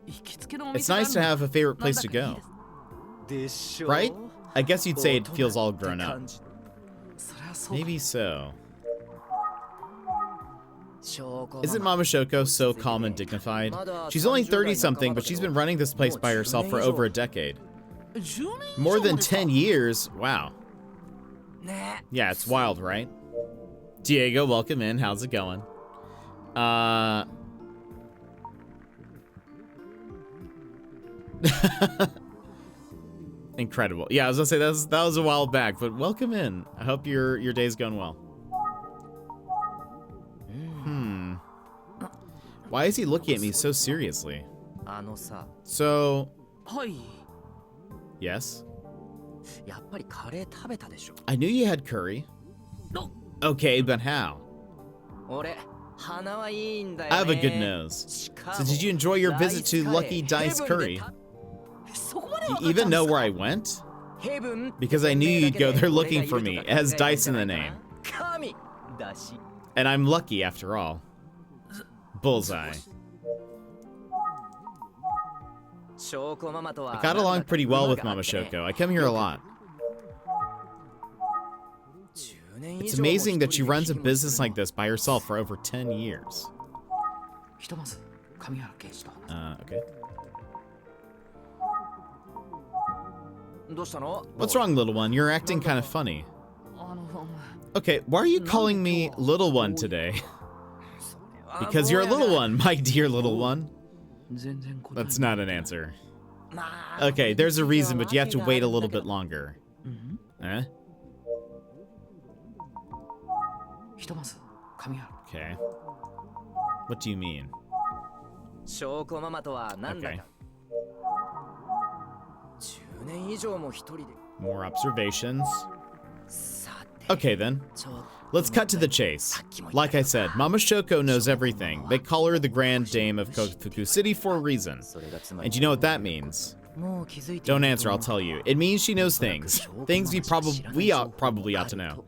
It's nice to have a favorite place to go. Right? I guess you'd say it feels all grown up. Maybe so. Isn't Mama Shoko so calm and dignified? She's only 30-something, but she's been running this place by herself for over a decade. More than 10 years? Wow. Yeah, it's wild, right? Diego, welcome in. How's it going? Incredible. Yeah, I was gonna say that was a while back, but welcome in. I hope your day's going well. Why is he looking at me so seriously? So... Yes? I knew you had curry. Okay, but how? I have a good nose. So did you enjoy your visit to Lucky Dice Curry? You even know where I went? Because I knew you'd go there looking for me. It has dice in the name. And I'm lucky after all. Bullseye. I got along pretty well with Mama Shoko. I come here a lot. It's amazing that she runs a business like this by herself for over 10 years. Okay. What's wrong, little one? You're acting kind of funny. Okay, why are you calling me little one today? Because you're a little one, my dear little one. That's not an answer. Okay, there's a reason, but you have to wait a little bit longer. Eh? Okay. What do you mean? Okay. More observations. Okay then. Let's cut to the chase. Like I said, Mama Shoko knows everything. They call her the Grand Dame of Kofuku City for a reason. And you know what that means? Don't answer, I'll tell you. It means she knows things. Things we probably ought to know.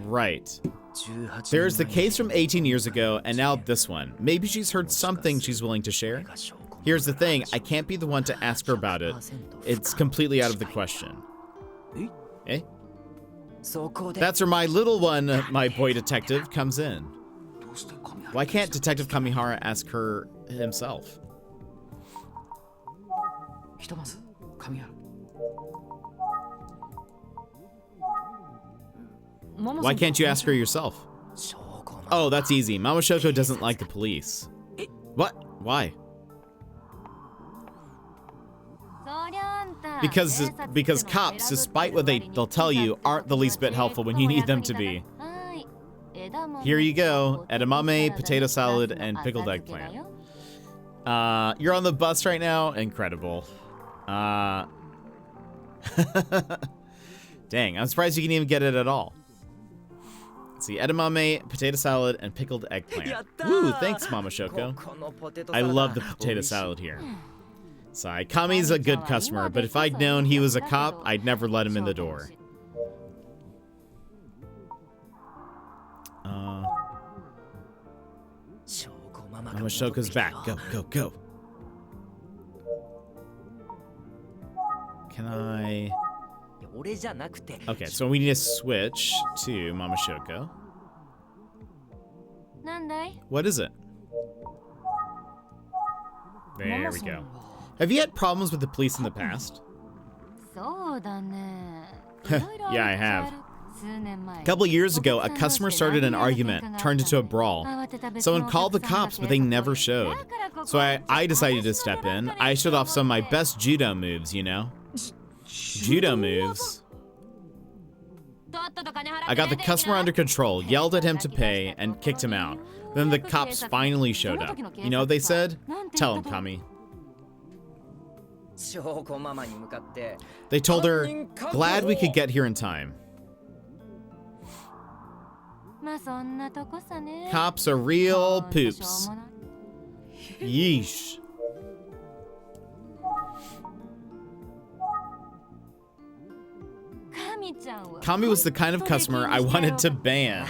Right. There's the case from 18 years ago, and now this one. Maybe she's heard something she's willing to share. Here's the thing, I can't be the one to ask her about it. It's completely out of the question. Eh? That's where my little one, my boy detective, comes in. Why can't Detective Kamihara ask her himself? Why can't you ask her yourself? Oh, that's easy. Mama Shoko doesn't like the police. What? Why? Because cops, despite what they'll tell you, aren't the least bit helpful when you need them to be. Here you go. Edamame, potato salad, and pickled eggplant. You're on the bus right now? Incredible. Dang, I'm surprised you can even get it at all. Let's see, edamame, potato salad, and pickled eggplant. Woo, thanks, Mama Shoko. I love the potato salad here. Sorry, Kami's a good customer, but if I'd known he was a cop, I'd never let him in the door. Mama Shoko's back. Go, go, go. Can I... Okay, so we need to switch to Mama Shoko. What is it? There we go. Have you had problems with the police in the past? Yeah, I have. A couple years ago, a customer started an argument, turned into a brawl. Someone called the cops, but they never showed. So I decided to step in. I showed off some of my best judo moves, you know? Judo moves. I got the customer under control, yelled at him to pay, and kicked him out. Then the cops finally showed up. You know what they said? Tell him, Kami. They told her, glad we could get here in time. Cops are real poops. Yeesh. Kami was the kind of customer I wanted to ban.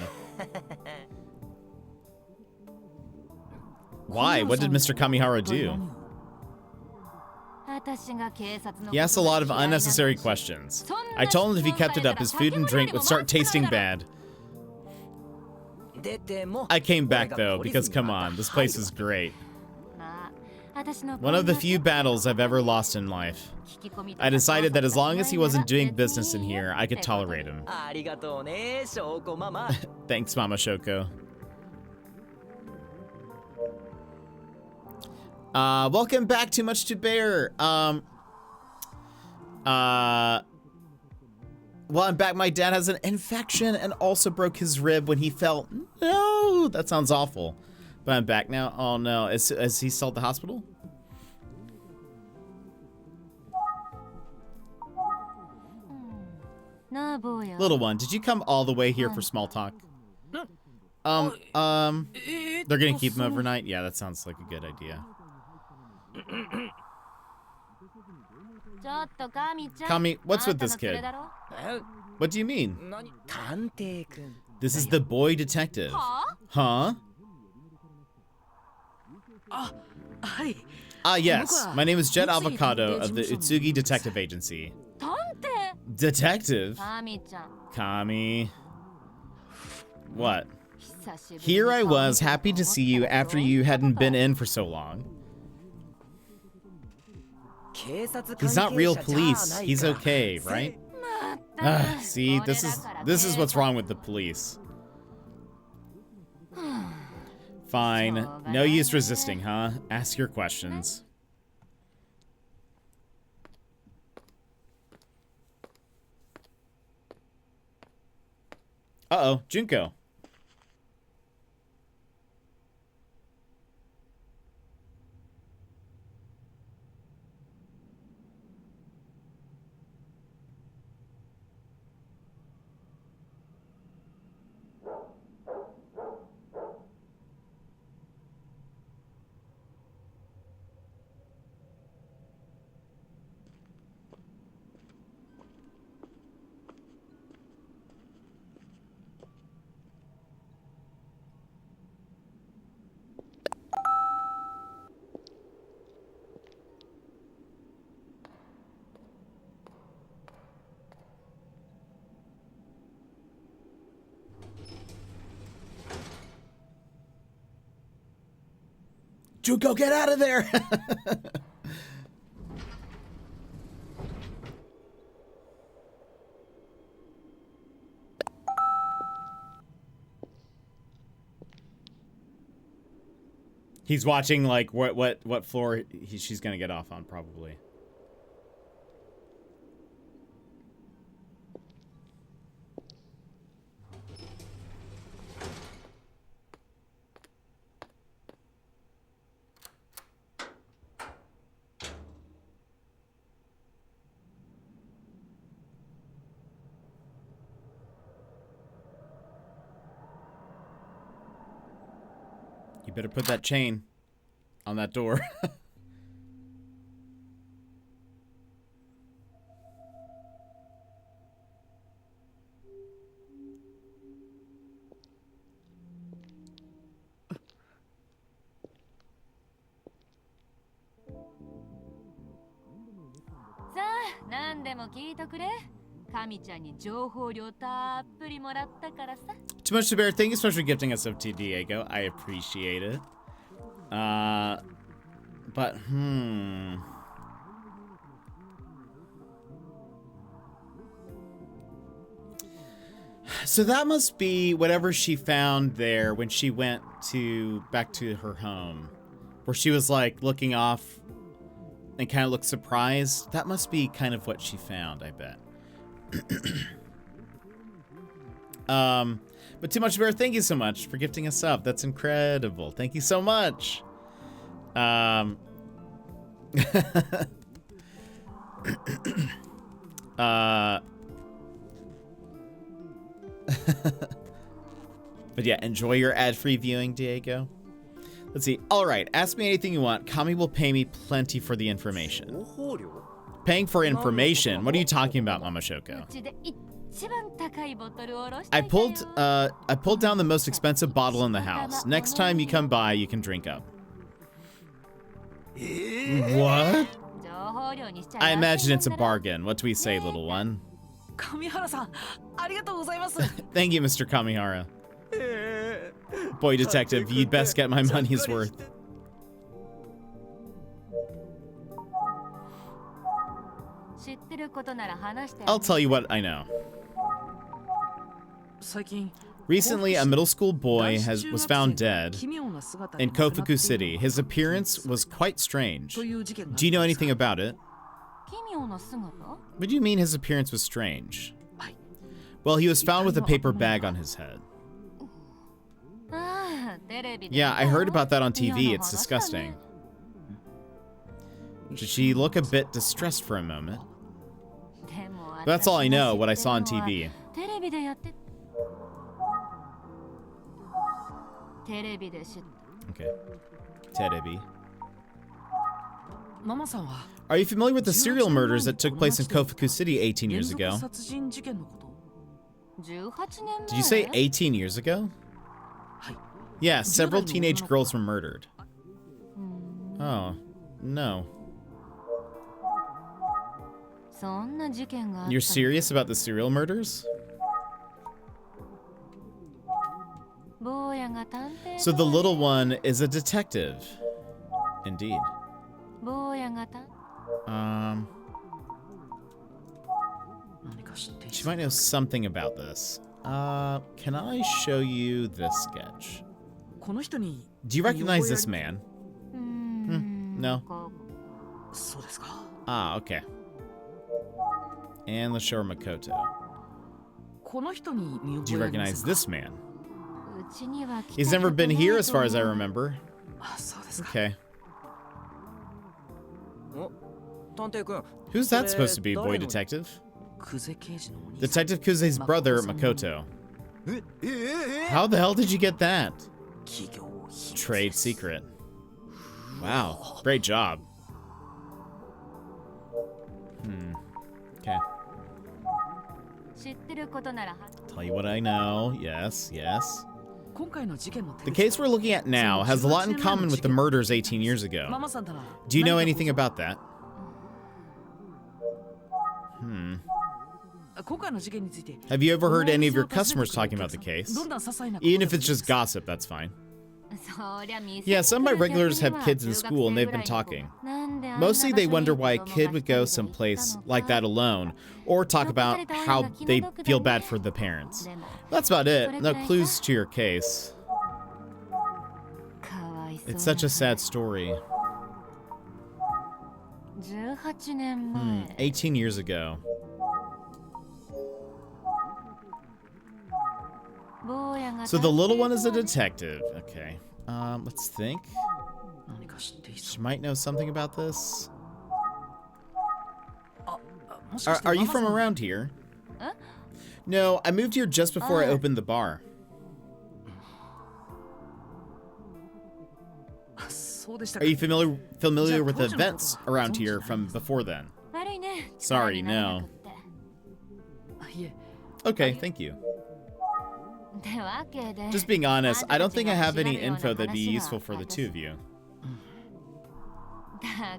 Why? What did Mr. Kamihara do? He asked a lot of unnecessary questions. I told him if he kept it up, his food and drink would start tasting bad. I came back though, because come on, this place is great. One of the few battles I've ever lost in life. I decided that as long as he wasn't doing business in here, I could tolerate him. Thanks, Mama Shoko. Welcome back to Much to Bear. Well, I'm back. My dad has an infection and also broke his rib when he fell. No, that sounds awful. But I'm back now. Oh no, is he still at the hospital? Little one, did you come all the way here for small talk? They're gonna keep him overnight? Yeah, that sounds like a good idea. Kami, what's with this kid? What do you mean? This is the boy detective. Huh? Yes. My name is Jet Avocado of the Utsugi Detective Agency. Detective? Kami. What? Here I was, happy to see you after you hadn't been in for so long. He's not real police. He's okay, right? See, this is what's wrong with the police. Fine. No use resisting, huh? Ask your questions. Uh-oh, Junko. Junko, get out of there! He's watching like what floor she's gonna get off on, probably. You better put that chain on that door. Too much to bear. Thank you so much for gifting us up to Diego. I appreciate it. But so that must be whatever she found there when she went back to her home, where she was like looking off and kind of looked surprised. That must be kind of what she found, I bet. But Too Much Bear, thank you so much for gifting us up. That's incredible. Thank you so much. But yeah, enjoy your ad-free viewing, Diego. Let's see. All right, ask me anything you want. Kami will pay me plenty for the information. Paying for information? What are you talking about, Mama Shoko? I pulled down the most expensive bottle in the house. Next time you come by, you can drink up. What? I imagine it's a bargain. What do we say, little one? Thank you, Mr. Kamihara. Boy detective, you'd best get my money's worth. I'll tell you what I know. Recently, a middle school boy was found dead in Kofuku City. His appearance was quite strange. Do you know anything about it? What do you mean his appearance was strange? Well, he was found with a paper bag on his head. Yeah, I heard about that on TV. It's disgusting. Did she look a bit distressed for a moment? That's all I know, what I saw on TV. Okay. Terebi. Are you familiar with the serial murders that took place in Kofuku City 18 years ago? Did you say 18 years ago? Yeah, several teenage girls were murdered. Oh, no. You're serious about the serial murders? So the little one is a detective. Indeed. She might know something about this. Can I show you this sketch? Do you recognize this man? No? Ah, okay. And let's show her Makoto. Do you recognize this man? He's never been here as far as I remember. Okay. Who's that supposed to be, boy detective? Detective Kuze's brother, Makoto. How the hell did you get that? Trade secret. Wow, great job. Okay. Tell you what I know. Yes, yes. The case we're looking at now has a lot in common with the murders 18 years ago. Do you know anything about that? Have you ever heard any of your customers talking about the case? Even if it's just gossip, that's fine. Yeah, some of my regulars have kids in school and they've been talking. Mostly they wonder why a kid would go someplace like that alone, or talk about how they feel bad for the parents. That's about it. No clues to your case. It's such a sad story. 18年前 18 years ago. 坊やが So the little one is a detective. Okay. Let's think. She might know something about this. Are you from around here? Huh? No, I moved here just before I opened the bar. Are you familiar with the events around here from before then? 悪いね Sorry, no. Okay, thank you. ってわけで Just being honest, I don't think I have any info that'd be useful for the two of you.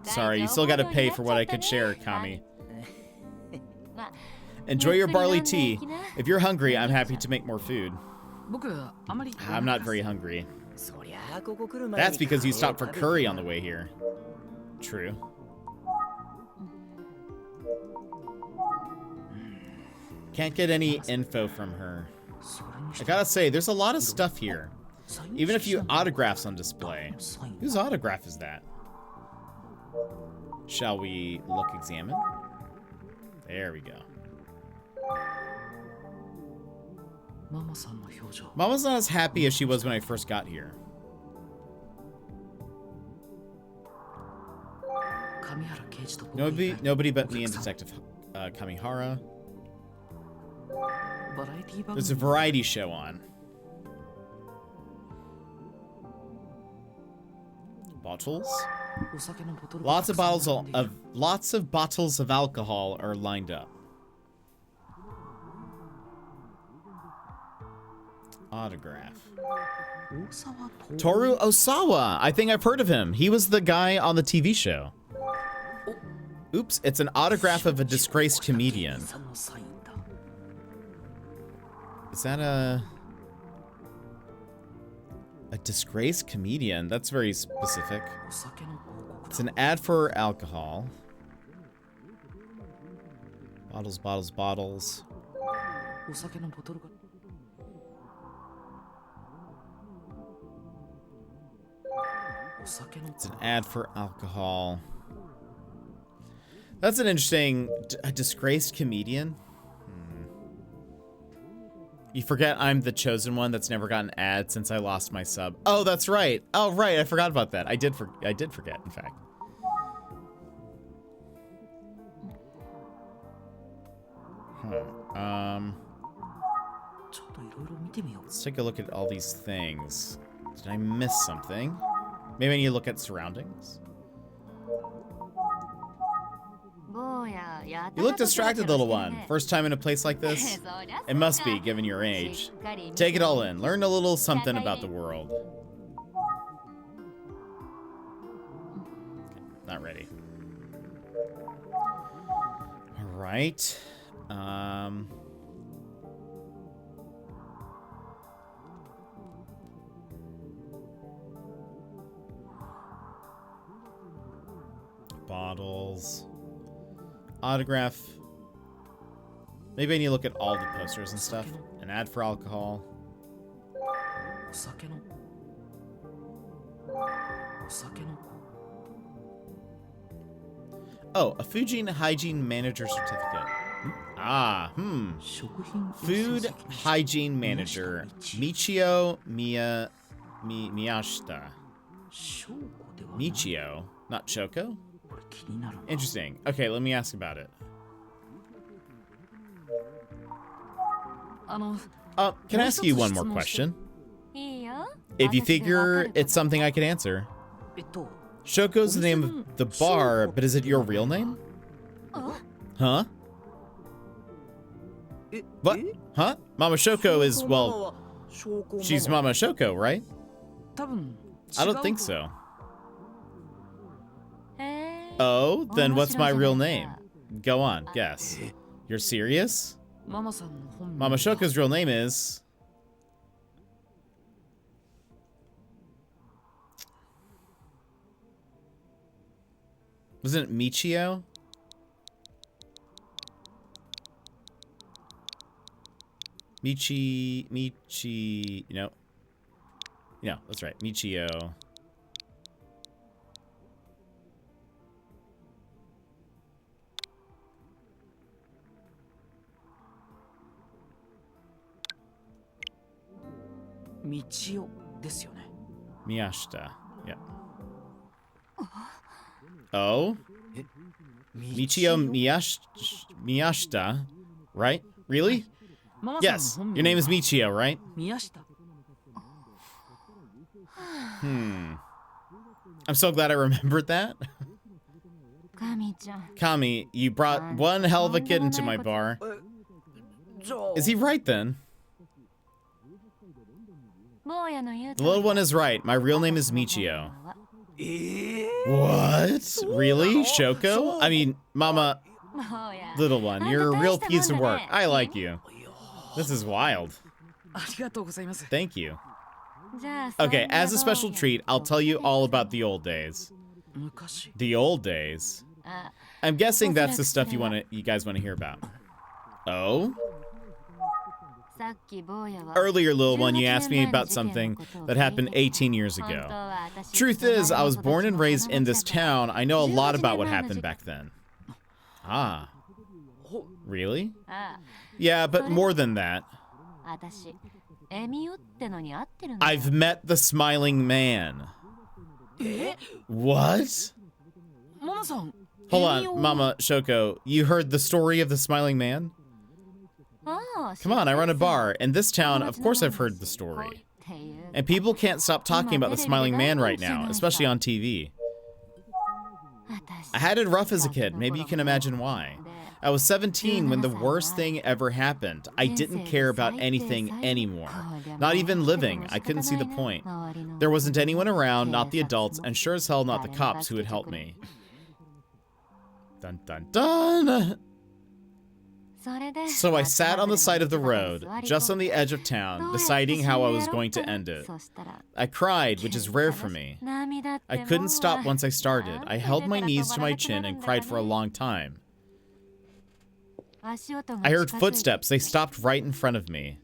Sorry, you still gotta pay for what I could share, Kami. Enjoy your barley tea. If you're hungry, I'm happy to make more food. I'm not very hungry. That's because you stopped for curry on the way here. True. Can't get any info from her. I gotta say, there's a lot of stuff here. Even a few autographs on display. Whose autograph is that? Shall we examine? There we go. Mama's not as happy as she was when I first got here. Nobody but me and Detective Kamihara. There's a variety show on. Bottles? Lots of bottles of alcohol are lined up. Autograph. Toru Osawa. I think I've heard of him. He was the guy on the TV show. Oops, it's an autograph of a disgraced comedian. Is that a disgraced comedian? That's very specific. It's an ad for alcohol. Bottles, bottles, bottles. It's an ad for alcohol. That's an interesting... A disgraced comedian? You forget I'm the chosen one that's never gotten ad since I lost my sub. Oh, that's right. Oh, right. I forgot about that. I did forget, in fact. Let's take a look at all these things. Did I miss something? Maybe I need to look at surroundings. You look distracted, little one. First time in a place like this? It must be, given your age. Take it all in. Learn a little something about the world. Not ready. All right. Bottles. Autograph. Maybe I need to look at all the posters and stuff. An ad for alcohol. Oh, a food hygiene manager certificate. Food hygiene manager. Michio Miyashita. Michio, not Choco? Interesting. Okay, let me ask about it. Can I ask you one more question? If you figure it's something I could answer. Shoko's the name of the bar, but is it your real name? Huh? What? Huh? Mama Shoko is, well, she's Mama Shoko, right? I don't think so. Oh, then what's my real name? Go on, guess. You're serious? Mama Shoko's real name is... Wasn't it Michio? Michi, no, that's right, Michio. Michio ですよね。 Miyashita. Yep. Oh? Michio Miyashita, right? Really? Yes. Your name is Michio, right? 宮下。 I'm so glad I remembered that. カミちゃん Kami, you brought one hell of a kid into my bar. じゃあ Is he right then? 坊やの言う The little one is right. My real name is Michio. ええ What? Really? Shoko? I mean, Mama, 坊や little one, you're a real piece of work. I like you. This is wild. ありがとうございます。 Thank you. じゃあ Okay, as a special treat, I'll tell you all about the old days. 昔 The old days? あ I'm guessing that's the stuff you guys want to hear about. Oh? さっき坊やは Earlier, little one, you asked me about something that happened 18 years 本当 ago. は私 Truth is, I was born and raised in this town. I know a lot about what happened back then. Ah. Really? あ Yeah, but more than that. 私エミオってのに合ってるんだ I've met the smiling man. え What? ママさん Hold on, Mama Shoko. You heard the story of the smiling man? ああ Come on, I run a bar. In this town, of course I've heard the っ story. ていう And people can't stop talking about the smiling man right now, especially on TV. 私 I had it rough as a kid. Maybe you can imagine why. I was 17 when the worst thing ever happened. I didn't care about anything anymore. Not even living. I couldn't see the point. There wasn't anyone around, not the adults, and sure as hell not the cops who would help me. Dun dun dun! それで So I sat on the side of the road, just on the edge of town, deciding how I was going to end it. そしたら I cried, which is rare for me. 涙って I couldn't stop once I started. I held my knees to my chin and cried for a long time. 足音が I heard 近づいて footsteps. They stopped right in front of me.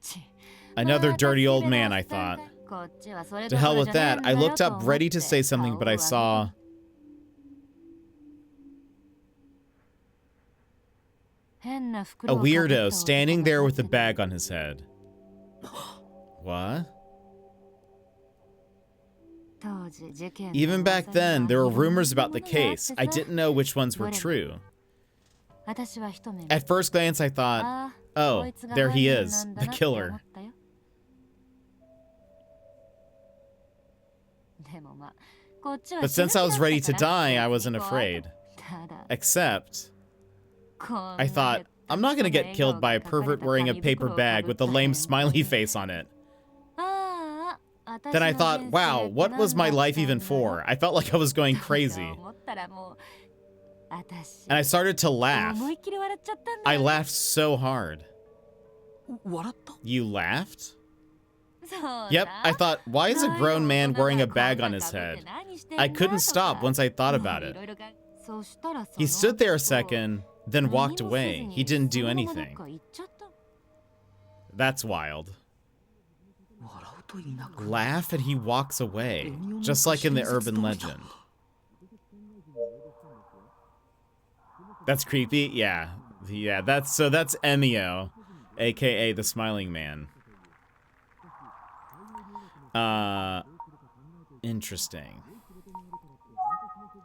ち Another dirty old man, I thought. こっちはそれ To どこ hell ろ with じゃねえ that. ん I だよ looked と up, 思って ready to say something, but I 顔を上げ saw 変な a 袋をかぶった weirdo 男 standing が there with 立 a ってる bag on his head. What? 当時事件の Even back 噂に then, は there were いろんな rumors about the ものがあって case. さ I didn't know which ones were true. 私は一目見 At first glance, I thought, ああ oh, こいつが there 犯 he 人 is, なんだ the なって思 killer. ったよでもまあこっちは But 死ぬ since I was 気だった ready to から die, I wasn't 怖い afraid. ただ Except, こんな I thought, I'm not gonna get killed by a pervert wearing a paper bag with a lame smiley face on it. ああ Then I thought, wow, what was my life even for? I felt like I was going crazy. 思ったらもう私 And I started to laugh. 思いっきり笑っちゃったんだ I laughed so hard. 笑った You laughed? そうだ Yep, I thought, why is a grown man wearing a bag on his head? I couldn't stop once I thought about it. He stood there a second, then walked away. He didn't do anything. That's wild. 笑うといなく Laugh and he walks away, just like in the urban legend. That's creepy? Yeah. Yeah, that's Emio, aka the Smiling Man. Interesting.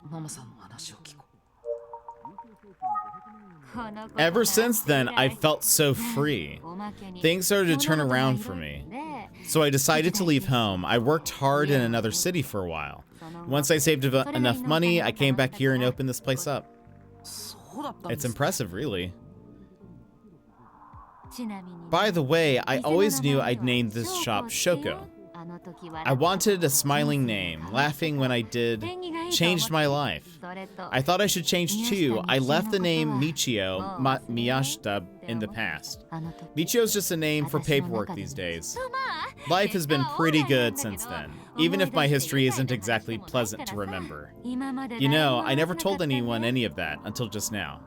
ママさんの話を聞こ Ever since then, I felt so free. Things started to turn around for me. So I decided to leave home. I worked hard in another city for a while. Once I saved enough money, I came back here and opened this place up. うそうだったん It's です impressive, really. ちなみに By the way, I always knew I'd named this shop Shoko. あの時 I wanted a smiling name. Laughing when I did changed my life. それと I thought I should change too. I left the name Michio Miyashita in the past. あの時 Michio's just a name for paperwork these days. Life has been pretty good since then, even if my history isn't exactly pleasant to remember. 今まで You know, 誰 I も never 話さな told かったね anyone any of that until just now.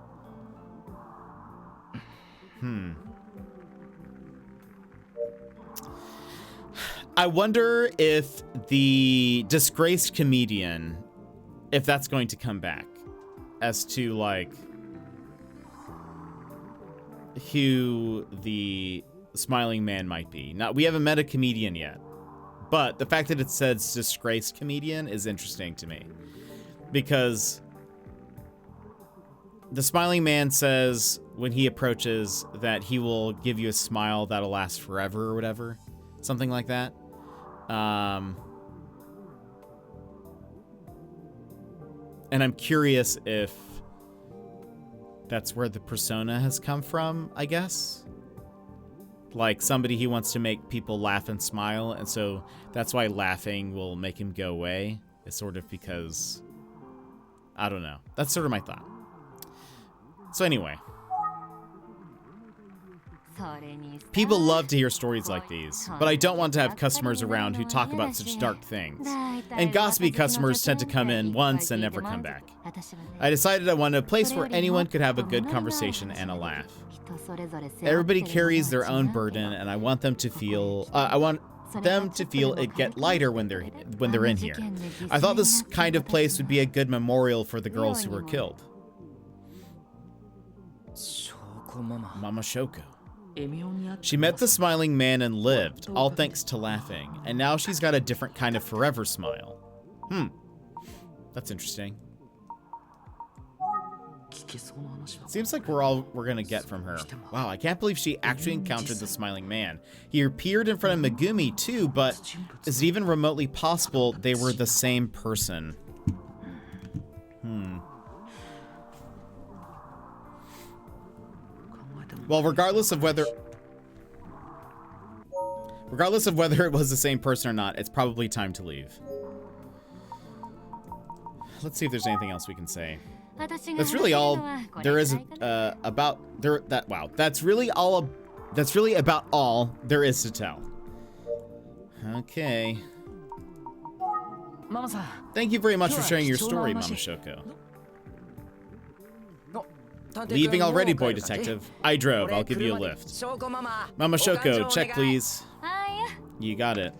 I wonder if the disgraced comedian, if that's going to come back, as to like who the smiling man might be. Now, we haven't met a comedian yet, but the fact that it says disgraced comedian is interesting to me, because the smiling man says when he approaches that he will give you a smile that'll last forever or whatever, something like that. And I'm curious if that's where the persona has come from, I guess. Like somebody he wants to make people laugh and smile, and so that's why laughing will make him go away. It's sort of because, I don't know. That's sort of my thought. So anyway. People love to hear stories like these, but I don't want to have customers around who talk about such dark things. And gossipy customers tend to come in once and never come back. I decided I wanted a place where anyone could have a good conversation and a laugh. Everybody carries their own burden, and I want them to feel it get lighter when they're in here. I thought this kind of place would be a good memorial for the girls who were killed. Mama Shoko. She met the smiling man and lived, all thanks to laughing. And now she's got a different kind of forever smile. That's interesting. Seems like we're gonna get from her. Wow, I can't believe she actually encountered the smiling man. He appeared in front of Megumi too, but is it even remotely possible they were the same person? Well, regardless of whether it was the same person or not, it's probably time to leave. Let's see if there's anything else we can say. That's really all there is that's really about all there is to tell. Okay. Thank you very much for sharing your story, Mama Shoko. Leaving already, boy detective. I drove. I'll give you a lift. Mama Shoko, check please. You got it.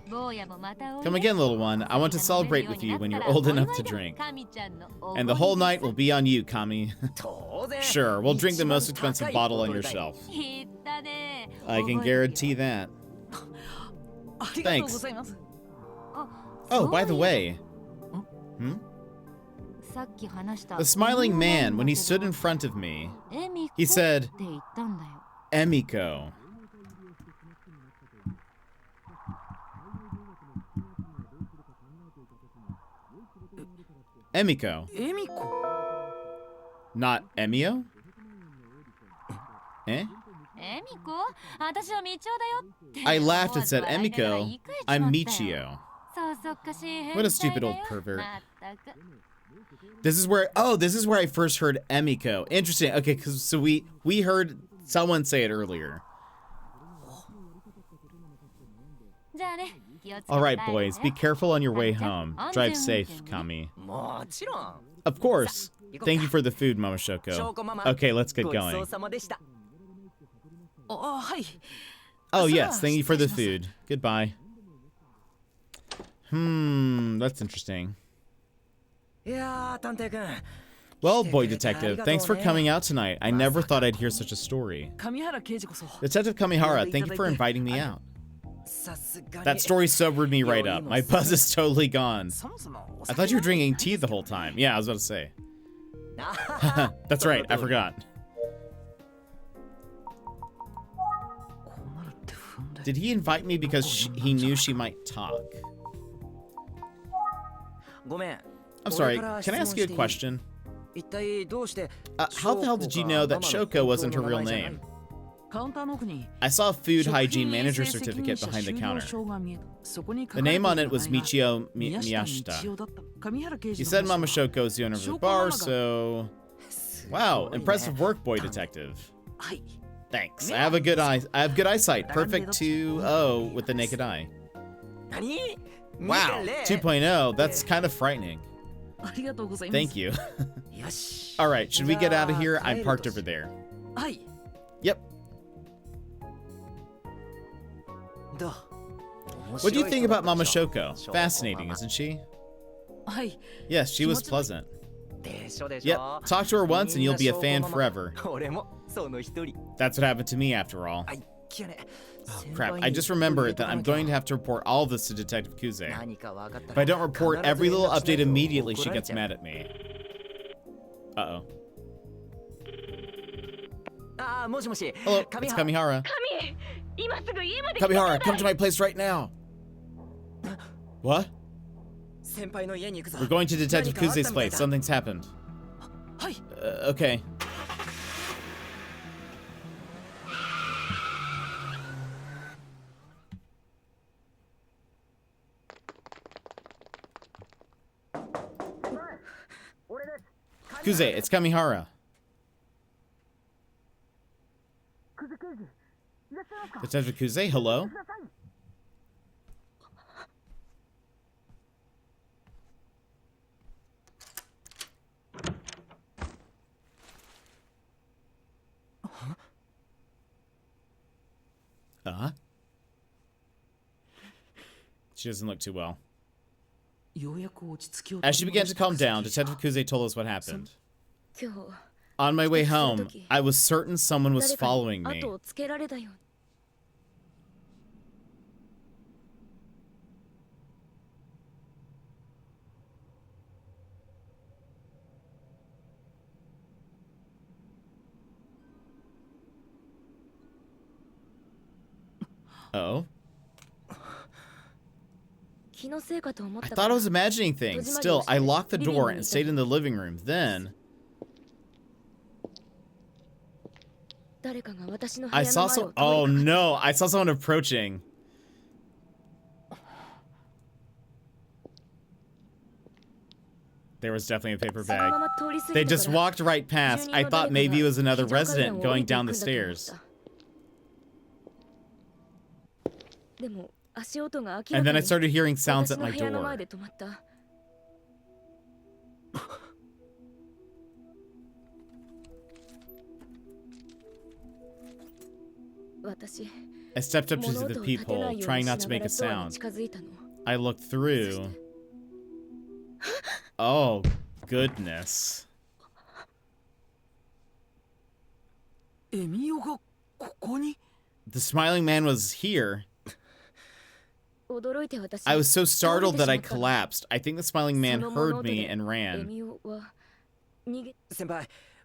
Come again, little one. I want to celebrate with you when you're old enough to drink. And the whole night will be on you, Kami. Sure, we'll drink the most expensive bottle on your shelf. I can guarantee that. Thanks. Oh, by the way. The smiling man, when he stood in front of me, he said, Emiko. Emiko. Not Emio? Eh? I laughed and said, Emiko, I'm Michio. What a stupid old pervert. This is where I first heard Emiko. Interesting. Okay, so we heard someone say it earlier. All right, boys, be careful on your way home. Drive safe, Kami. Of course. Thank you for the food, Mama Shoko. Okay, let's get going. Oh yes, thank you for the food. Goodbye. That's interesting. Well, boy detective, thanks for coming out tonight. I never thought I'd hear such a story. Detective Kamihara, thank you for inviting me out. That story sobered me right up. My buzz is totally gone. I thought you were drinking tea the whole time. Yeah, I was about to say. That's right, I forgot. Did he invite me because he knew she might talk? I'm sorry, can I ask you a question? How the hell did you know that Shoko wasn't her real name? I saw a food hygiene manager certificate behind the counter. The name on it was Michio Miyashita. You said Mama Shoko is the owner of the bar, so... Wow, impressive work, boy detective. Thanks. I have good eyesight. Perfect 2.0 with the naked eye. Wow, 2.0. That's kind of frightening. Thank you. Alright, should we get out of here? I'm parked over there. Yep. What do you think about Mama Shoko? Fascinating, isn't she? Yes, she was pleasant. Yep, talk to her once and you'll be a fan forever. That's what happened to me after all. Oh, crap. I just remembered that I'm going to have to report all of this to Detective Kuze. If I don't report every little update immediately, she gets mad at me. Uh-oh. Hello, it's Kamihara. Kamihara, come to my place right now. What? We're going to Detective Kuze's place. Something's happened. Okay. Kuze, it's Kamihara. Detective Kuze, hello? She doesn't look too well. As she began to calm down, Detective Kuze told us what happened. On my way home, I was certain someone was following me. Oh? I thought I was imagining things. Still, I locked the door and stayed in the living room. Then I saw some. Oh no! I saw someone approaching. There was definitely a paper bag. They just walked right past. I thought maybe it was another resident going down the stairs. And then I started hearing sounds at my door. I stepped up to the peephole, trying not to make a sound. I looked through. Oh, goodness. The smiling man was here. I was so startled that I collapsed. I think the smiling man heard me and ran. I'm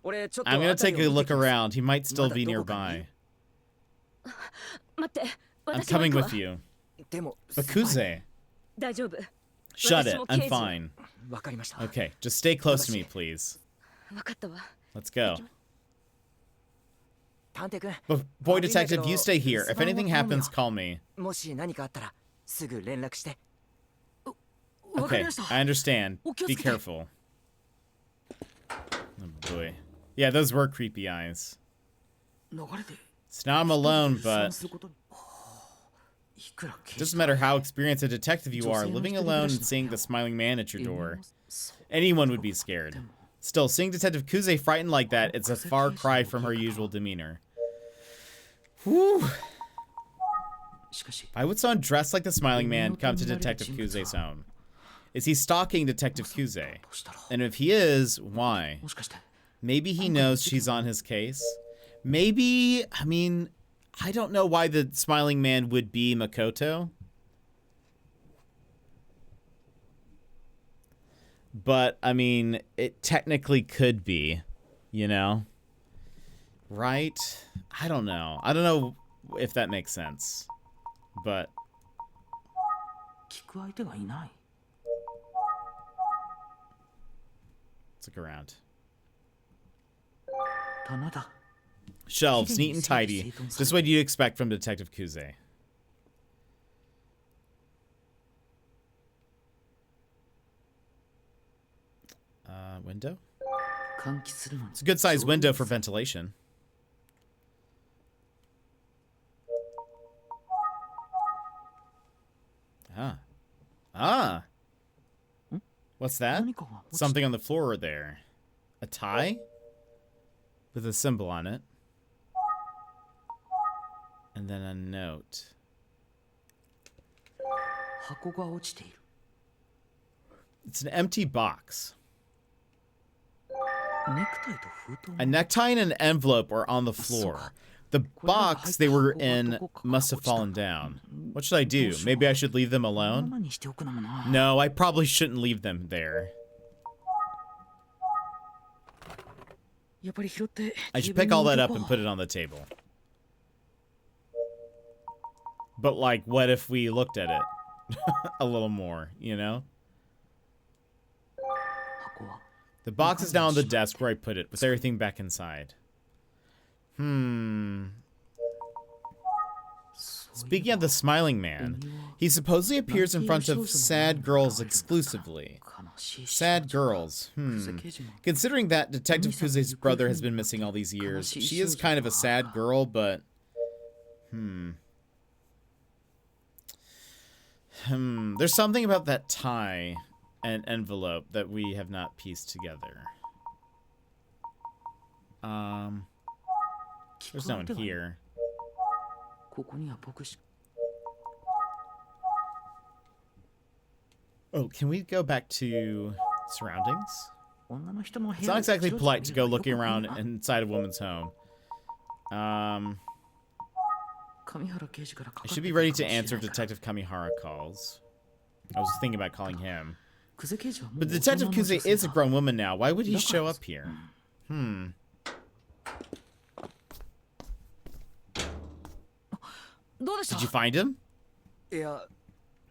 gonna take a look around. He might still be nearby. I'm coming with you. But Kuze. Shut it. I'm fine. Okay, just stay close to me, please. Let's go. Boy detective, you stay here. If anything happens, call me. Okay, I understand. Be careful. Oh boy. Yeah, those were creepy eyes. So now I'm alone, but doesn't matter how experienced a detective you are, living alone and seeing the smiling man at your door, anyone would be scared. Still, seeing Detective Kuze frightened like that, it's a far cry from her usual demeanor. Whew. Why would someone dressed like the smiling man come to Detective Kuze's home? Is he stalking Detective Kuze? And if he is, why? Maybe he knows she's on his case. Maybe, I mean, I don't know why the smiling man would be Makoto. But, I mean, it technically could be, you know? Right? I don't know. I don't know if that makes sense. But let's look around. Shelves, neat and tidy. Just what you'd expect from Detective Kuze. Window? It's a good-sized window for ventilation. Ah. What's that? Something on the floor there. A tie? With a symbol on it. And then a note. It's an empty box. A necktie and an envelope are on the floor. The box they were in must have fallen down. What should I do? Maybe I should leave them alone? No, I probably shouldn't leave them there. I should pick all that up and put it on the table. But like, what if we looked at it a little more, you know? The box is now on the desk where I put it, with everything back inside. Speaking of the smiling man, he supposedly appears in front of sad girls exclusively. Sad girls. Considering that Detective Kuze's brother has been missing all these years, she is kind of a sad girl, but... There's something about that tie and envelope that we have not pieced together. There's no one here. Oh, can we go back to surroundings? It's not exactly polite to go looking around inside a woman's home. I should be ready to answer if Detective Kamihara calls. I was thinking about calling him. But Detective Kuze is a grown woman now. Why would he show up here? Did you find him?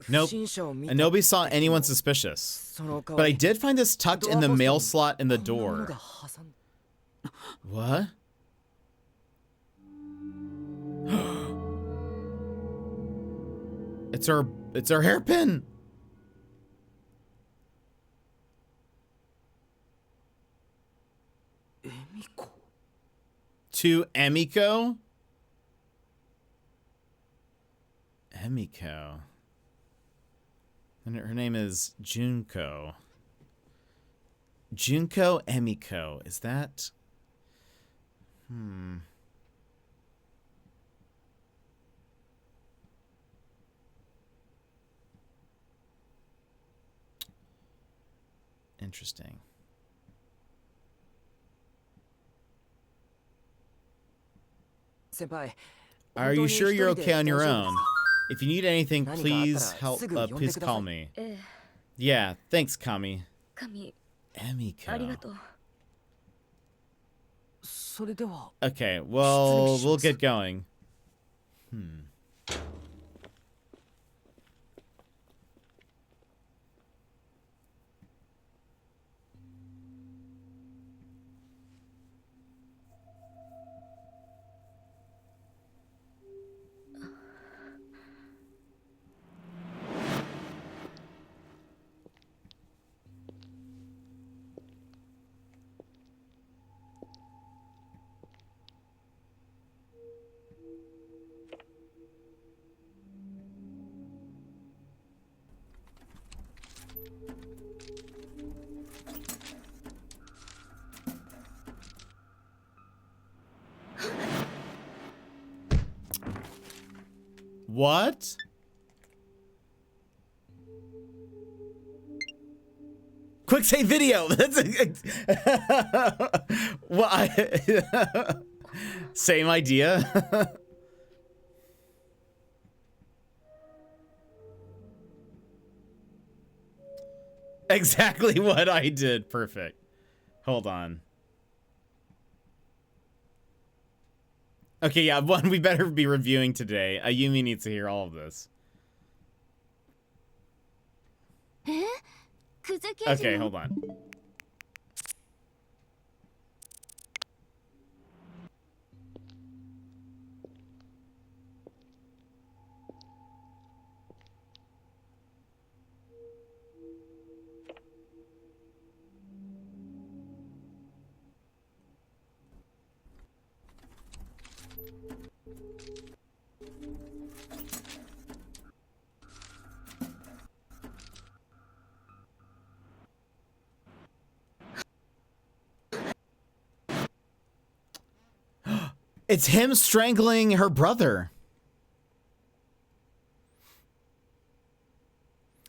Nope. And nobody saw anyone suspicious. But I did find this tucked in the mail slot in the door. What? It's her hairpin. To Emiko? Emiko. And her name is Junko. Junko Emiko. Is that... Interesting. Are you sure you're okay on your own? If you need anything, please help. Please call me. Yeah, thanks, Kami. Emiko. Okay, well, we'll get going. What? Quick save video. That's what? Same idea. Exactly what I did. Perfect. Hold on. Okay, yeah, one we better be reviewing today. Ayumi needs to hear all of this. Okay, hold on. It's him strangling her brother.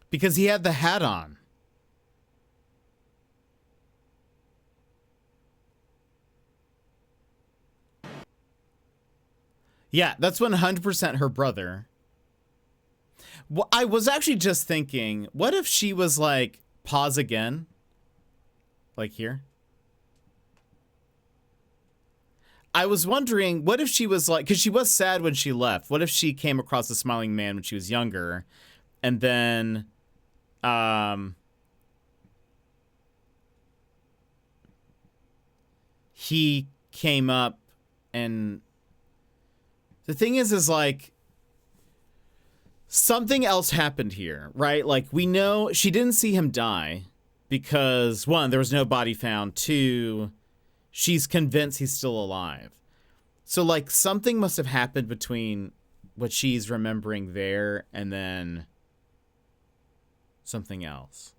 Because he had the hat on. Yeah, that's 100% her brother. Well, I was actually just thinking, what if she was like, pause again? Like here? I was wondering, what if she was like, because she was sad when she left. What if she came across the smiling man when she was younger, and then, he came up, and the thing is like, something else happened here, right? Like, we know she didn't see him die because, one, there was no body found. Two, she's convinced he's still alive. So, like, something must have happened between what she's remembering there and then something else.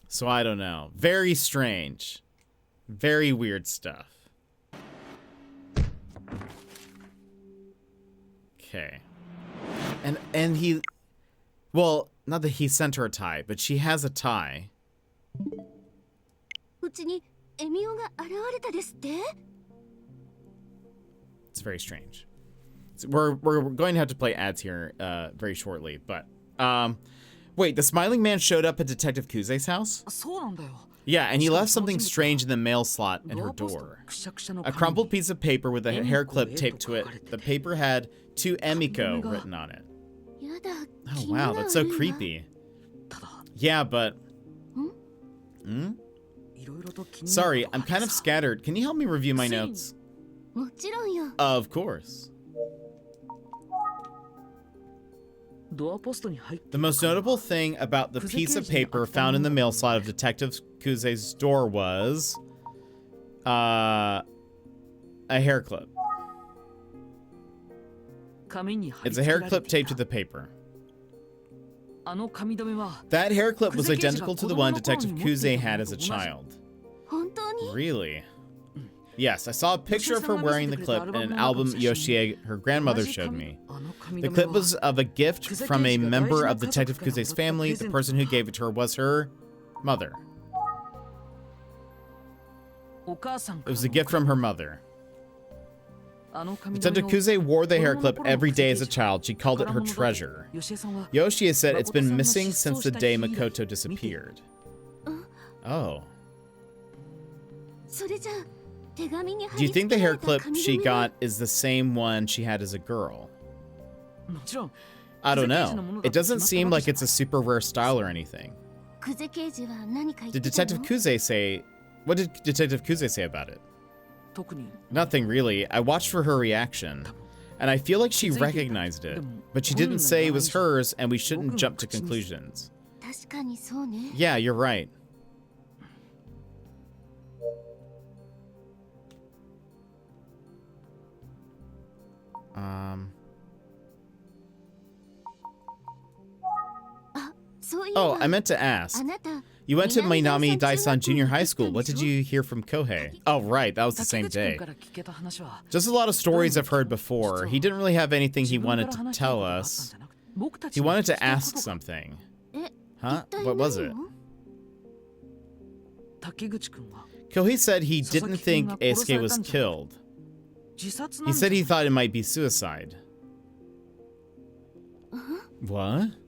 So, I don't know. Very strange. Very weird stuff. Okay. And he... Well, not that he sent her a tie, but she has a tie. うちにエミオが現れたですって？ It's very strange. So we're going to have to play ads here very shortly, but wait, the smiling man showed up at Detective Kuze's house? そうなんだよ。 Yeah, and he left something strange in the mail slot in her door. A crumpled piece of paper with a hair clip taped to it. The paper had "To Emiko" written on it. やだ。 Oh wow, that's so creepy. Yeah, but... Hmm? Sorry, I'm kind of scattered. Can you help me review my notes? もちろんよ。 Of course. ドアポストに入って The most notable thing about the piece of paper found in the mail slot of Detective Kuze's door was a hair clip. 紙に貼り It's 付 a け hair られ clip てい taped た to the paper. あの紙留めは That hair clip was identical to the one Detective Kuze had as a child. 本当に？ Really? Yes, I saw a picture of her wearing the clip in an album Yoshie, her grandmother, showed me. あの紙 The 留め clip は was of a gift from a member of Detective Kuze's family. The person who gave it to her was her mother. お母さん It から was a gift from her mother. あの紙留め Detective を Kuze wore the hair clip every day as a child. She called it her treasure. 吉江さんは Yoshie said it's been missing since the day Makoto disappeared. Oh. それじゃあ手紙に貼 Do you り付 think け the ら hair れた clip 紙 she 留めは got is the same one she had as a girl? もちろん I don't know. It doesn't seem like it's a super rare style or anything. 久世刑事は何か言っ Did てた Detective の？ Kuze say... What did Detective Kuze say about it? 特に Nothing really. I watched for her reaction. And I feel like she recognized it. But she didn't say it was hers and we shouldn't jump to conclusions. 確かにそうね。 Yeah, you're right. Um... そういえば Oh, I meant to ask. あなた You went to Minami Daisan Junior High School. What did you hear from Kohei? Oh, right. That was the 竹 same 口君 day. から聞けた話は Just a lot of stories I've heard before. He didn't really have anything he 自分か wanted ら to 話したい tell ことがあったん us. じゃなくて僕たち He に wanted 聞き to たい ask ことが something. え Huh? 一体 What was 何 it? を？竹口君は Kohei said he didn't think Eisuke was killed. 自殺な He んじゃ said ない he thought it might be suicide. What?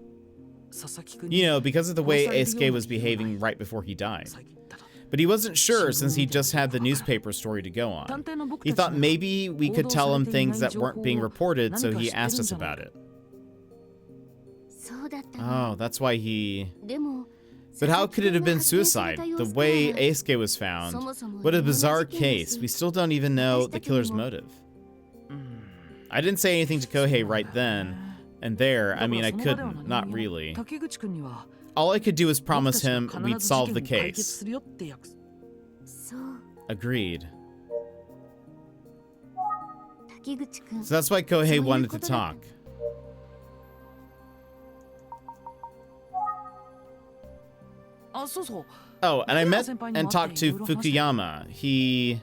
佐々木君に You know, because of the way Eisuke was behaving right before he died. 最近だと But he wasn't sure since he just had the newspaper story to go on. 探偵の僕 He たち thought なら maybe we could tell him things that weren't being reported, so he asked us about it. そうだったの。 Oh, that's why he... でも But how could it have been suicide? The way Eisuke was found. What a bizarre case. We still don't even know the killer's motive. I didn't say anything to Kohei right then and there. I mean, I couldn't. Not really. 竹口君には All I could do was 僕 promise たちが him 必 we'd ず solve 事 the 件を解決 case. するよって約束そう Agreed. 滝口くん So that's why Kohei wanted to talk. Oh, and I met and talked to Fukuyama. He...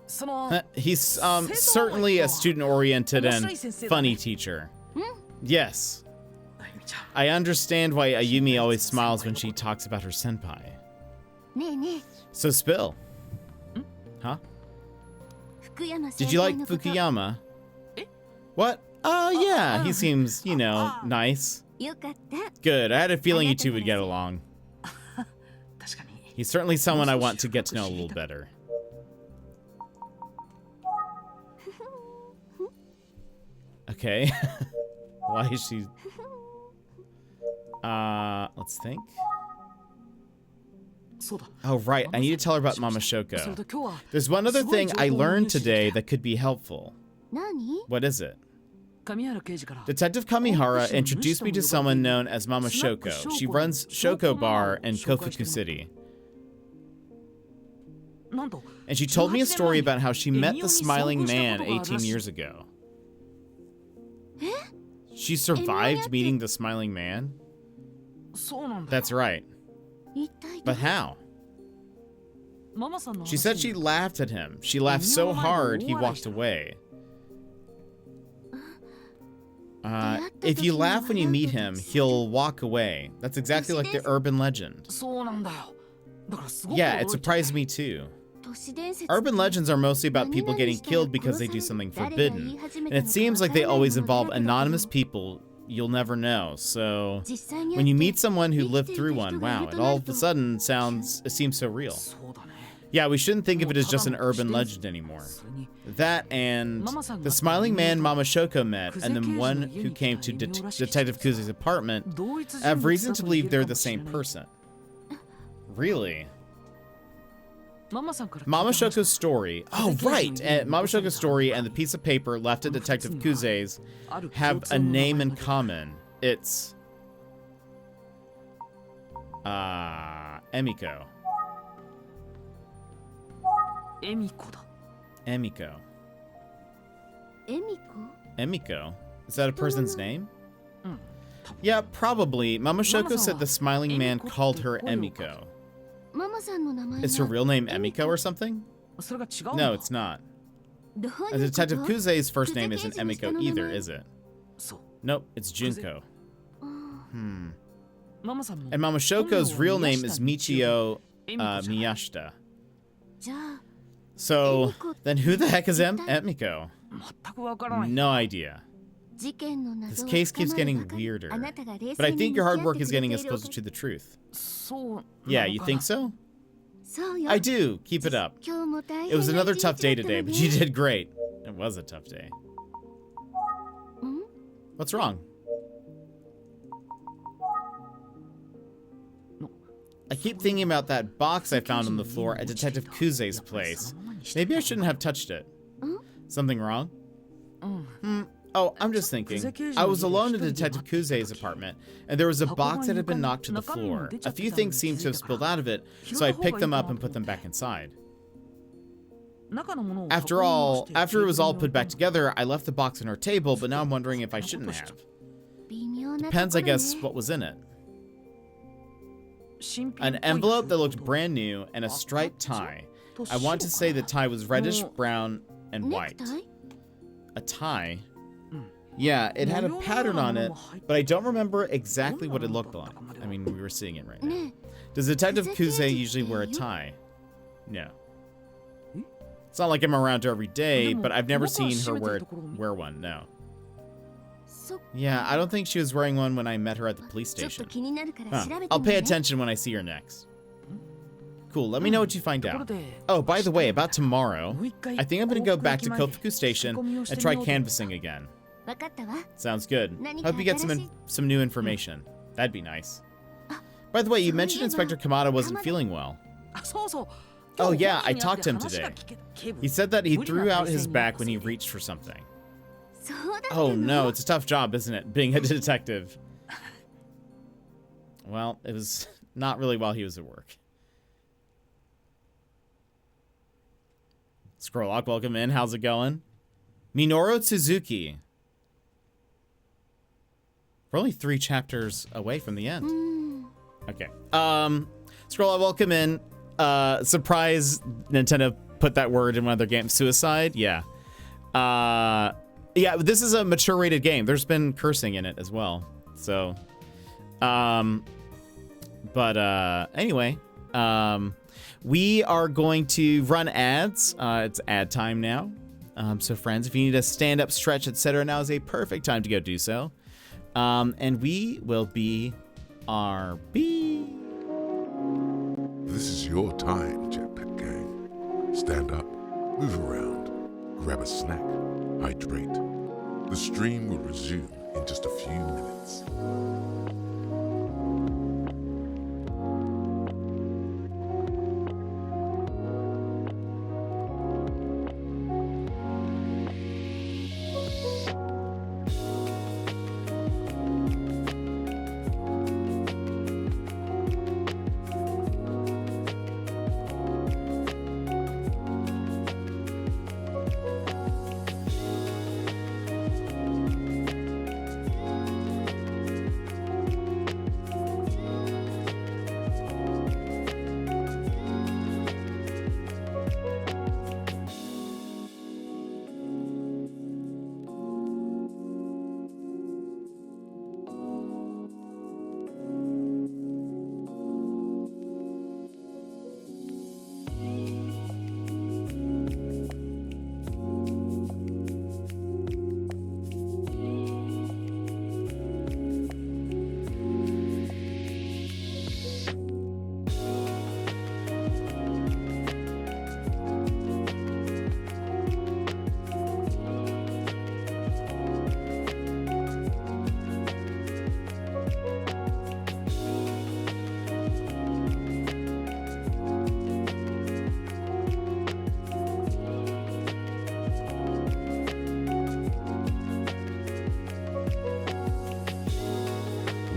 その He's certainly a student-oriented and funny teacher. Yes. I understand why Ayumi always smiles when she talks about her senpai. ねえね So spill. Huh? え、福山 Did you like 先輩のこと Fukuyama? What? Yeah, he seems, you know, nice. よかった。 Good, I had a feeling you two would get along. 確かに He's certainly someone I want to get to know a little better. Okay. Why is she... let's think. そうだ Oh, right. I need to tell her about Mama それ Shoko. と今日は There's one other thing I learned today that could be helpful. 何？ What is it? 上原刑事から Detective Kamihara introduced me to someone known as Mama Shoko. She runs Shoko Bar in Kofuku City. なんと And she told me a story about how she met the smiling man 18 years ago. She survived meeting the smiling man? そうなんだ That's right. 一体 But how? ママさんの She said she laughed at him. She laughed so hard he walked away. If you laugh when you meet him, he'll walk away. That's exactly like the urban legend. そうなんだよだからすごく Yeah, it 驚いた surprised me too. 都市伝説 Urban legends are mostly about people getting killed because they do something forbidden. And it seems like they always involve anonymous people you'll never know. So 実際に when you meet someone who lived through one, wow, it all of a sudden seems so real. そうだね Yeah, we shouldn't think of it as just an urban legend anymore. That and the smiling man Mama Shoko met and the one who came to Detective Kuze's apartment have reason to believe they're the same person. Really? ママさんから Mama Shoko's story. Oh, right. And Mama Shoko's story and the piece of paper left at Detective Kuze's have a name in common. It's Emiko. エミコだ Emiko. エミコ Emiko? Is that a person's name? うん Yeah, probably. Mama Shoko said the smiling man called her Emiko. ママさんの名前 Is her は real name Emiko or something? それが違う No, it's not. どう And いうこ Detective と Kuze's first name isn't 久世刑事の Emiko 下の名前 either, is it? そう Nope, it's Junko. あ Hmm. ママさんの And Mama Shoko's real name is Michio エミコじゃない Miyashita. じゃあ So, then who the heck is Emiko? 全くわからない No idea. 事件の This 謎を case keeps 深まる getting 中に weirder. あなたが冷 But I 静 think に your 向 hard き合っ work て is くれ getting て us いるお closer か to the truth. そうな Yeah, の you か think な so? そうよ I do. Keep it up. 今日も大 It was 変な another 一 tough 日だ day った today, の but ね you did great. It was a tough day. うん What's wrong? I keep thinking about that box I found on the floor at Detective Kuze's place. Maybe I shouldn't have touched it. Something wrong? うん Hmm. Oh, I'm just thinking. I was alone in Detective Kuze's apartment, and there was a box that had been knocked to the floor. A few things seemed to have spilled out of it, so I picked them up and put them back inside. 中のものを After all, after it was all put back together, I left the box on her table, but now I'm wondering if I shouldn't have. 微妙なところ Depends, I ね guess, what was in it. 新品っぽ An い envelope that looked brand new and a striped tie. I want to say the tie was reddish, brown, and ネク white. タイ A tie? Yeah, it had a pattern on it, but I don't remember exactly what it looked like. I mean, we were seeing it right now. ね Does Detective Kuze usually wear a tie? No. It's not like I'm around her every day, but I've never seen her wear one, no. そっ Yeah, I don't think she was wearing one when I met her at the police ちょっと station. 気になるから Huh. 調べて I'll みる pay ね attention when I see her next. Cool, let me know what you find ところ out. で Oh, by the way, about tomorrow, もう一回 I think I'm gonna go back to 航空機 Kofuku 前 Station 聞き込みを and してみ try ようと canvassing again. わかったわ Sounds good. Nani Hope you get ka some new information. That'd be nice. By the way, you mentioned Inspector Kamada wasn't feeling well. あそうそう Oh, yeah, 今 I 日本 talked 人 to him に会って today. 話が聞け警部 He said that he 無理な threw out 体 his 制に back when he 任せて reached for something. そうだった Oh の no, it's a tough job, isn't it? Being a detective. Well, it was not really while he was at work. Scrollock, welcome in. How's it going? Minoru Suzuki. We're only 3 chapters away from the end. うん Okay. Scrollock, welcome in. Surprise Nintendo put that word in one of their games. Suicide? Yeah. Yeah, this is a mature rated game. There's been cursing in it as well. So Anyway, we are going to run ads. It's ad time now. So friends, if you need a stand up, stretch, etc., now is a perfect time to go do so. And we will be RB. This is your time, Jetpack Gang. Stand up, move around, grab a snack, hydrate. The stream will resume in just a few minutes.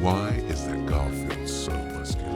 Why is that Garfield so muscular?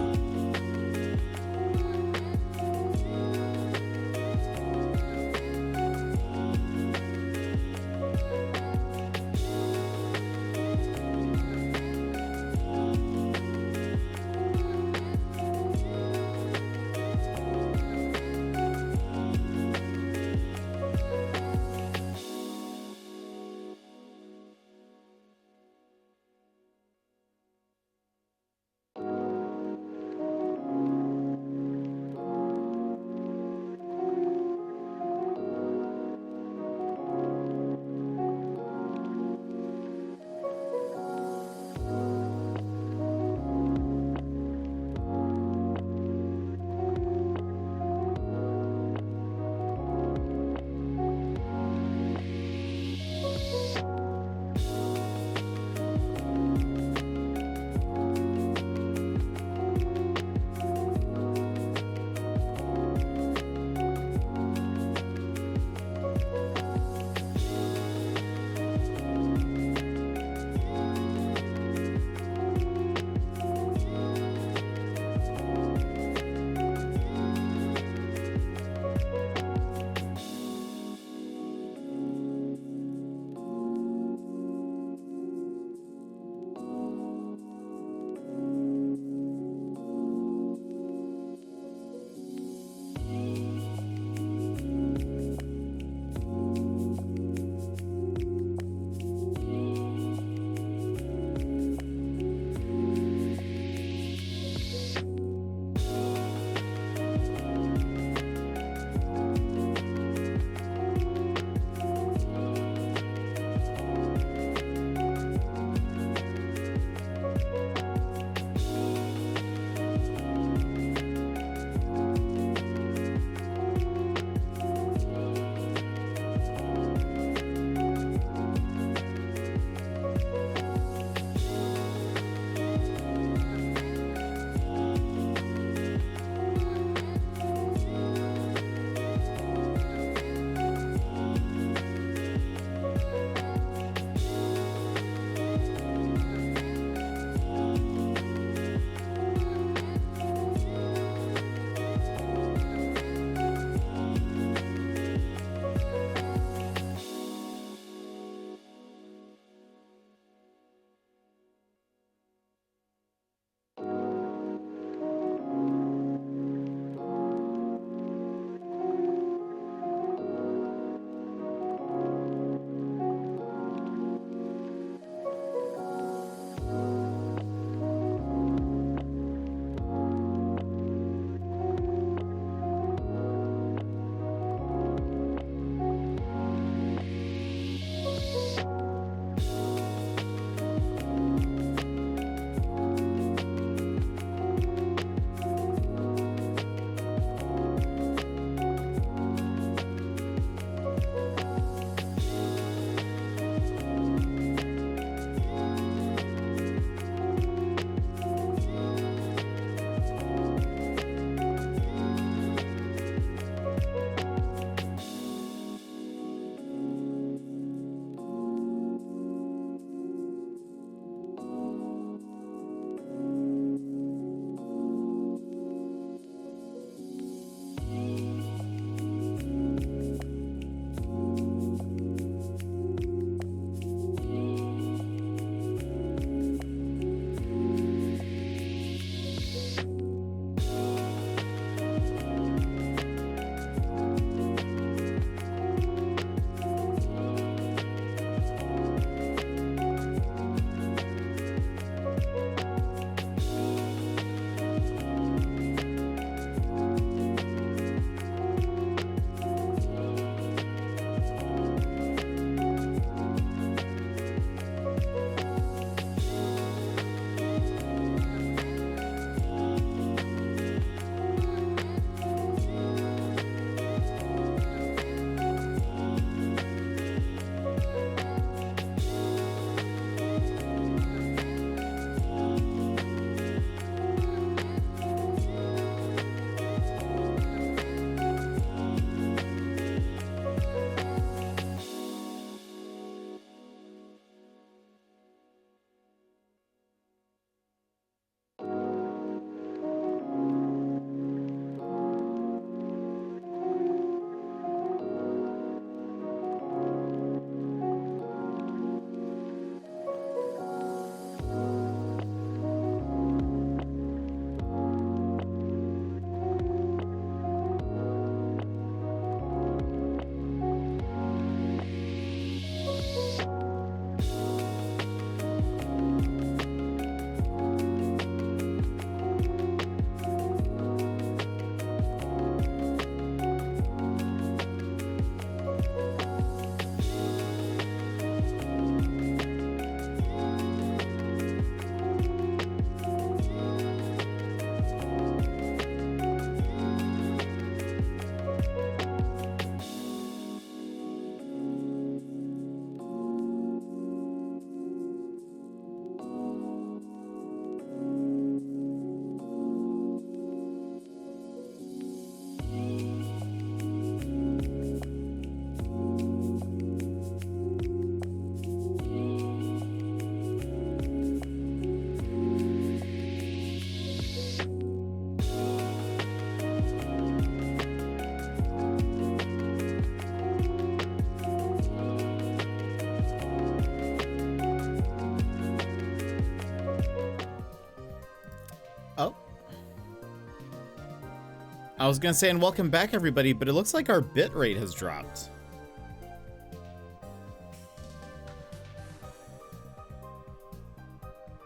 I was gonna say, and welcome back everybody, but it looks like our bit rate has dropped.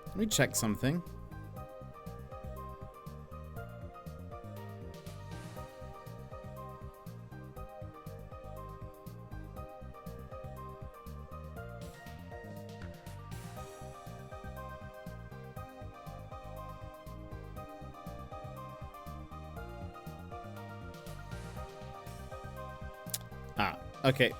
Let me check something. Ah, okay.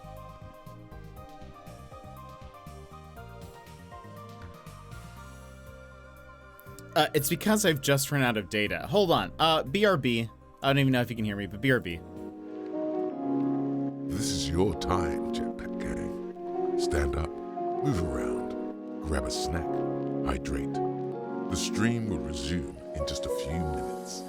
It's because I've just run out of data. Hold on. BRB. I don't even know if you can hear me, but BRB. This is your time, Jetpack Gang. Stand up, move around, grab a snack, hydrate. The stream will resume in just a few minutes.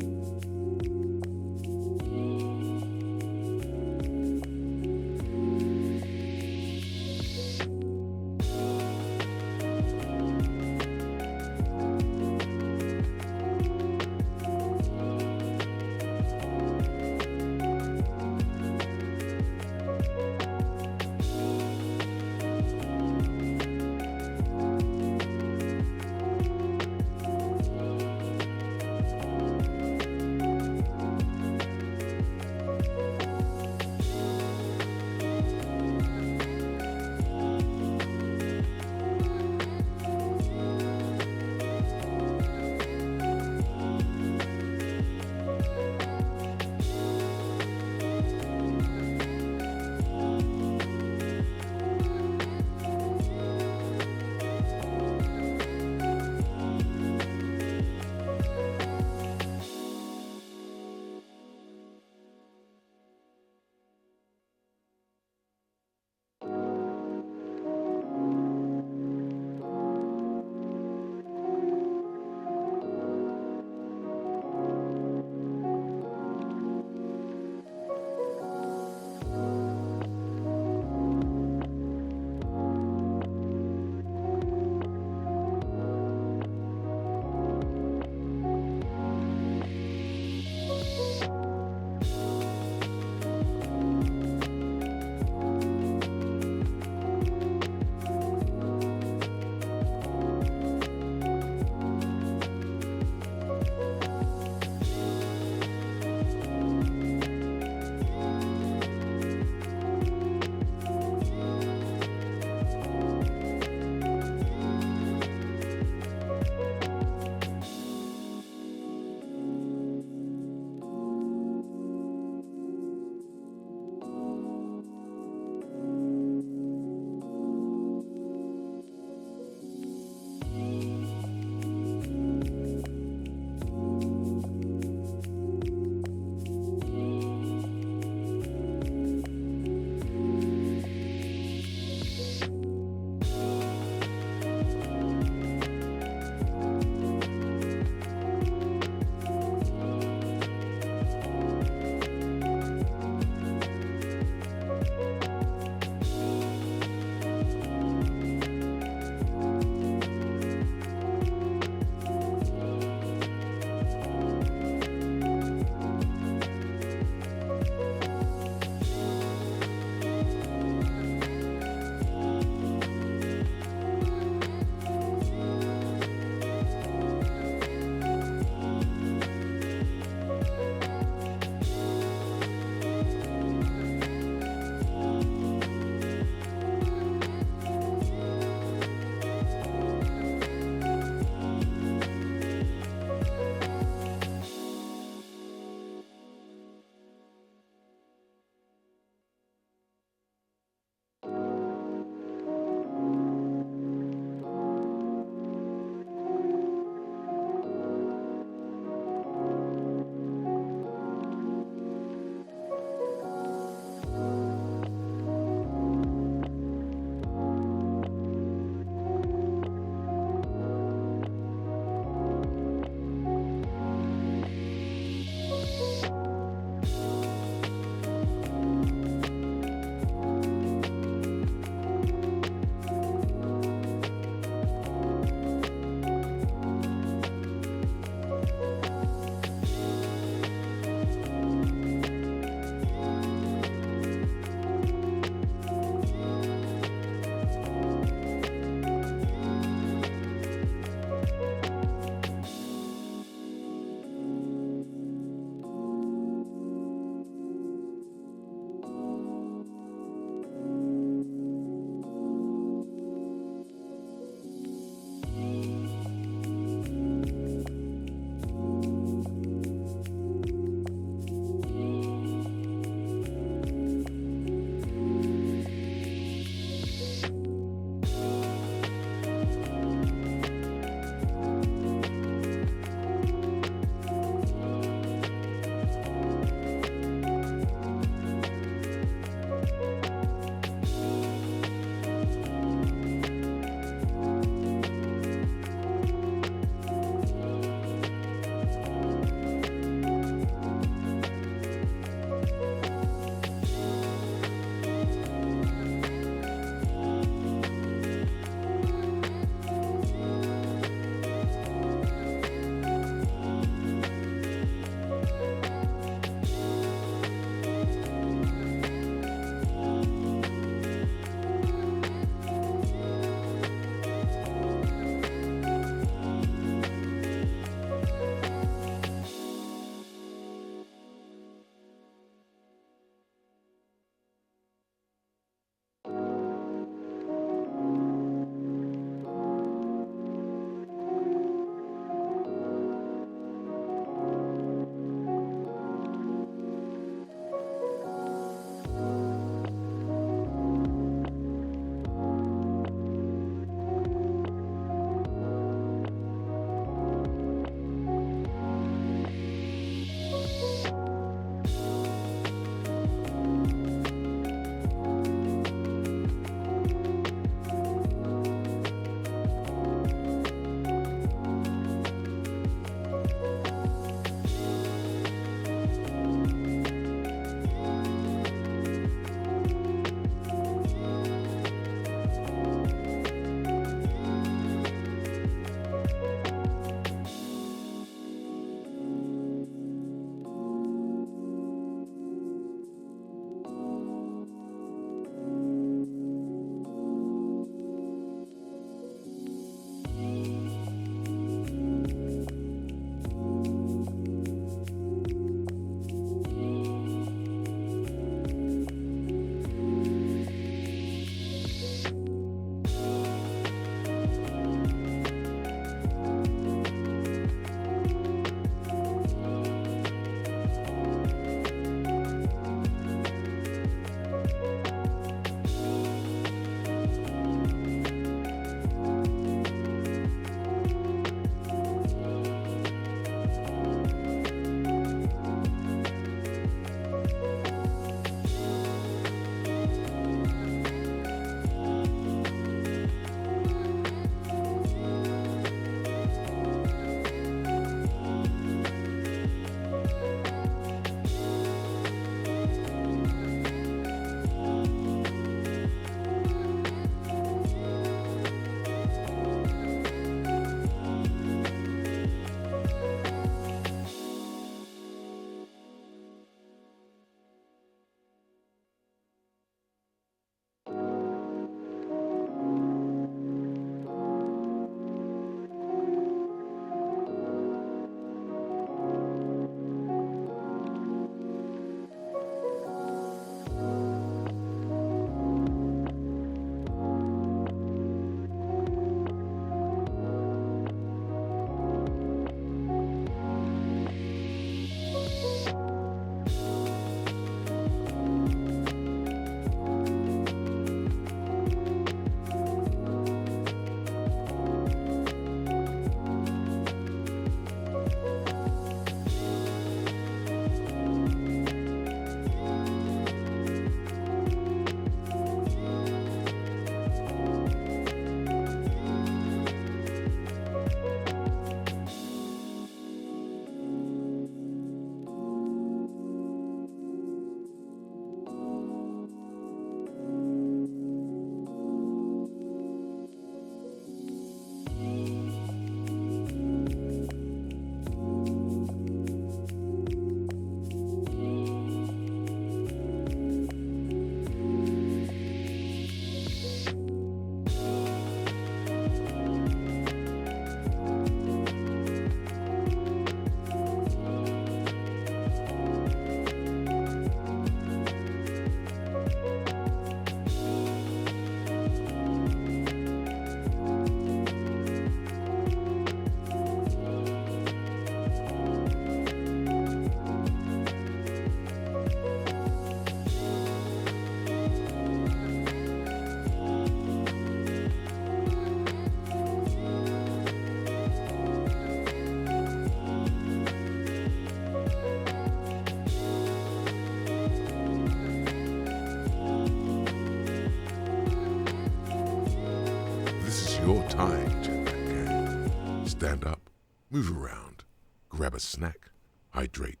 your time, Jetpack Gang. Stand up, move around, grab a snack, hydrate.